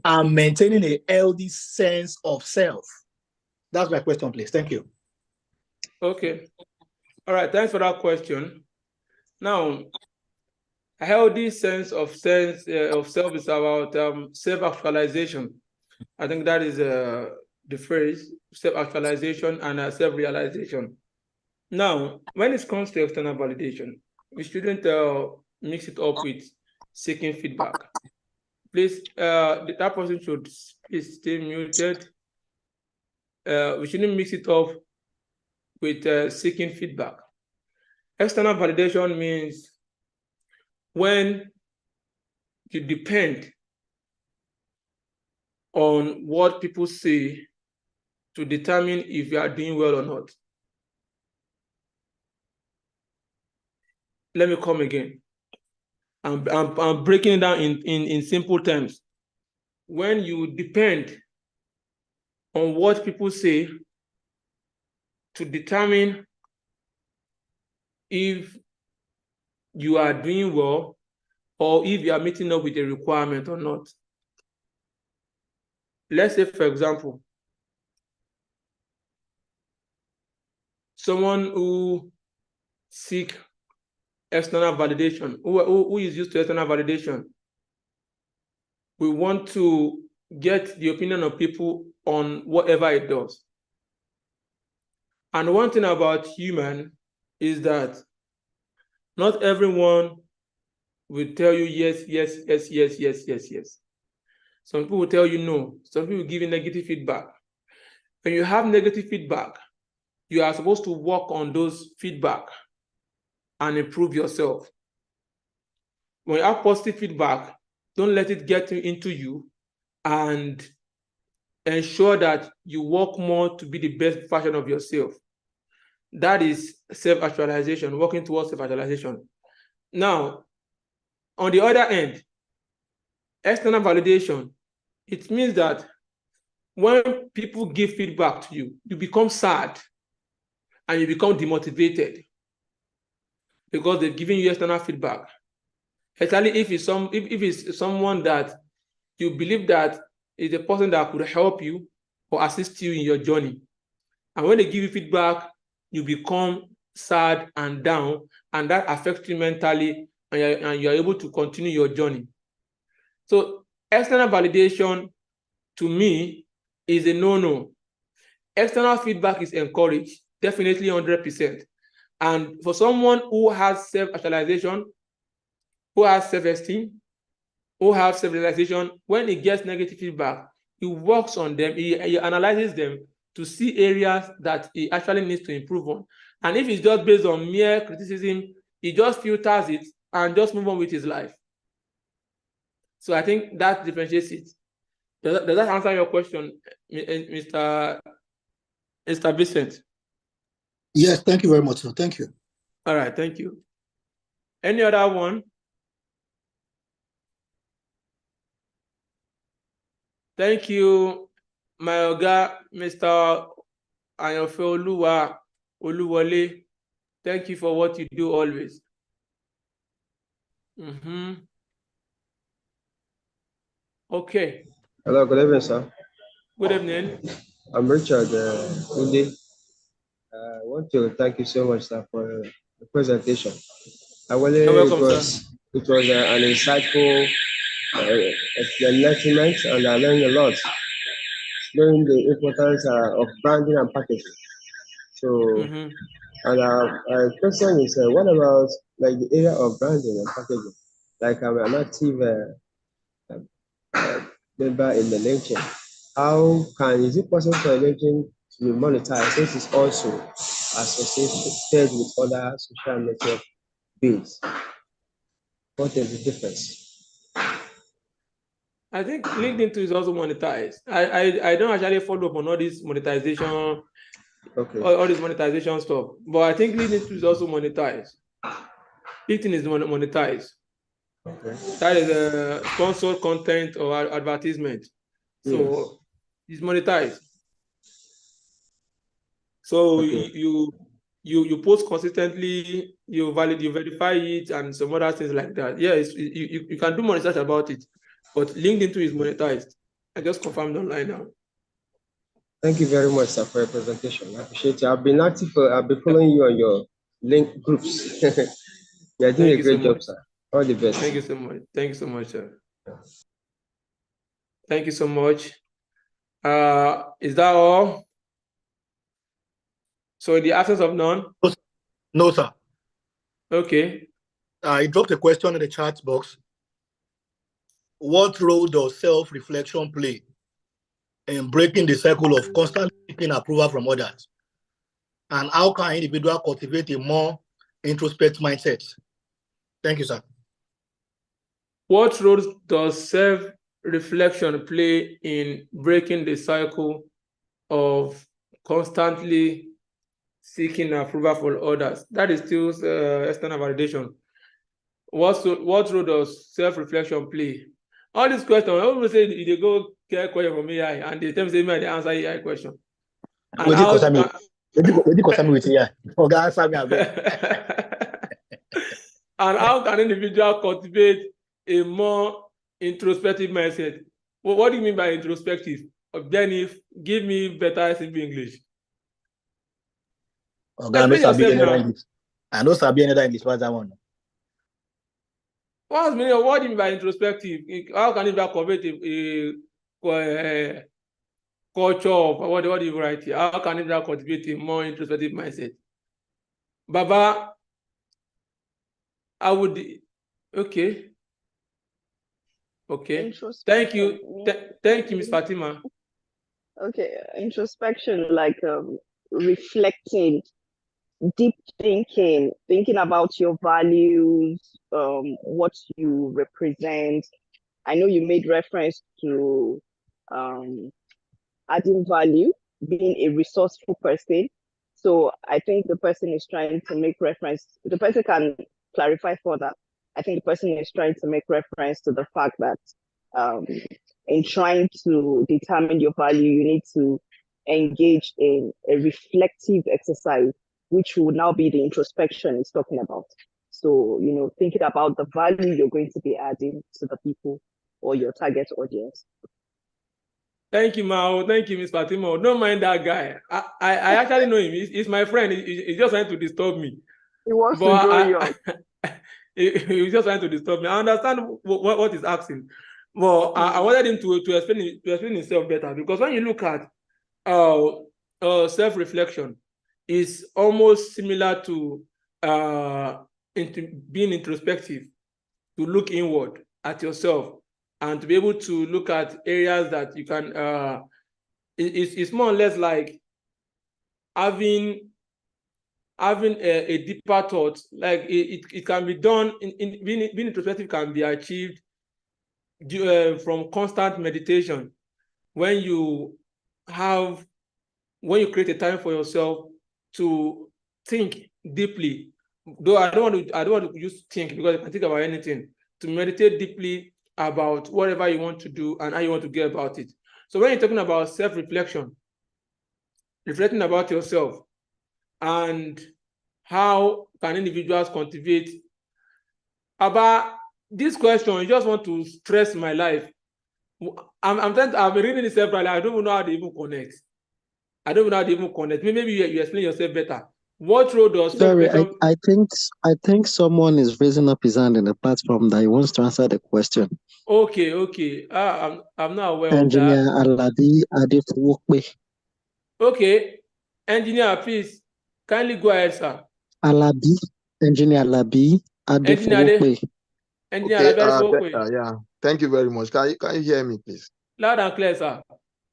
and maintaining a healthy sense of self? That's my question, please. Thank you. Okay. All right. Thanks for that question. Now, a healthy sense of self is about self-actualization. I think that is the phrase, self-actualization and self-realization. Now, when it comes to external validation, we shouldn't mix it up with seeking feedback. Please, that person should stay muted. We shouldn't mix it up with seeking feedback. External validation means when you depend on what people say to determine if you are doing well or not. Let me come again. I'm breaking it down in simple terms. When you depend on what people say to determine if you are doing well or if you are meeting up with a requirement or not. Let's say, for example, someone who seeks external validation, who is used to external validation, we want to get the opinion of people on whatever it does. And one thing about human is that not everyone will tell you yes, yes, yes, yes, yes, yes, yes. Some people will tell you no. Some people will give you negative feedback. When you have negative feedback, you are supposed to work on those feedback and improve yourself. When you have positive feedback, don't let it get into you, and ensure that you work more to be the best version of yourself. That is self-actualization, working towards self-actualization. Now, on the other end, external validation, it means that when people give feedback to you, you become sad and you become demotivated because they're giving you external feedback. Especially if it's someone that you believe that is a person that could help you or assist you in your journey. And when they give you feedback, you become sad and down, and that affects you mentally, and you're able to continue your journey. So external validation, to me, is a no-no. External feedback is encouraged, definitely 100%. And for someone who has self-actualization, who has self-esteem, who has self-realization, when he gets negative feedback, he works on them, he analyzes them to see areas that he actually needs to improve on. And if it's just based on mere criticism, he just filters it and just move on with his life. So I think that differentiates it. Does that answer your question, Mr. Vincent? Yes, thank you very much, sir. Thank you. All right, thank you. Any other one? Thank you, my Oga, Mr. Ayanfe Oluwole. Thank you for what you do always. Okay. Hello, good evening, sir. Good evening. I'm Richard Ude. I want to thank you so much, sir, for the presentation. You're welcome, sir. It was an insightful enlightenment, and I learned a lot, knowing the importance of branding and packaging. So, and question is, what about like the area of branding and packaging? Like I'm an active member in the LinkedIn. Is it possible for LinkedIn to be monetized since it's also associated with other social network builds? What is the difference? I think LinkedIn too is also monetized. I don't actually follow up on all this monetization, all this monetization stuff, but I think LinkedIn too is also monetized. LinkedIn is monetized. Okay. That is sponsored content or advertisement. So it's monetized. So you post consistently, you verify it, and some other things like that. Yeah, you can do more research about it, but LinkedIn too is monetized. I just confirmed online now. Thank you very much, sir, for your presentation. I appreciate it. I've been following you on your link groups. You're doing a great job, sir. All the best. Thank you so much. Thank you so much, sir. Thank you so much. Is that all? So in the absence of none? No, sir. Okay. I dropped a question in the chat box. What role does self-reflection play in breaking the cycle of constantly seeking approval from others? And how can individuals cultivate a more introspective mindset? Thank you, sir. What role does self-reflection play in breaking the cycle of constantly seeking approval from others? That is still external validation. What role does self-reflection play? All these questions, I always say they go get a question from AI, and they tell me they answer AI question. And how and how can an individual cultivate a more introspective mindset? Well, what do you mean by introspective? Then give me better simple English. I know Sabi another English. What's that one? What do you mean by introspective? How can it cultivate a culture of what do you write here? How can it cultivate a more introspective mindset? Baba, I would okay. Thank you. Thank you, Ms. Fatima. Okay, introspection, like reflecting, deep thinking about your values, what you represent. I know you made reference to adding value, being a resourceful person. So I think the person is trying to make reference, the person can clarify further. I think the person is trying to make reference to the fact that in trying to determine your value, you need to engage in a reflective exercise, which will now be the introspection it's talking about. So, thinking about the value you're going to be adding to the people or your target audience. Thank you, Mao. Thank you, Ms. Fatima. Don't mind that guy. I actually know him. He's my friend. He's just trying to disturb me. He wants to grow you up. He's just trying to disturb me. I understand what he's asking. But I wanted him to explain himself better, because when you look at self-reflection, it's almost similar to being introspective, to look inward at yourself and to be able to look at areas that you can it's more or less like having a deeper thought. Like it can be done in being introspective can be achieved from constant meditation. When you create a time for yourself to think deeply though I don't want to just think, because I can think about anything, to meditate deeply about whatever you want to do and how you want to get about it. So when you're talking about self-reflection, reflecting about yourself and how can individuals cultivate about this question, you just want to stress my life. I've been reading this separately. I don't even know how they even connect. Maybe you explain yourself better. What role does Sorry, I think someone is raising up his hand in the platform that he wants to answer the question. Okay. I'm not aware Engineer of that. Alabi Adefuwokpe. Okay, engineer, please kindly go ahead, sir. Engineer Alabi Adefuwokpe. Yeah. Thank you very much. Can you hear me, please? Loud and clear, sir.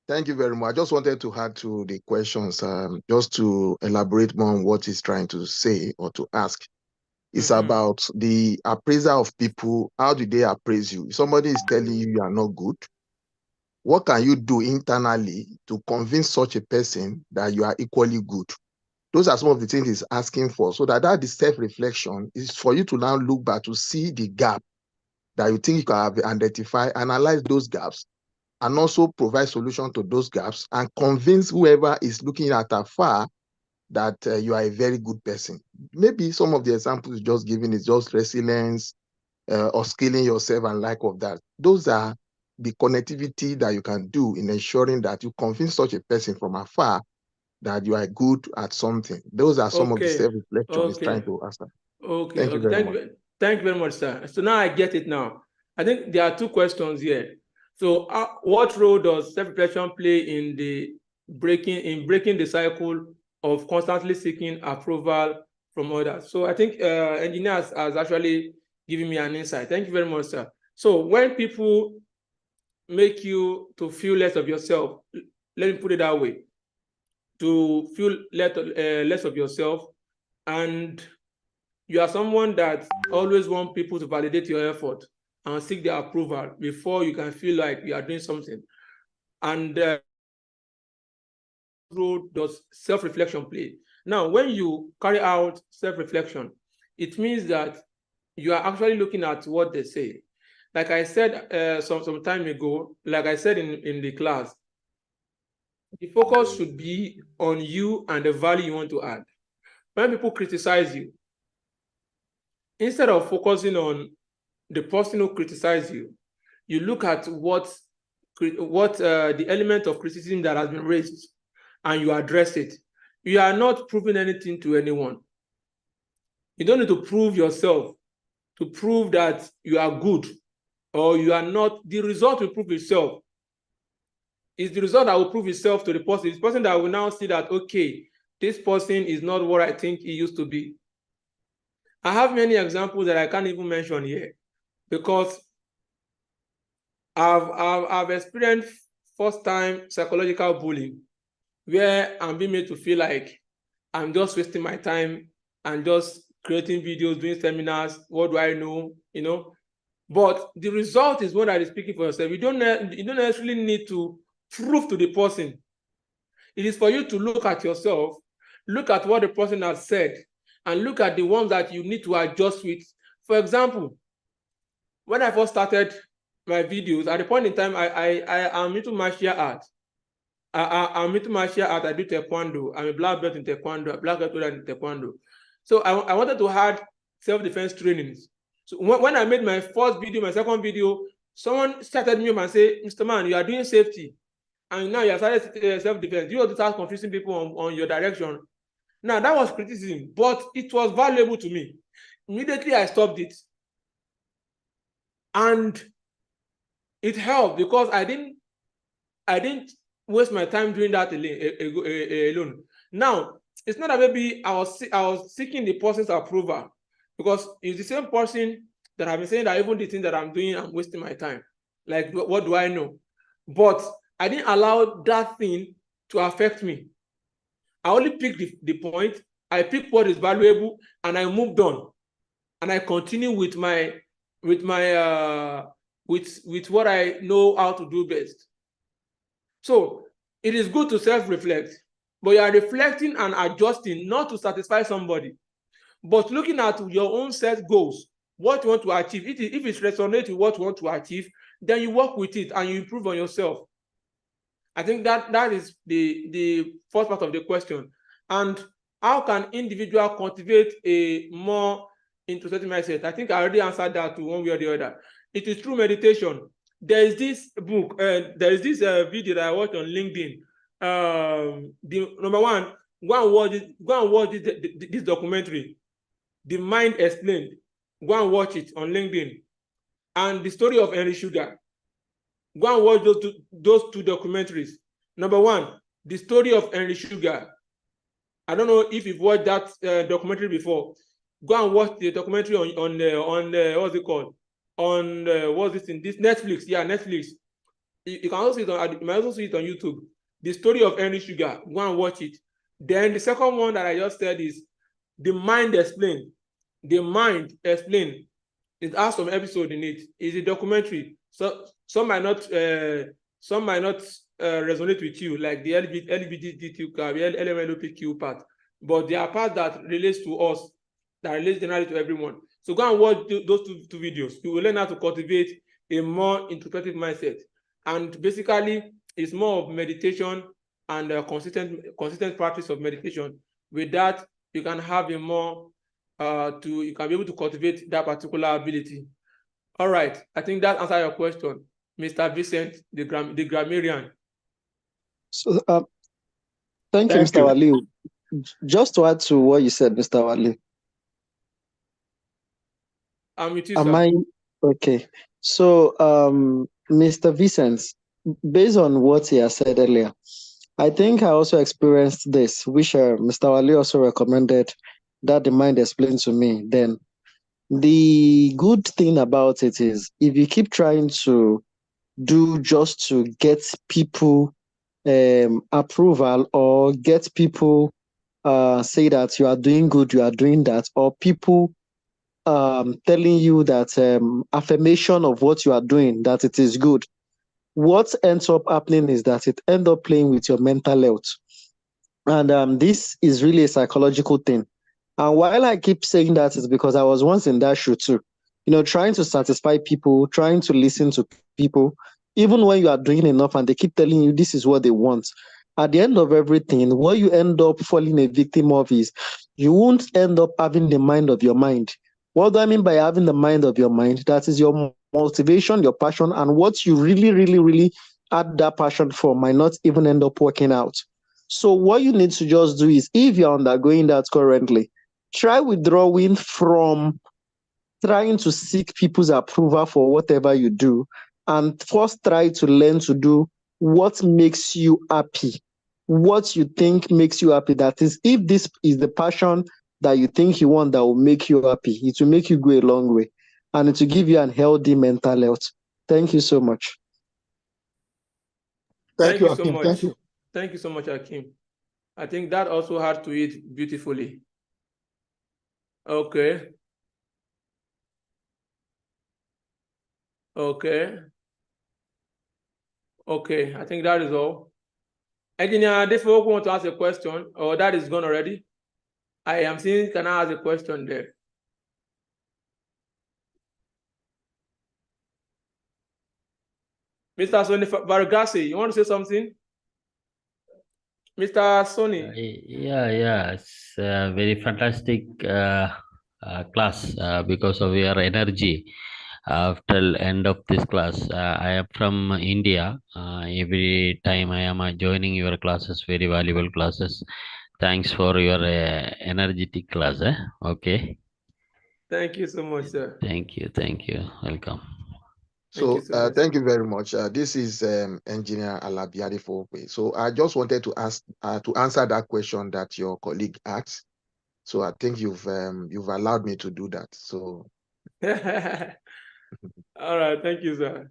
Thank you very much. I just wanted to add to the questions, just to elaborate more on what he's trying to say or to ask. It's about the appraisal of people. How do they appraise you? If somebody is telling you you are not good, what can you do internally to convince such a person that you are equally good? Those are some of the things he's asking for, so that the self-reflection is for you to now look back to see the gap that you think you can identify, analyze those gaps, and also provide solution to those gaps and convince whoever is looking at afar that you are a very good person. Maybe some of the examples just given is just resilience or scaling yourself and lack of that. Those are the connectivity that you can do in ensuring that you convince such a person from afar that you are good at something. Those are some of the self-reflection he's trying to answer. Okay. Thank you very much. Thank you very much, sir. So now I get it now. I think there are two questions here. So what role does self-reflection play in breaking the cycle of constantly seeking approval from others? So I think engineers has actually given me an insight. Thank you very much, sir. So when people make you to feel less of yourself, let me put it that way, to feel less of yourself, and you are someone that always want people to validate your effort and seek their approval before you can feel like you are doing something. And role does self-reflection play? Now, when you carry out self-reflection, it means that you are actually looking at what they say. Like I said some time ago, like I said in the class, the focus should be on you and the value you want to add. When people criticize you, instead of focusing on the person who criticizes you, you look at what the element of criticism that has been raised, and you address it. You are not proving anything to anyone. You don't need to prove yourself to prove that you are good or you are not. The result will prove itself. It's the result that will prove itself to the person. This person that will now see that, okay, this person is not what I think he used to be. I have many examples that I can't even mention here because I've experienced first-time psychological bullying where I'm being made to feel like I'm just wasting my time and just creating videos, doing seminars. What do I know? You know, but the result is one that is speaking for yourself. You don't necessarily need to prove to the person. It is for you to look at yourself, look at what the person has said, and look at the ones that you need to adjust with. For example, when I first started my videos, at the point in time, I am into martial art. I'm into martial art. I do taekwondo. I'm a black belt in taekwondo, black belt in taekwondo. So I wanted to add self-defense trainings. So when I made my first video, my second video, someone started me up and say, "Mr. Man, you are doing safety, and now you have started self-defense. You have to start confusing people on your direction." Now that was criticism, but it was valuable to me. Immediately I stopped it, and it helped because I didn't waste my time doing that alone. Now, it's not that maybe I was seeking the person's approval, because it's the same person that I've been saying that even the thing that I'm doing, I'm wasting my time. Like, what do I know? But I didn't allow that thing to affect me. I only picked the point, I picked what is valuable, and I moved on. And I continue with what I know how to do best. So it is good to self-reflect, but you are reflecting and adjusting not to satisfy somebody, But looking at your own set goals, what you want to achieve, if it resonates with what you want to achieve, then you work with it and you improve on yourself. I think that is the first part of the question. And how can individual cultivate a more introspective mindset? I think I already answered that to one way or the other. It is through meditation. There is this book, there is this video that I watched on LinkedIn. The number one, go and watch this documentary, The Mind Explained. Go and watch it on LinkedIn. And the story of Henry Sugar. Go and watch those two documentaries. Number one, the story of Henry Sugar. I don't know if you've watched that documentary before. Go and watch the documentary on what's it called? On what's this thing? This Netflix. Yeah, Netflix. You can also see it on. You might also see it on YouTube. The story of Henry Sugar. Go and watch it. Then the second one that I just said is The Mind Explained. The Mind Explained. It has some episode in it. It's a documentary. So some might not resonate with you, like the LGBTQ, LMNOPQ part, but there are parts that relates to us, that relates generally to everyone. So go and watch those two videos. You will learn how to cultivate a more introspective mindset. And basically, it's more of meditation and a consistent practice of meditation. With that, you can have a more you can be able to cultivate that particular ability. All right, I think that answers your question, Mr. Vincent, the grammarian. So, thank you, Mr. Wali. Just to add to what you said, Mr. Wali. I'm with you, Am sir. I okay? So, Mr. Vincent, based on what he has said earlier, I think I also experienced this, which Mr. Wali also recommended that The Mind Explained to me. Then, the good thing about it is, if you keep trying to do just to get people approval or get people say that you are doing good, you are doing that, or people telling you that affirmation of what you are doing, that it is good, what ends up happening is that it ends up playing with your mental health. And this is really a psychological thing. And while I keep saying that, is because I was once in that shoe too. You know, trying to satisfy people, trying to listen to people, even when you are doing enough and they keep telling you this is what they want. At the end of everything, what you end up falling a victim of is you won't end up having the mind of your mind. What do I mean by having the mind of your mind? That is your motivation, your passion, and what you really, really, really add that passion for might not even end up working out. So what you need to just do is, if you're undergoing that currently, try withdrawing from trying to seek people's approval for whatever you do, and first try to learn to do what makes you happy, what you think makes you happy. That is, if this is the passion that you think you want that will make you happy, it will make you go a long way, and it will give you an healthy mental health. Thank you so much. Thank you so much. Thank you. Thank you so much, Akim. I think that also had to it beautifully. Okay. Okay. Okay, I think that is all. Engineer, this folk want to ask a question, or that is gone already? I am seeing, can I ask a question there? Mr. Sonny Vargasi, you want to say something? Mr. Sonny. Yeah, it's a very fantastic class because of your energy. After end of this class, I am from India. Every time I am joining your classes, very valuable classes. Thanks for your energetic class. Okay. Thank you so much, sir. Thank you. Welcome. So thank you very much. This is Engineer Alabiadi Fope. So I just wanted to ask to answer that question that your colleague asked. So I think you've allowed me to do that. So all right, thank you, sir.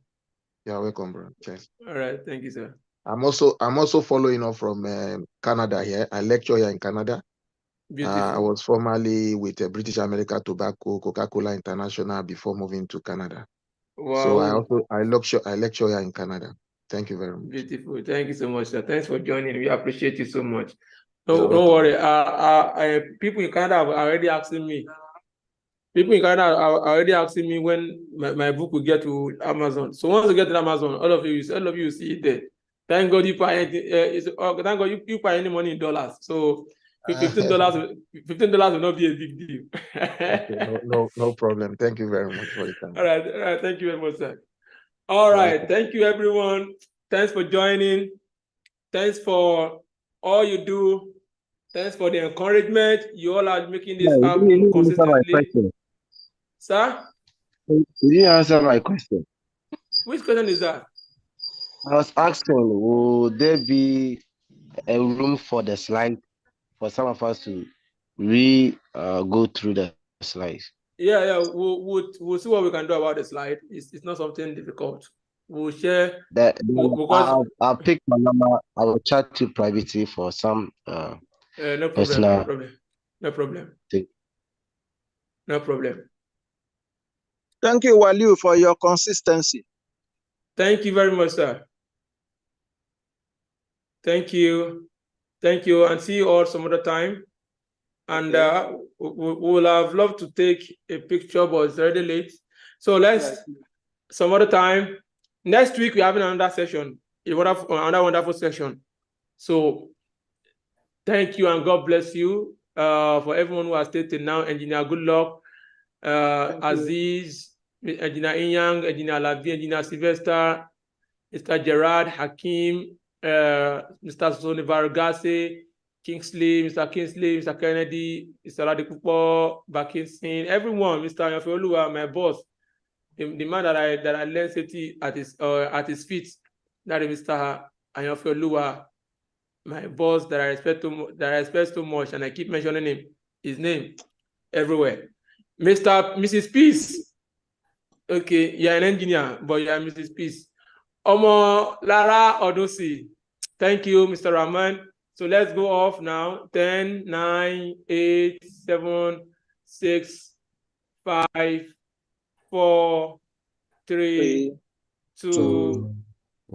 You're welcome, bro. Cheers. All right, thank you, sir. I'm also following up from Canada here. I lecture here in Canada. I was formerly with British America Tobacco, Coca-Cola International before moving to Canada. Wow. So I lecture here in Canada. Thank you very much. Beautiful. Thank you so much, sir. Thanks for joining. We appreciate you so much. Don't worry. People in Canada are already asking me. People in Canada are already asking me when my book will get to Amazon. So once you get to Amazon, all of you see it there. Thank God you pay. Thank God you pay any money in dollars. So $15 will not be a big deal. Okay, no problem. Thank you very much for your time. All right. Thank you very much, sir. All right. Thank you, everyone. Thanks for joining. Thanks for all you do. Thanks for the encouragement. You all are making this happen consistently. Sir? You didn't answer my question. Which question is that? I was asking, would there be a room for the slide for some of us to go through the slides? Yeah. We'll see what we can do about the slide. It's not something difficult. We'll share. I'll pick my number. I will chat you privately for some no problem. personal. No problem. Thank you, Waliu, for your consistency. Thank you very much, sir. Thank you, and see you all some other time. And we will have loved to take a picture, but it's already late. So let's some other time. Next week we're having another session, another wonderful session. So thank you and God bless you. For everyone who has stayed till now, Engineer, good luck. Aziz, Engineer Inyang, Engineer Lavi, Engineer Sylvester, Mr. Gerard, Hakim, Mr. Soni Varugase, Kingsley, Mr. Kennedy, Mr. Radikupo, Bakinsin, everyone, Mr. Ayafeoluwa, my boss, the man that I learned safety at his feet, that is Mr. Ayafeoluwa, my boss that I respect so much, and I keep mentioning his name everywhere. Mrs. Peace. Okay, you're an engineer, but you're Mrs. Peace. Omo Lara Odosi. Thank you, Mr. Rahman. So let's go off now. 10, 9, 8, 7, 6, 5, 4, 3, 2,